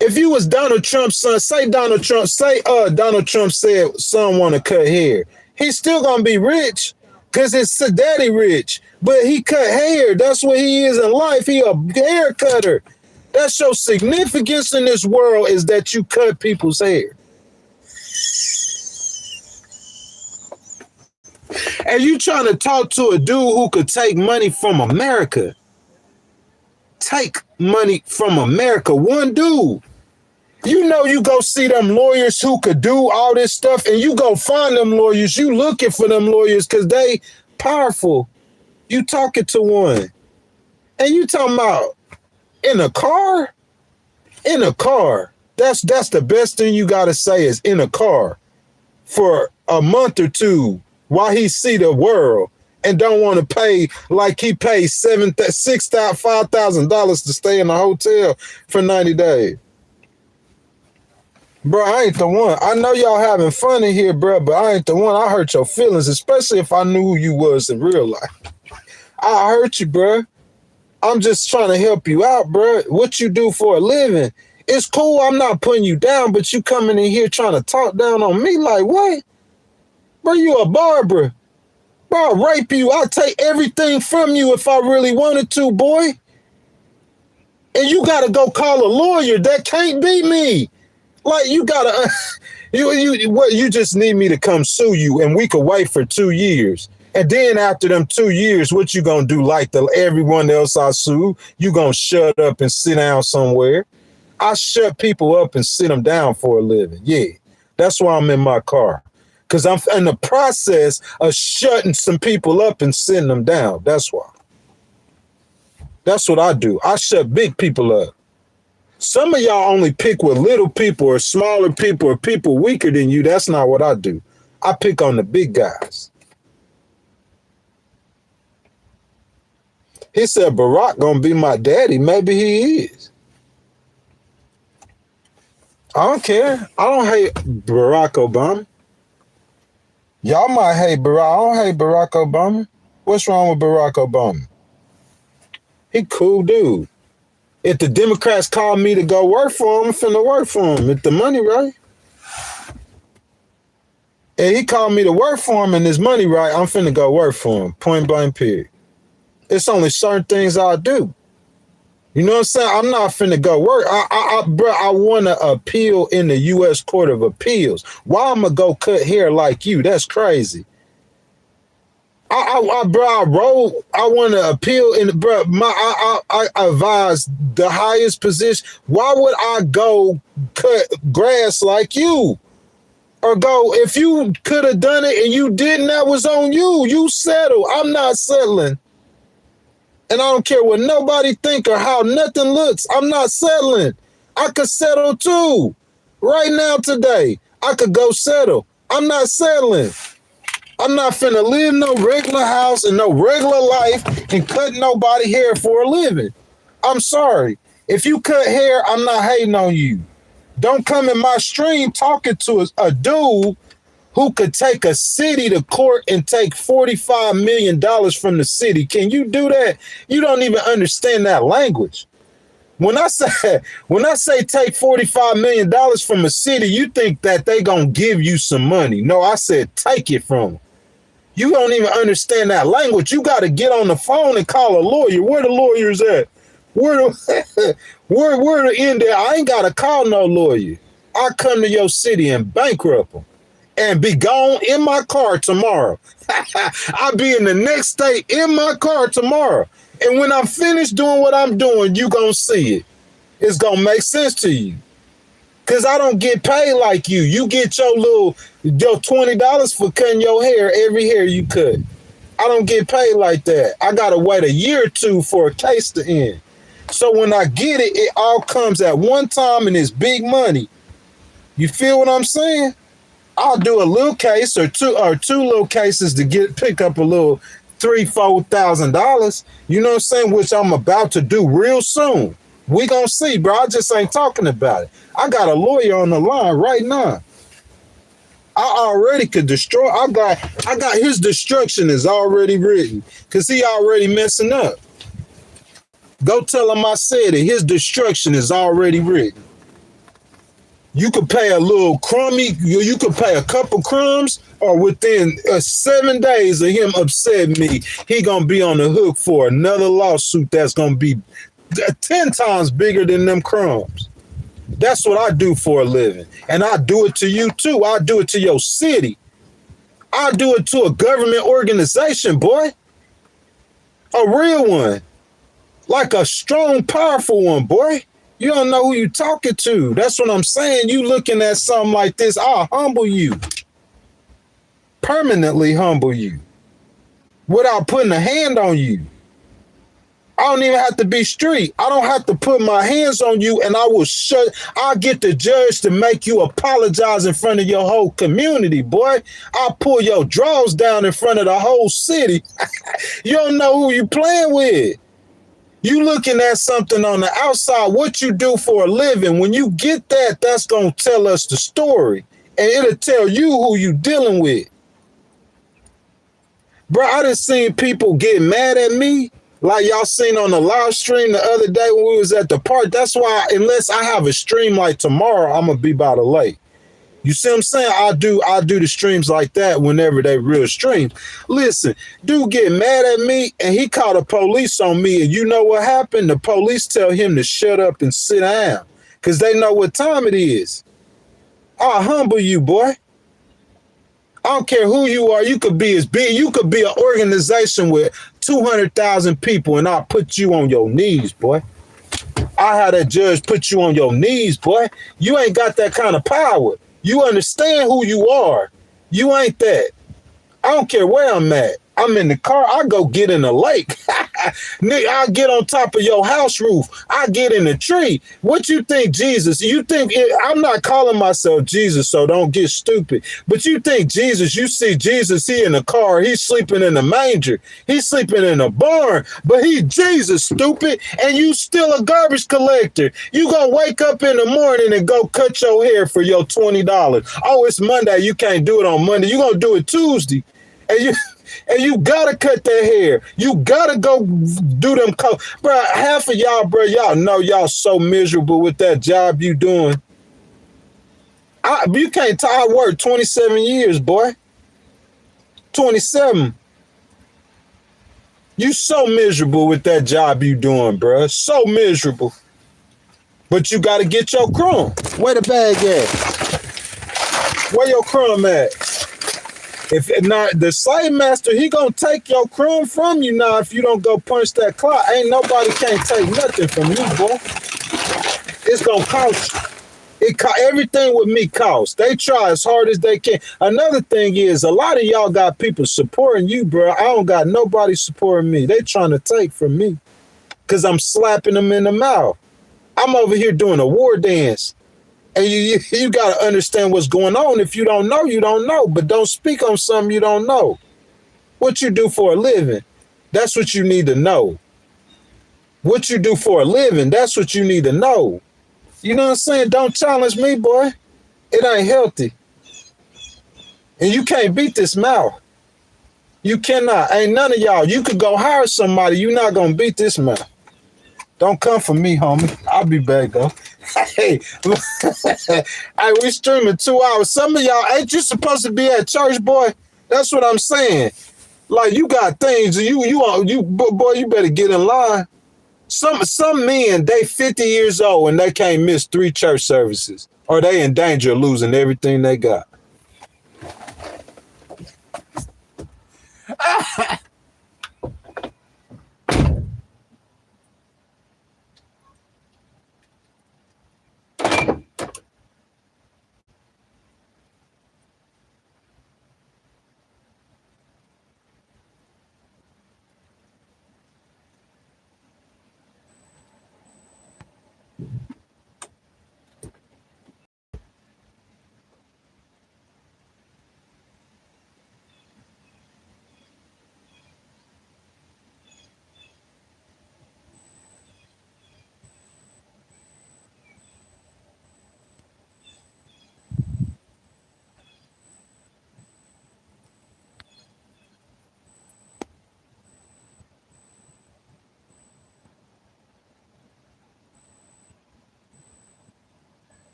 Speaker 1: If you was Donald Trump's son, say Donald Trump said son want to cut hair. He's still going to be rich because his daddy rich. But he cut hair. That's what he is in life. He a hair cutter. That's your significance in this world is that you cut people's hair. And you trying to talk to a dude who could take money from America. Take money from America. One dude. You know you go see them lawyers who could do all this stuff and you go find them lawyers. You looking for them lawyers because they powerful. You talking to one. And you talking about in a car? In a car. That's the best thing you got to say is in a car for a month or two. While he see the world and don't want to pay like he paid $5,000 to stay in a hotel for 90 days. Bro, I ain't the one. I know y'all having fun in here, bro, but I ain't the one. I hurt your feelings, especially if I knew who you was in real life. I hurt you, bro. I'm just trying to help you out, bro. What you do for a living. It's cool. I'm not putting you down, but you coming in here trying to talk down on me like what? Bro, you a barber. Bro, I'll rape you. I'll take everything from you if I really wanted to, boy. And you got to go call a lawyer. That can't be me. Like, you got to, you just need me to come sue you and we could wait for 2 years. And then after them 2 years, what you going to do like everyone else I sue? You going to shut up and sit down somewhere. I shut people up and sit them down for a living. Yeah, that's why I'm in my car. Because I'm in the process of shutting some people up and sitting them down. That's why. That's what I do. I shut big people up. Some of y'all only pick with little people or smaller people or people weaker than you. That's not what I do. I pick on the big guys. He said Barack gonna be my daddy. Maybe he is. I don't care. I don't hate Barack Obama. Y'all might hate Barack. I don't hate Barack Obama. What's wrong with Barack Obama? He cool dude. If the Democrats call me to go work for him, I'm finna work for him. If the money right. And he called me to work for him and his money right, I'm finna go work for him. Point blank period. It's only certain things I'll do. You know what I'm saying? I'm not finna go work. I want to appeal in the U.S. Court of Appeals. Why I'm gonna go cut hair like you? That's crazy. I want to appeal in, bro. I advise the highest position. Why would I go cut grass like you? Or go, if you could have done it and you didn't, that was on you. You settle. I'm not settling. And I don't care what nobody think or how nothing looks. I'm not settling. I could settle too. Right now today, I could go settle. I'm not settling. I'm not finna live no regular house and no regular life and cut nobody hair for a living. I'm sorry. If you cut hair, I'm not hating on you. Don't come in my stream talking to a dude who could take a city to court and take $45 million from the city. Can you do that? You don't even understand that language. When I say take $45 million from a city, you think that they gonna give you some money. No, I said take it from them. You don't even understand that language. You got to get on the phone and call a lawyer. Where the lawyers at? Where the where the end there? I ain't got to call no lawyer. I come to your city and bankrupt them and be gone in my car tomorrow. I'll be in the next state in my car tomorrow. And when I'm finished doing what I'm doing, you gonna see it. It's gonna make sense to you. Cause I don't get paid like you. You get your $20 for cutting your hair, every hair you cut. I don't get paid like that. I gotta wait a year or two for a case to end. So when I get it, it all comes at one time and it's big money. You feel what I'm saying? I'll do a little case or two little cases to pick up a little $3,000-$4,000. You know what I'm saying? Which I'm about to do real soon. We gonna see, bro. I just ain't talking about it. I got a lawyer on the line right now. I already could destroy. I got his destruction is already written because he already messing up. Go tell him I said it. His destruction is already written. You could pay a little crummy. You could pay a couple crumbs, or within 7 days of him upsetting me, he gonna be on the hook for another lawsuit that's gonna be 10 times bigger than them crumbs. That's what I do for a living. And I do it to you too. I do it to your city. I do it to a government organization, boy. A real one. Like a strong, powerful one, boy. You don't know who you talking to. That's what I'm saying. You looking at something like this, I'll humble you. Permanently humble you. Without putting a hand on you. I don't even have to be street. I don't have to put my hands on you, and I'll get the judge to make you apologize in front of your whole community, boy. I'll pull your drawers down in front of the whole city. You don't know who you playing with. You looking at something on the outside, what you do for a living. When you get that, that's going to tell us the story, and it'll tell you who you dealing with. Bro, I done seen people get mad at me. Like y'all seen on the live stream the other day when we was at the park. That's why, unless I have a stream like tomorrow, I'm gonna be by the lake. You see what I'm saying? I do the streams like that whenever they real streams. Listen, dude get mad at me and he called the police on me, and you know what happened? The police tell him to shut up and sit down because they know what time it is. I'll humble you, boy. I don't care who you are. You could be as big. You could be an organization with 200,000 people, and I'll put you on your knees, boy. I had that judge put you on your knees, boy. You ain't got that kind of power. You understand who you are. You ain't that. I don't care where I'm at. I'm in the car. I go get in the lake. Nigga, I get on top of your house roof. I get in the tree. What you think, Jesus? You think I'm not calling myself Jesus, so don't get stupid. But you think Jesus, you see Jesus, he in the car. He's sleeping in the manger. He's sleeping in a barn. But he Jesus, stupid. And you still a garbage collector. You gonna wake up in the morning and go cut your hair for your $20. Oh, it's Monday. You can't do it on Monday. You gonna do it Tuesday. And you gotta cut that hair. You gotta go do them. Bro, half of y'all, bro, y'all know y'all so miserable with that job you doing. You can't tell. I worked 27 years, boy. 27. You so miserable with that job you doing, bro. So miserable. But you gotta get your crumb. Where the bag at? Where your crumb at? If not, the slave master, he gonna take your crumb from you now if you don't go punch that clock. Ain't nobody can't take nothing from you, boy. It's gonna cost you. Everything with me costs. They try as hard as they can. Another thing is, a lot of y'all got people supporting you, bro. I don't got nobody supporting me. They trying to take from me because I'm slapping them in the mouth. I'm over here doing a war dance. And you got to understand what's going on. If you don't know, you don't know. But don't speak on something you don't know. What you do for a living, that's what you need to know. What you do for a living, that's what you need to know. You know what I'm saying? Don't challenge me, boy. It ain't healthy. And you can't beat this mouth. You cannot. Ain't none of y'all. You could go hire somebody. You're not going to beat this mouth. Don't come for me, homie. I'll be back, though. Hey, hey, we streaming 2 hours. Some of y'all, ain't you supposed to be at church, boy? That's what I'm saying. Like, you got things, boy, you better get in line. Some men, they 50 years old and they can't miss 3 church services, or they in danger of losing everything they got.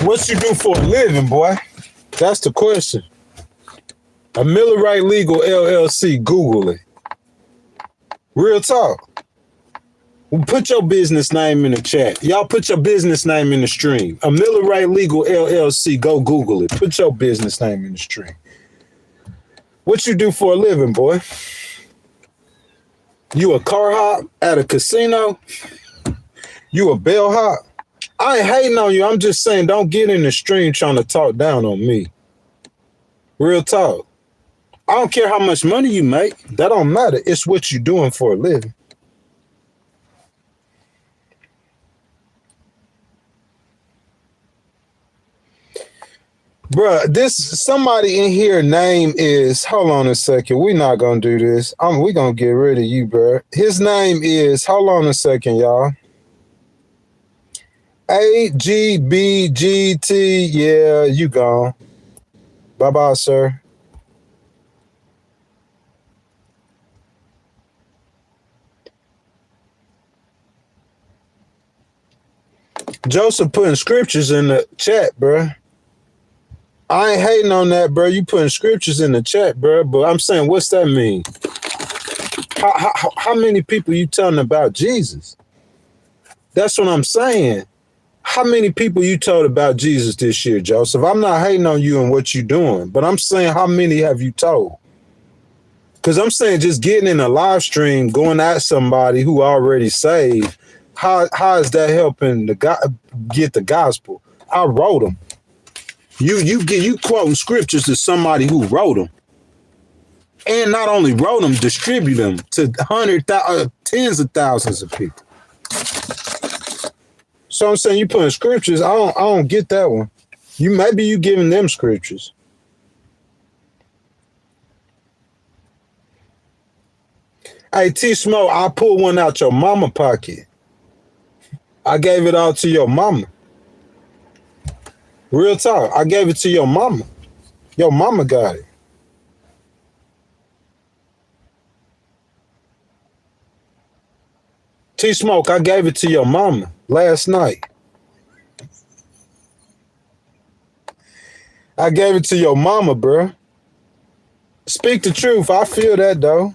Speaker 1: What you do for a living, boy? That's the question. A Miller Wright Legal LLC. Google it. Real talk. Put your business name in the chat. Y'all put your business name in the stream. A Miller Wright Legal LLC. Go Google it. Put your business name in the stream. What you do for a living, boy? You a car hop at a casino? You a bellhop? I ain't hating on you. I'm just saying, don't get in the stream trying to talk down on me. Real talk. I don't care how much money you make. That don't matter. It's what you're doing for a living. Bruh, somebody in here name is, hold on a second. We're not going to do this. We're going to get rid of you, bruh. His name is, hold on a second, y'all. AGBGT. Yeah, you gone. Bye-bye, sir. Joseph putting scriptures in the chat, bruh. I ain't hating on that, bro. You putting scriptures in the chat, bro. But I'm saying, what's that mean? How many people you telling about Jesus? That's what I'm saying. How many people you told about Jesus this year, Joseph? I'm not hating on you and what you're doing, but I'm saying, how many have you told? Because I'm saying, just getting in a live stream, going at somebody who already saved, how is that helping get the gospel? I wrote them. You quoting scriptures to somebody who wrote them, and not only wrote them, distribute them to tens of thousands of people. So I'm saying, you putting scriptures. I don't get that one. Maybe you giving them scriptures. Hey, T-Smoke, I pulled one out your mama pocket. I gave it all to your mama. Real talk. I gave it to your mama. Your mama got it. T-Smoke, I gave it to your mama last night. I gave it to your mama, bro. Speak the truth. I feel that, though.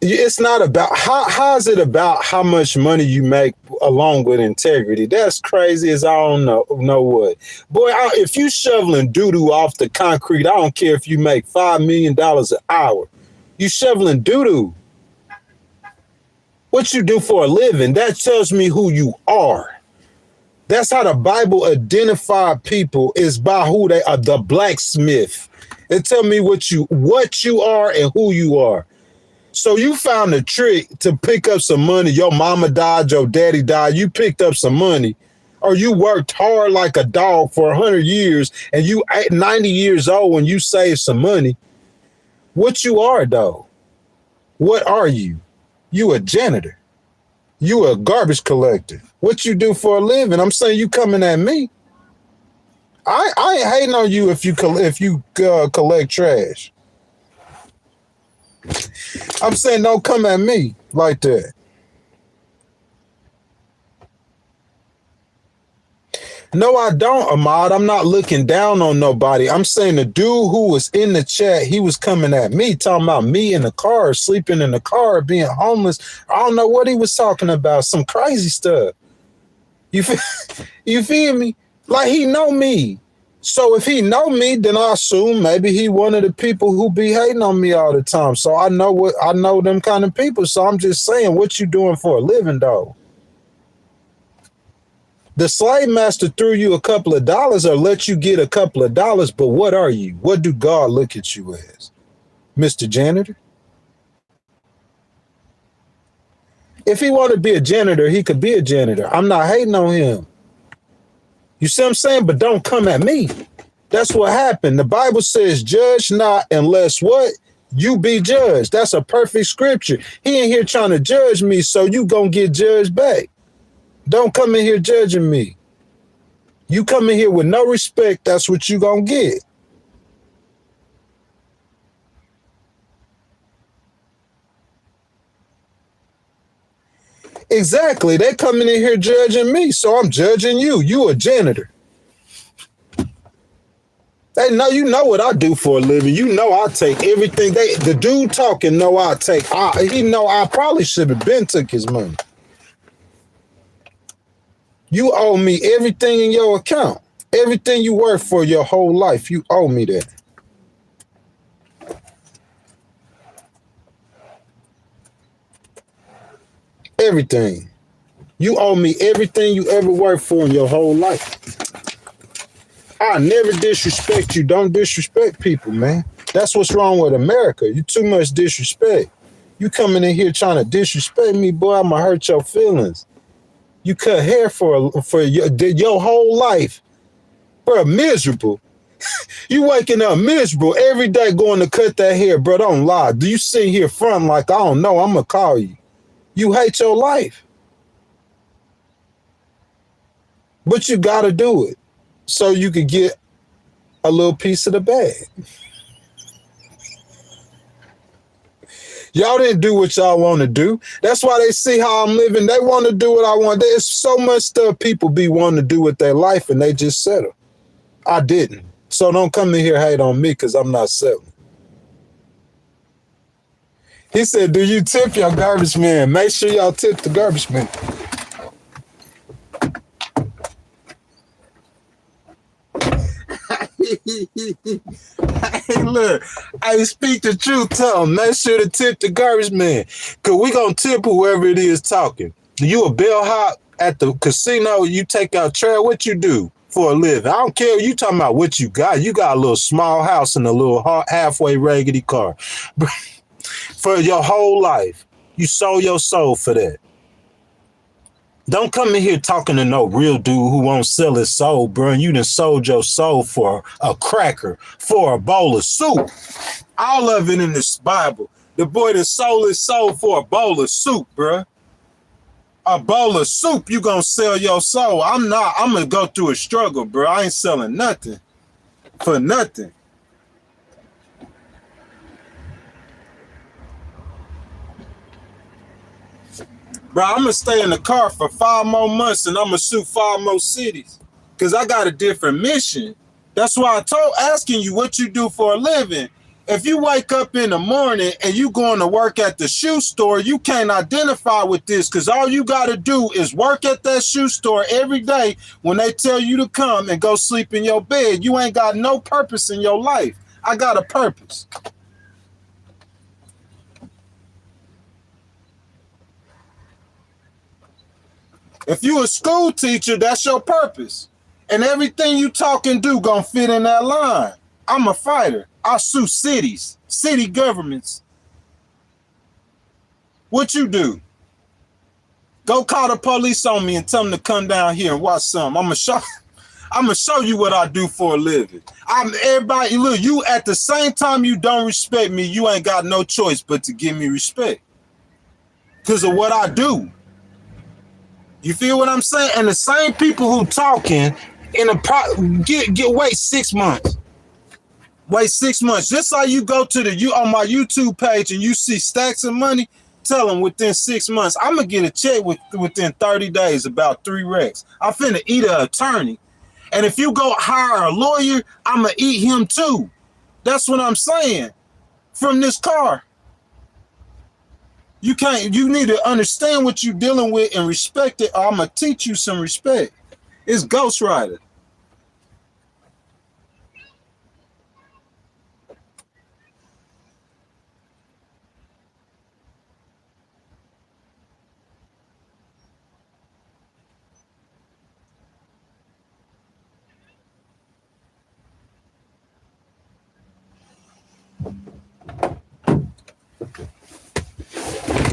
Speaker 1: It's not about how is it about how much money you make along with integrity? That's crazy as I don't know what. Boy, if you shoveling doo-doo off the concrete, I don't care if you make $5 million an hour. You shoveling doo-doo. What you do for a living, that tells me who you are. That's how the Bible identified people, is by who they are. The blacksmith. It tell me what you are and who you are. So you found a trick to pick up some money. Your mama died, your daddy died. You picked up some money, or you worked hard like a dog for 100 years, and you 90 years old when you save some money. What you are though? What are you? You a janitor. You a garbage collector. What you do for a living? I'm saying you coming at me. I ain't hating on you if you collect trash. I'm saying don't come at me like that. No, I don't, Ahmad. I'm not looking down on nobody. I'm saying the dude who was in the chat, he was coming at me, talking about me in the car, sleeping in the car, being homeless. I don't know what he was talking about. Some crazy stuff. You feel me? Like he know me. So if he know me, then I assume maybe he one of the people who be hating on me all the time. So I know them kind of people. So I'm just saying, what you doing for a living, though? The slave master threw you a couple of dollars or let you get a couple of dollars, but what are you? What do God look at you as? Mr. Janitor? If he wanted to be a janitor, he could be a janitor. I'm not hating on him. You see what I'm saying? But don't come at me. That's what happened. The Bible says, judge not unless what? You be judged. That's a perfect scripture. He ain't here trying to judge me, so you gonna get judged back. Don't come in here judging me. You come in here with no respect, that's what you gonna get. Exactly. They coming in here judging me, so I'm judging you. You a janitor. They know you know what I do for a living. You know I take everything. The dude talking know I take. He know I probably should have been took his money. You owe me everything in your account. Everything you work for your whole life, you owe me that. Everything. You owe me everything you ever worked for in your whole life. I never disrespect you. Don't disrespect people, man. That's what's wrong with America. You too much disrespect. You coming in here trying to disrespect me, boy, I'ma hurt your feelings. You cut hair for your whole life. Bro, miserable. You waking up miserable every day going to cut that hair, bro. Don't lie. Do you sit here front like, I don't know, I'm going to call you. You hate your life. But you got to do it so you can get a little piece of the bag. Y'all didn't do what y'all want to do. That's why they see how I'm living. They want to do what I want. There's so much stuff people be wanting to do with their life and they just settle. I didn't. So don't come in here hate on me because I'm not settling. He said, do you tip your garbage man? Make sure y'all tip the garbage man. Hey, look, I speak the truth, tell him. Make sure to tip the garbage man. Because we going to tip whoever it is talking. You a bellhop at the casino, you take out trash, what you do for a living? I don't care. You talking about what you got. You got a little small house and a little halfway raggedy car. For your whole life, you sold your soul for that. Don't come in here talking to no real dude who won't sell his soul, bro. You done sold your soul for a cracker, for a bowl of soup. All of it in this Bible. The boy that sold his soul for a bowl of soup, bro. A bowl of soup, you gonna sell your soul. I'm gonna go through a struggle, bro. I ain't selling nothing for nothing. Bro, I'm going to stay in the car for 5 more months and I'm going to shoot 5 more cities because I got a different mission. That's why asking you what you do for a living. If you wake up in the morning and you going to work at the shoe store, you can't identify with this because all you got to do is work at that shoe store every day when they tell you to come and go sleep in your bed. You ain't got no purpose in your life. I got a purpose. If you a school teacher, that's your purpose. And everything you talk and do gonna fit in that line. I'm a fighter.
Speaker 2: I sue cities, city governments. What you do? Go call the police on me and tell them to come down here and watch something. I'm gonna show you what I do for a living. Everybody, look, you at the same time you don't respect me, you ain't got no choice but to give me respect. Because of what I do. You feel what I'm saying? And the same people who talking in wait 6 months. Wait 6 months. Just like you go to on my YouTube page and you see stacks of money, tell them within 6 months, I'm gonna get a check within 30 days, about 3 racks. I'm finna eat an attorney. And if you go hire a lawyer, I'm gonna eat him too. That's what I'm saying. From this car. You need to understand what you're dealing with and respect it, or I'm gonna teach you some respect. It's ghostwriter.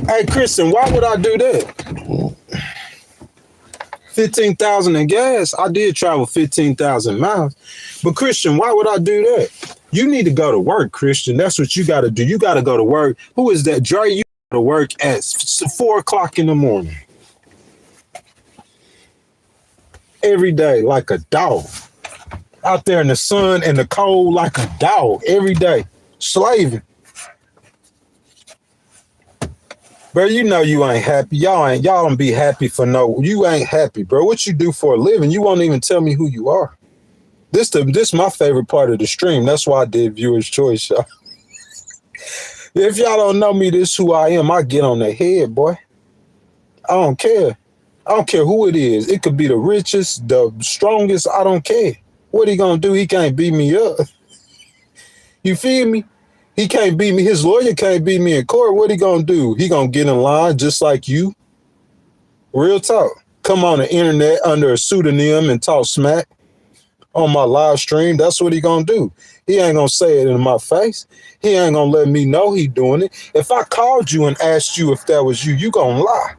Speaker 2: Hey, Kristen, why would I do that? 15,000 in gas. I did travel 15,000 miles. But Christian, why would I do that? You need to go to work, Christian. That's what you got to do. You got to go to work. Who is that? Dre, you go to work at 4 o'clock in the morning. Every day, like a dog. Out there in the sun and the cold, like a dog. Every day. Slaving. Bro, you know you ain't happy. Y'all don't be happy for you ain't happy, bro. What you do for a living? You won't even tell me who you are. This my favorite part of the stream. That's why I did viewer's choice, y'all. If y'all don't know me, this is who I am. I get on their head, boy. I don't care. I don't care who it is. It could be the richest, the strongest. I don't care. What he gonna do? He can't beat me up. You feel me? He can't beat me. His lawyer can't beat me in court. What he gonna do? He gonna get in line just like you. Real talk. Come on the internet under a pseudonym and talk smack on my live stream. That's what he gonna do. He ain't gonna say it in my face. He ain't gonna let me know he doing it. If I called you and asked you if that was you, you gonna lie.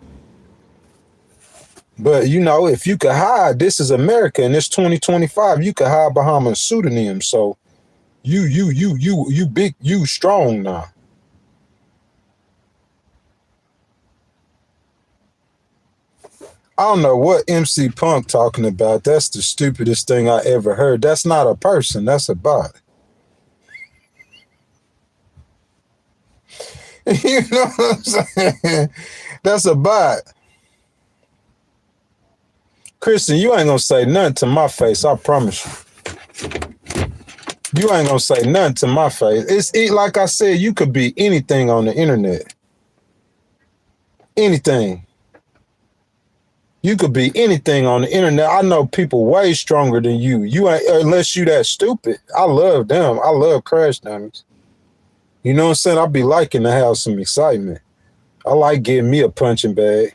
Speaker 2: But you know, if you could hide, this is America and it's 2025. You could hide behind a pseudonym. So you big, you strong now. I don't know what MC Punk talking about. That's the stupidest thing I ever heard. That's not a person. That's a bot. You know what I'm saying? That's a bot. Kristen, you ain't gonna say nothing to my face. I promise you. You ain't gonna say nothing to my face. Like I said, you could be anything on the internet. Anything. You could be anything on the internet. I know people way stronger than you. You ain't, unless you that stupid. I love them. I love crash dummies. You know what I'm saying? I be liking to have some excitement. I like getting me a punching bag.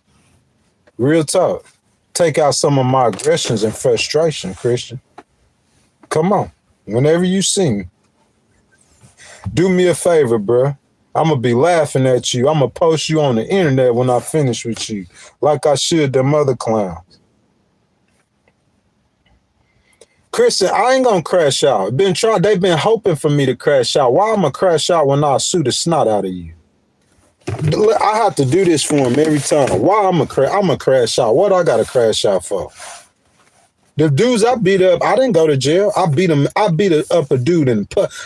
Speaker 2: Real talk. Take out some of my aggressions and frustration, Christian. Come on. Whenever you see me, do me a favor, bro. I'm going to be laughing at you. I'm going to post you on the internet when I finish with you, like I should them other clowns. Christian, I ain't going to crash out. They've been hoping for me to crash out. Why I'm going to crash out when I sue the snot out of you? I have to do this for him every time. Why I'm going to crash out? What I got to crash out for? The dudes I beat up, I didn't go to jail. I beat up a dude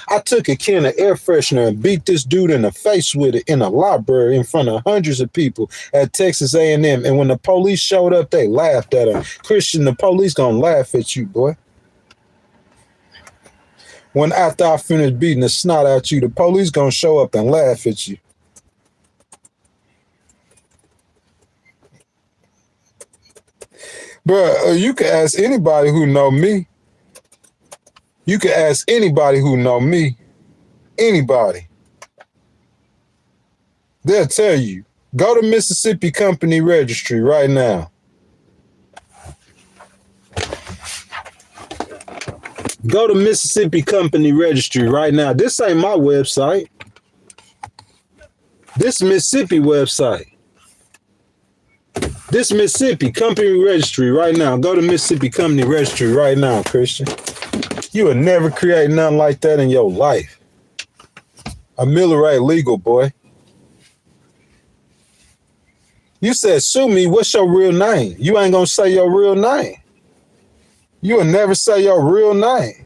Speaker 2: I took a can of air freshener and beat this dude in the face with it in a library in front of hundreds of people at Texas A&M. And when the police showed up, they laughed at him. Christian, the police gonna laugh at you, boy. When after I finish beating the snot out you, the police gonna show up and laugh at you. Bro, you can ask anybody who know me. You can ask anybody who know me. Anybody. They'll tell you. Go to Mississippi Company Registry right now. Go to Mississippi Company Registry right now. This ain't my website. This Mississippi website. This Mississippi Company Registry right now. Go to Mississippi Company Registry right now, Christian. You would never create nothing like that in your life. A Millerite legal, boy. You said, sue me. What's your real name? You ain't gonna say your real name. You will never say your real name.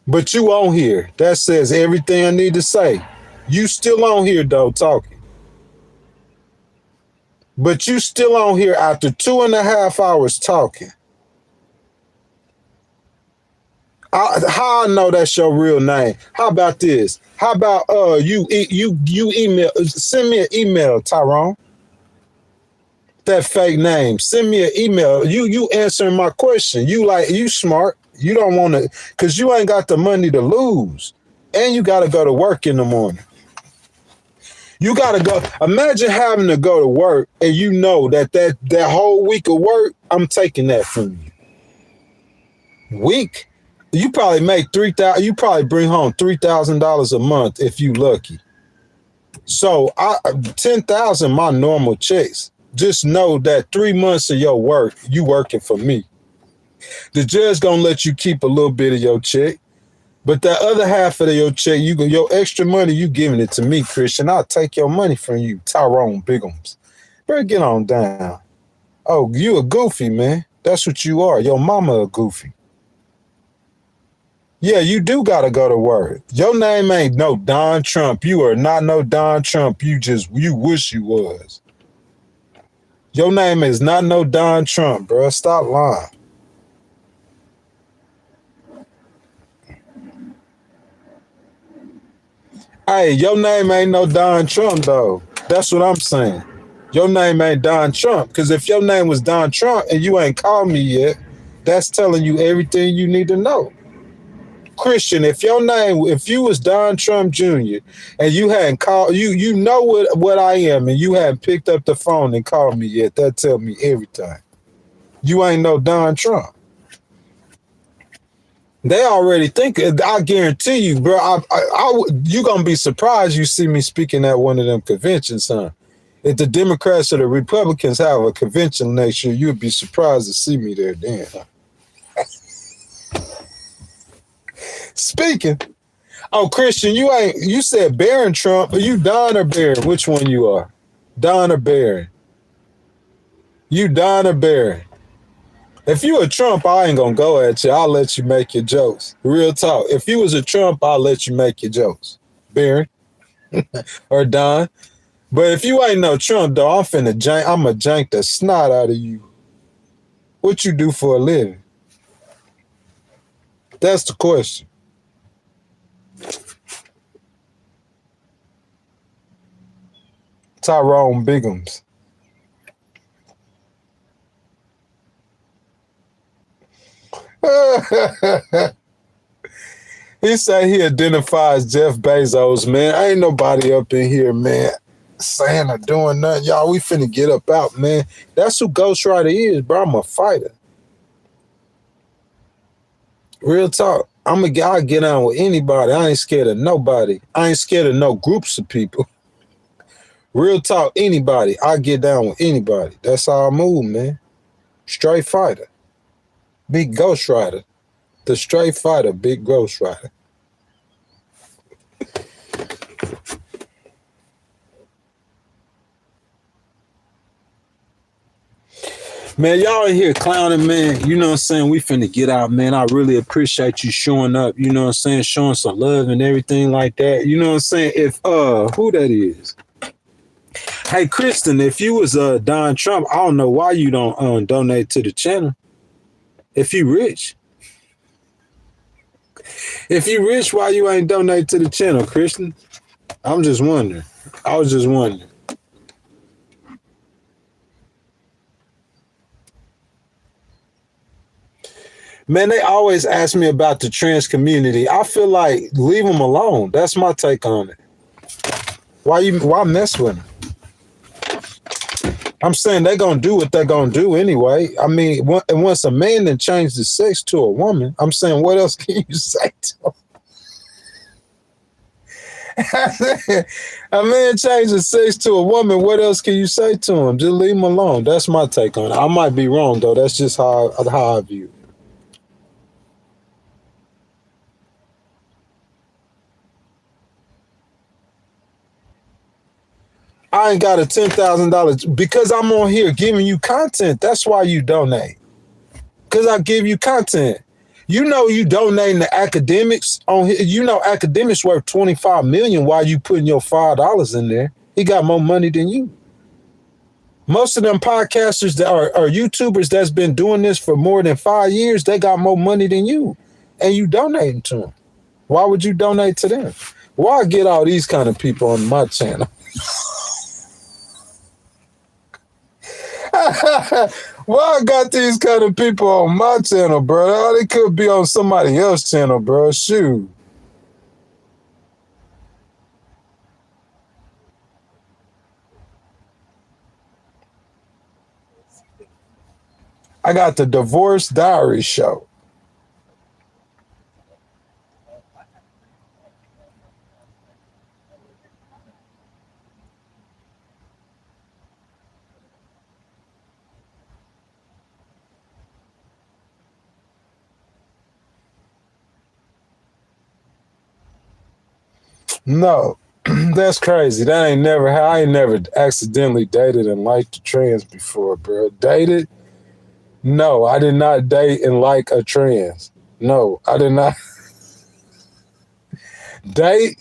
Speaker 2: But you on here. That says everything I need to say. You still on here, though, talking. But you still on here after 2.5 hours talking. How I know that's your real name? How about this? How about you email? Send me an email, Tyrone. That fake name. Send me an email. You answering my question. You smart. You don't want to, because you ain't got the money to lose. And you got to go to work in the morning. You got to go. Imagine having to go to work and you know that whole week of work, I'm taking that from you. Week? You probably make $3,000. You probably bring home $3,000 a month if you lucky. So $10,000 my normal checks. Just know that 3 months of your work, you working for me. The judge gonna let you keep a little bit of your check, but that other half of your check, your extra money, you giving it to me, Christian. I'll take your money from you, Tyrone Biggums. Better get on down. Oh, you a goofy, man. That's what you are. Your mama a goofy. Yeah, you do gotta go to work. Your name ain't no Don Trump. You are not no Don Trump. You wish you was. Your name is not no Don Trump, bro. Stop lying. Hey, your name ain't no Don Trump, though. That's what I'm saying. Your name ain't Don Trump. Because if your name was Don Trump and you ain't called me yet, that's telling you everything you need to know. Christian, if you was Don Trump Jr. and you hadn't called, you know what I am, and you hadn't picked up the phone and called me yet, that tell me everything. You ain't no Don Trump. They already think, I guarantee you, bro, you gonna be surprised you see me speaking at one of them conventions, huh? If the Democrats or the Republicans have a convention next year, you'd be surprised to see me there then, huh? Speaking. Oh, Christian, you said Barron Trump. Are you Don or Barron? Which one you are? Don or Barron? You Don or Barron? If you a Trump, I ain't gonna go at you. I'll let you make your jokes. Real talk. If you was a Trump, I'll let you make your jokes. Barron or Don. But if you ain't no Trump, though, I'm a jank the snot out of you. What you do for a living? That's the question. Tyrone Biggums. He said he identifies Jeff Bezos, man. Ain't nobody up in here, man, saying or doing nothing. Y'all, we finna get up out, man. That's who Ghostwriter is, bro. I'm a fighter. Real talk. I'll get on with anybody. I ain't scared of nobody. I ain't scared of no groups of people. Real talk, anybody. I get down with anybody. That's how I move, man. Straight fighter. Big Ghostwriter. The straight fighter, big Ghostwriter. Man, y'all in here clowning, man. You know what I'm saying? We finna get out, man. I really appreciate you showing up, you know what I'm saying? Showing some love and everything like that. You know what I'm saying? If, who that is? Hey, Kristen, if you was Don Trump, I don't know why you don't donate to the channel. If you rich. If you rich, why you ain't donate to the channel, Kristen? I'm just wondering. I was just wondering. Man, they always ask me about the trans community. I feel like leave them alone. That's my take on it. Why mess with them? I'm saying they're gonna do what they're gonna do anyway. I mean, once a man then changed the sex to a woman, I'm saying, what else can you say to him? A man changed the sex to a woman, what else can you say to him? Just leave him alone. That's my take on it. I might be wrong though. That's just how I view it. I ain't got a $10,000 because I'm on here giving you content. That's why you donate. Because I give you content. You know you donating to academics on here. You know academics worth $25 million while you putting your $5 in there. He got more money than you. Most of them podcasters that are YouTubers that's been doing this for more than 5 years, they got more money than you. And you donating to them. Why would you donate to them? Why get all these kind of people on my channel? Why I got these kind of people on my channel, bro? Oh, they could be on somebody else's channel, bro. Shoot. I got the Divorce Diary show. No, that's crazy. I ain't never accidentally dated and liked a trans before, bro. Dated? No, I did not date and like a trans. No, I did not date.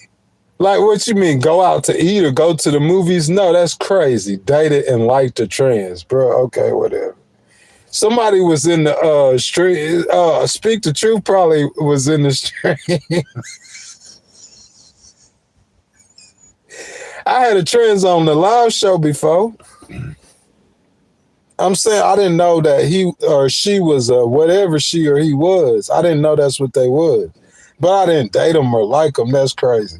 Speaker 2: Like, what you mean? Go out to eat or go to the movies? No, that's crazy. Dated and liked a trans, bro. Okay, whatever. Somebody was in the street. Speak the Truth probably was in the street. I had a trans on the live show before. I'm saying I didn't know that he or she was whatever she or he was. I didn't know that's what they was. But I didn't date them or like them. That's crazy.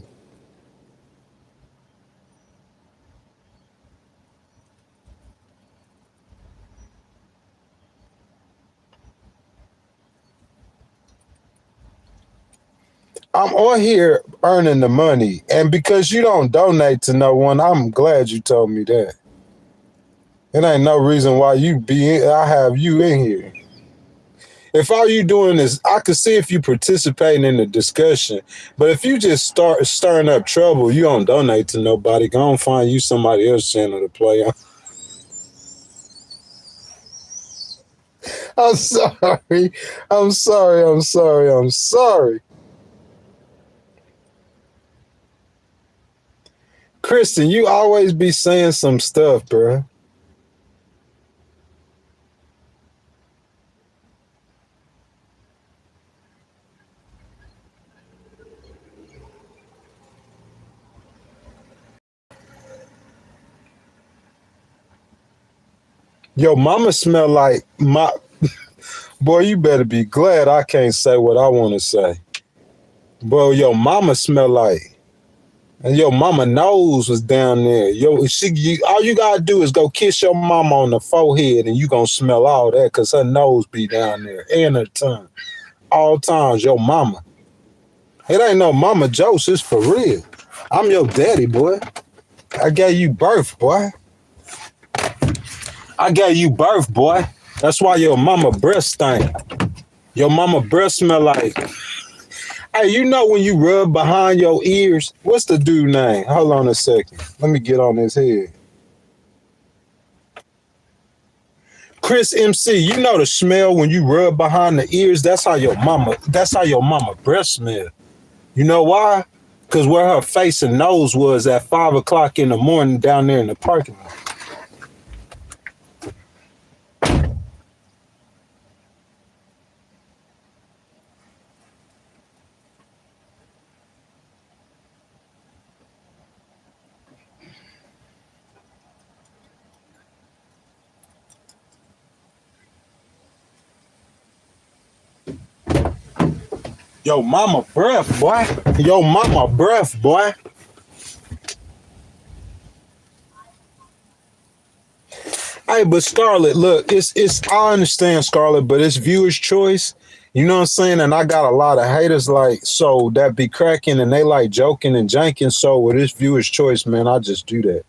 Speaker 2: I'm on here earning the money. And because you don't donate to no one, I'm glad you told me that. It ain't no reason why I have you in here. If all you doing is, I could see if you participating in the discussion, but if you just start stirring up trouble, you don't donate to nobody. Go and find you somebody else's channel to play on. I'm sorry. I'm sorry. I'm sorry. I'm sorry. Kristen, you always be saying some stuff, bro. Yo, mama smell like my... Boy, you better be glad I can't say what I want to say. Boy, yo, mama smell like... And your mama nose was down there. All you gotta do is go kiss your mama on the forehead and you gonna smell all that because her nose be down there and her tongue. All times, your mama. It ain't no Mama Jose, it's for real. I'm your daddy, boy. I gave you birth, boy. I gave you birth, boy. That's why your mama breath stink. Your mama breath smell like... Hey, you know when you rub behind your ears? What's the dude name? Hold on a second. Let me get on his head. Chris MC, you know the smell when you rub behind the ears? That's how your mama breath smell. You know why? Because where her face and nose was at 5 o'clock in the morning down there in the parking lot. Yo, mama breath, boy. Yo, mama breath, boy. Hey, but Scarlett, look, it's I understand Scarlett, but it's viewer's choice. You know what I'm saying? And I got a lot of haters like so that be cracking and they like joking and janking. So with this viewer's choice, man, I just do that.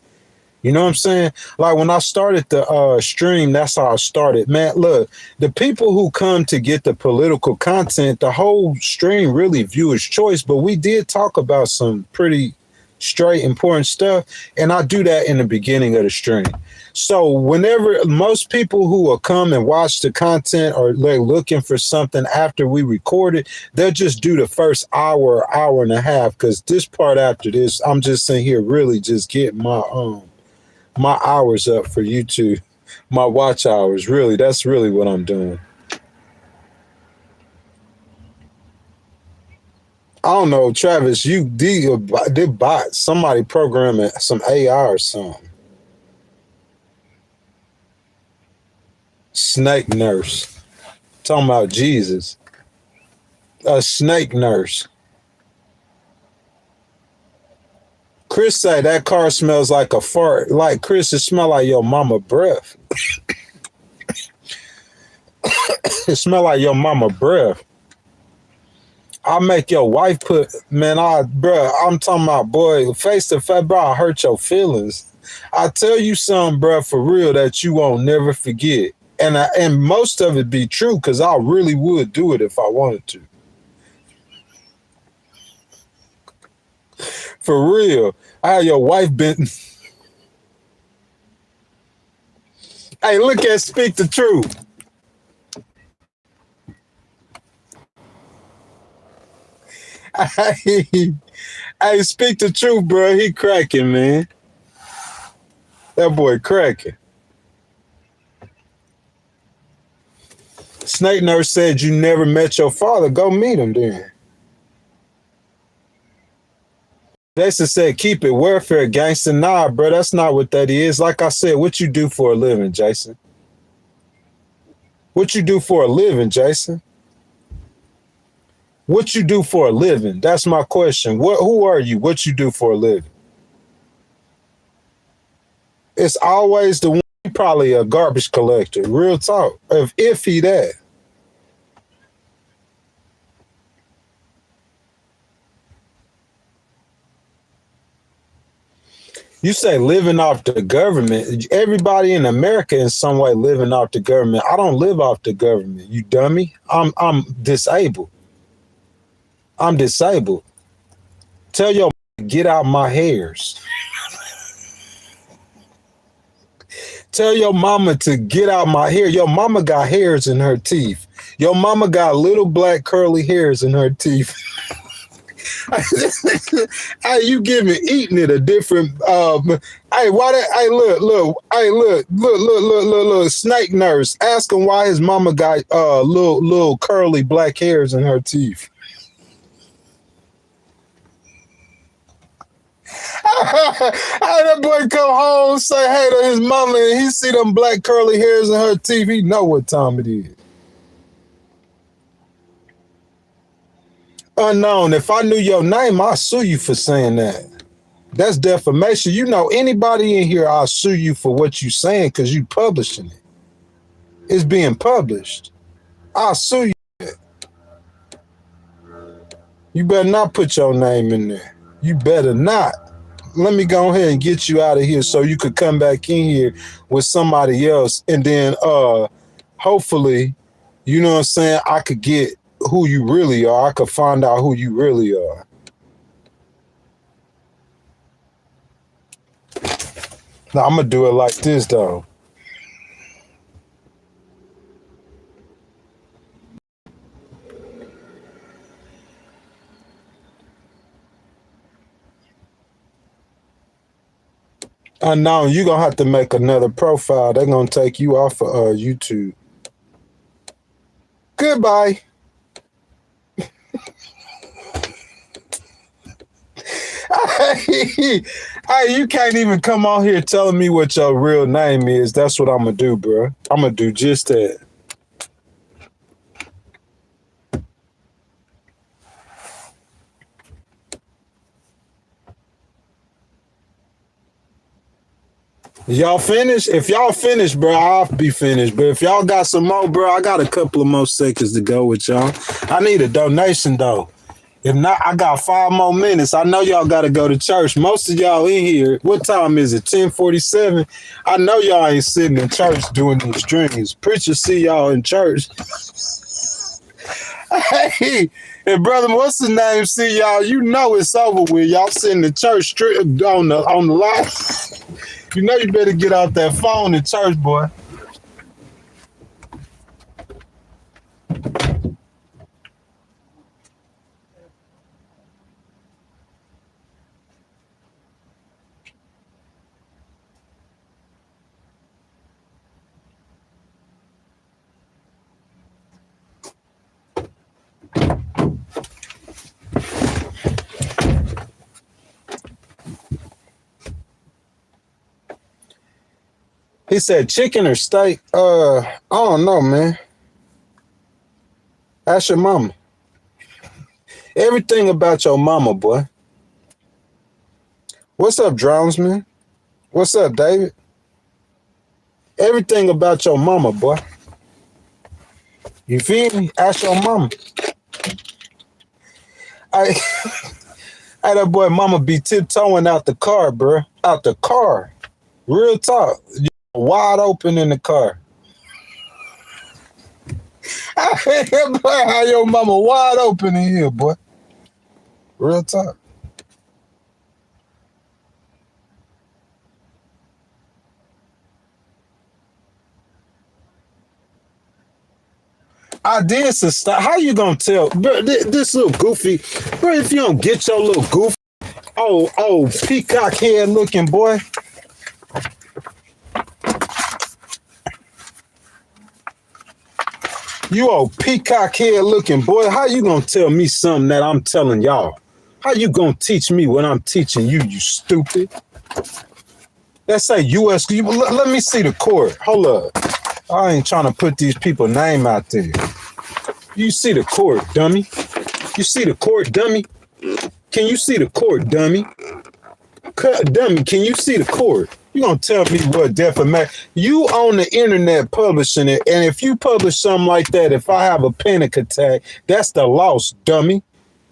Speaker 2: You know what I'm saying? Like when I started the stream, that's how I started. Man, look, the people who come to get the political content, the whole stream really viewer's choice, but we did talk about some pretty straight important stuff, and I do that in the beginning of the stream. So whenever most people who will come and watch the content or like looking for something after we record it, they'll just do the first hour and a half, because this part after this, I'm just sitting here really just getting my hours up for YouTube, my watch hours. Really, that's really what I'm doing. I don't know, Travis, you did bot somebody programming some AI or something. Snake nurse. Talking about Jesus. A snake nurse. Chris say that car smells like a fart. Like Chris, it smell like your mama breath. It smell like your mama breath. I'll make your wife put, man, I'm talking about, boy, face to face, bro, I hurt your feelings. I tell you something, bro, for real, that you won't never forget. And most of it be true, because I really would do it if I wanted to. For real. How your wife been. Hey, look at Speak the Truth. Hey, Speak the Truth, bro. He cracking, man. That boy cracking. Snake Nurse said you never met your father. Go meet him then. Jason said, keep it welfare, gangster. Nah, bro, that's not what that is. Like I said, what you do for a living, Jason? What you do for a living, Jason? What you do for a living? That's my question. Who are you? What you do for a living? It's always the one, probably a garbage collector. Real talk. If he that. You say living off the government. Everybody in America in some way living off the government. I don't live off the government, you dummy. I'm disabled. I'm disabled. Tell your get out my hairs. Tell your mama to get out my hair. Your mama got hairs in her teeth. Your mama got little black curly hairs in her teeth. Hey, you giving eating it a different hey, why that look, Snake Nurse. Ask him why his mama got little curly black hairs in her teeth. That boy come home, say hey to his mama, and he see them black curly hairs in her teeth. He know what time it is. Unknown. If I knew your name, I'd sue you for saying that. That's defamation. You know, anybody in here, I'll sue you for what you saying because you publishing it. It's being published. I'll sue you. You better not put your name in there. You better not. Let me go ahead and get you out of here so you could come back in here with somebody else, and then hopefully, you know what I'm saying, I could get who you really are. I could find out who you really are. Now I'm gonna do it like this though. Unknown, you're gonna have to make another profile. They're gonna take you off of YouTube. Goodbye. Hey, you can't even come on here telling me what your real name is. That's what I'm gonna do, bro. I'm gonna do just that. Y'all finished? If y'all finished, bro, I'll be finished. But if y'all got some more, bro, I got a couple of more seconds to go with y'all. I need a donation, though. If not, I got 5 more minutes. I know y'all got to go to church. Most of y'all in here, what time is it? 10:47? I know y'all ain't sitting in church doing these streams. Preachers see y'all in church. Hey, and brother, what's the name? See y'all, you know it's over with. Y'all sitting in church on the line. You know you better get out that phone in church, boy. He said chicken or steak? I don't know, man. Ask your mama. Everything about your mama, boy. What's up, Drownsman? What's up, David? Everything about your mama, boy. You feel me? Ask your mama. I that boy mama be tiptoeing out the car, bro. Out the car. Real talk. Wide open in the car. Boy, how your mama wide open in here, boy. Real talk. I did some stuff. How you gonna tell, bro? This little goofy, bro. If you don't get your little goofy, peacock head looking boy. You old peacock head looking boy. How you gonna tell me something that I'm telling y'all? How you gonna teach me what I'm teaching you? You stupid. Let's say U.S. Let me see the court. Hold up. I ain't trying to put these people's name out there. You see the court, dummy? You see the court, dummy? Can you see the court, dummy? Dummy, can you see the court? You gonna tell me what defamation? You on the internet publishing it, and if you publish something like that, if I have a panic attack, that's the loss, dummy.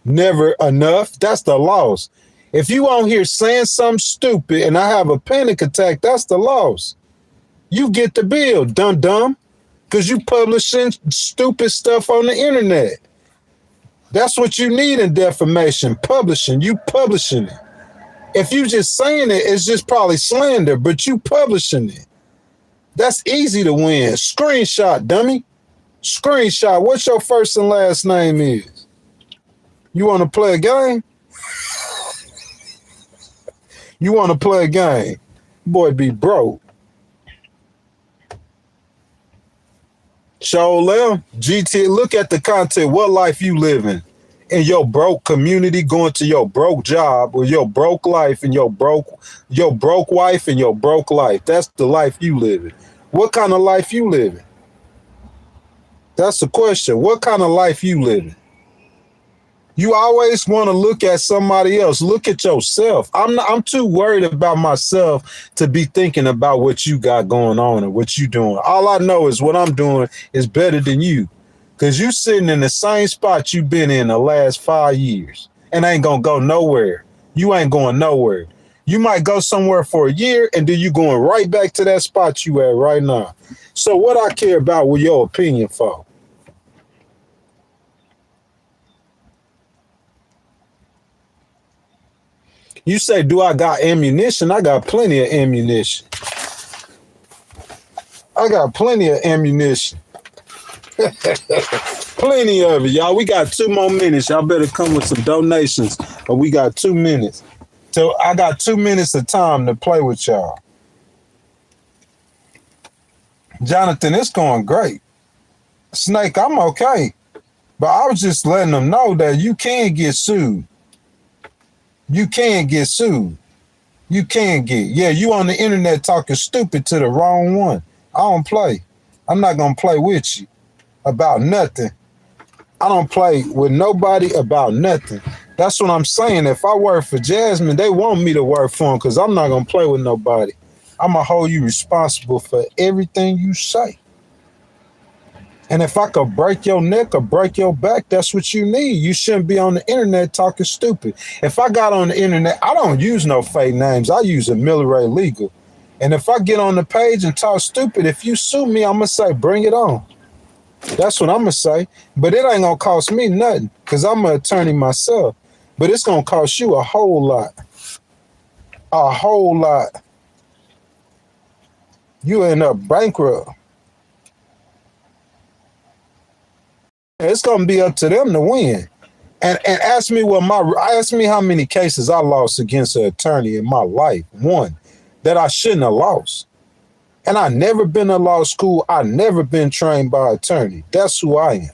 Speaker 2: Never enough. That's the loss. If you on here saying something stupid and I have a panic attack, that's the loss. You get the bill, dumb, because you publishing stupid stuff on the internet. That's what you need in defamation, publishing. You publishing it. If you just saying it, it's just probably slander, but you publishing it. That's easy to win. Screenshot, dummy. Screenshot. What's your first and last name is? You want to play a game? You want to play a game? Boy, be broke. Show them. GT, look at the content. What life you living? In your broke community, going to your broke job, or your broke life, and your broke wife and your broke life. That's the life you living. What kind of life you living? That's the question. What kind of life you living? You always want to look at somebody else. Look at yourself. I'm too worried about myself to be thinking about what you got going on and what you doing. All I know is what I'm doing is better than you. Because you sitting in the same spot you've been in the last 5 years and ain't going to go nowhere. You ain't going nowhere. You might go somewhere for a year and then you going right back to that spot you at right now. So what I care about with your opinion for? You say, do I got ammunition? I got plenty of ammunition. I got plenty of ammunition. Plenty of it, y'all. We got 2 more minutes. Y'all better come with some donations, but we got 2 minutes. So I got 2 minutes of time to play with y'all. Jonathan, it's going great. Snake, I'm okay. But I was just letting them know that you can get sued. You can get sued. You can get. Yeah, you on the internet talking stupid to the wrong one. I don't play. I'm not going to play with you about nothing. I don't play with nobody about nothing. That's what I'm saying. If I work for Jasmine, they want me to work for them because I'm not going to play with nobody. I'm going to hold you responsible for everything you say. And if I could break your neck or break your back, that's what you need. You shouldn't be on the internet talking stupid. If I got on the internet, I don't use no fake names. I use a military legal. And if I get on the page and talk stupid, if you sue me, I'm going to say, bring it on. That's what I'm going to say. But it ain't going to cost me nothing because I'm an attorney myself. But it's going to cost you a whole lot. A whole lot. You end up bankrupt. It's going to be up to them to win. And ask me how many cases I lost against an attorney in my life. One that I shouldn't have lost. And I never been to law school. I never been trained by an attorney. That's who I am.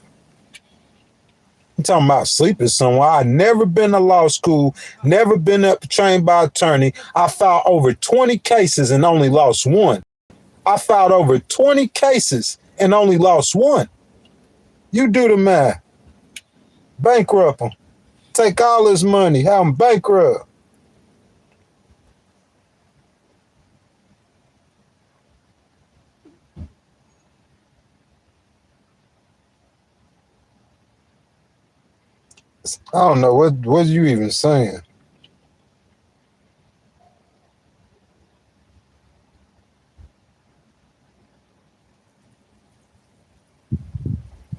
Speaker 2: I'm talking about sleeping somewhere. I never been to law school, never been trained by an attorney. I filed over 20 cases and only lost one. I filed over 20 cases and only lost one. You do the math. Bankrupt them. Take all his money. Have him bankrupt. I don't know. What are you even saying?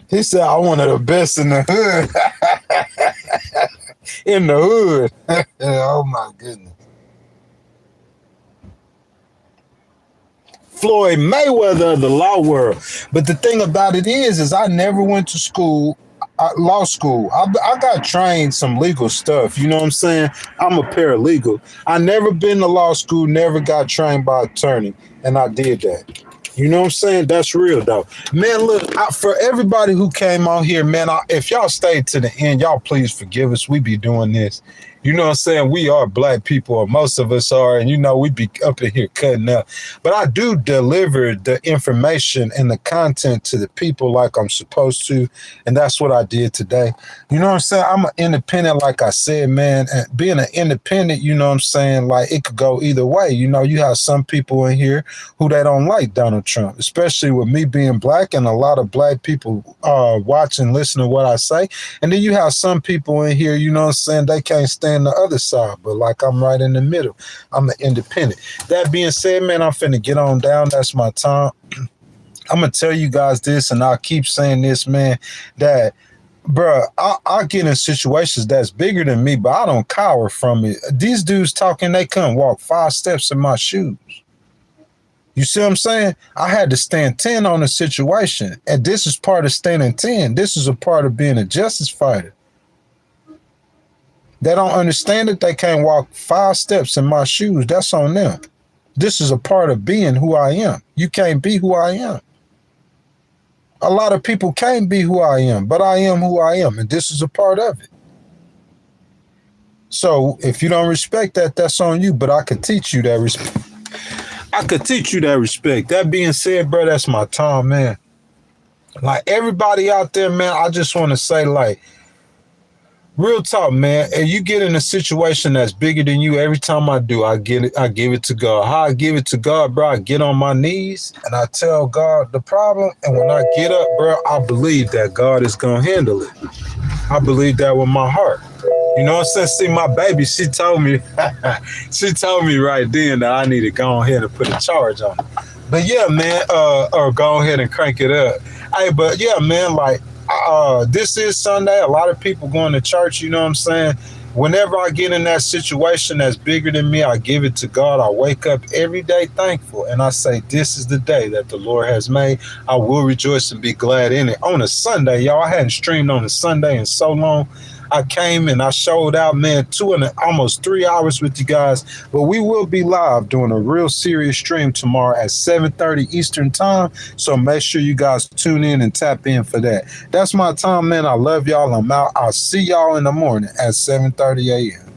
Speaker 2: He said, I'm one of the best in the hood. In the hood. Oh, my goodness. Floyd Mayweather of the law world. But the thing about it is I never went to school, law school. I got trained some legal stuff. You know what I'm saying? I'm a paralegal. I never been to law school, never got trained by an attorney, and I did that. You know what I'm saying? That's real, though. Man, look, for everybody who came on here, man, if y'all stayed to the end, y'all please forgive us. We be doing this. You know what I'm saying? We are black people, or most of us are, and, you know, we be up in here cutting up. But I do deliver the information and the content to the people like I'm supposed to, and that's what I did today. You know what I'm saying? I'm an independent, like I said, man, and being an independent, you know what I'm saying, like it could go either way. You know, you have some people in here who they don't like Donald Trump, especially with me being black and a lot of black people watch and listen to what I say. And then you have some people in here, you know what I'm saying, they can't stand the other side, but like I'm right in the middle. I'm an independent. That being said, man, I'm finna get on down. That's my time. I'm gonna tell you guys this, and I'll keep saying this, man, that bruh, I get in situations that's bigger than me, but I don't cower from it. These dudes talking, they couldn't walk 5 steps in my shoes. You see what I'm saying? I had to stand 10 on a situation, and this is part of standing 10. This is a part of being a justice fighter. They don't understand it. They can't walk 5 steps in my shoes. That's on them. This is a part of being who I am. You can't be who I am. A lot of people can't be who I am, but I am who I am, and this is a part of it. So if you don't respect that, that's on you, but I could teach you that respect. I could teach you that respect. That being said, bro, that's my time, man. Like everybody out there, man, I just want to say, like, real talk, man. And you get in a situation that's bigger than you. Every time I do, I give it to God. How I give it to God, bro, I get on my knees and I tell God the problem. And when I get up, bro, I believe that God is gonna handle it. I believe that with my heart. You know what I'm saying? See, my baby, she told me right then that I need to go ahead and put a charge on it. But yeah, man, or go ahead and crank it up. Hey, but yeah, man, like, this is Sunday. A lot of people going to church, you know what I'm saying? Whenever I get in that situation that's bigger than me, I give it to God. I wake up every day thankful, and I say, this is the day that the Lord has made. I will rejoice and be glad in it. On a Sunday, y'all, I hadn't streamed on a Sunday in so long. I came and I showed out, man, almost 3 hours with you guys. But we will be live doing a real serious stream tomorrow at 7:30 Eastern time. So make sure you guys tune in and tap in for that. That's my time, man. I love y'all. I'm out. I'll see y'all in the morning at 7:30 a.m.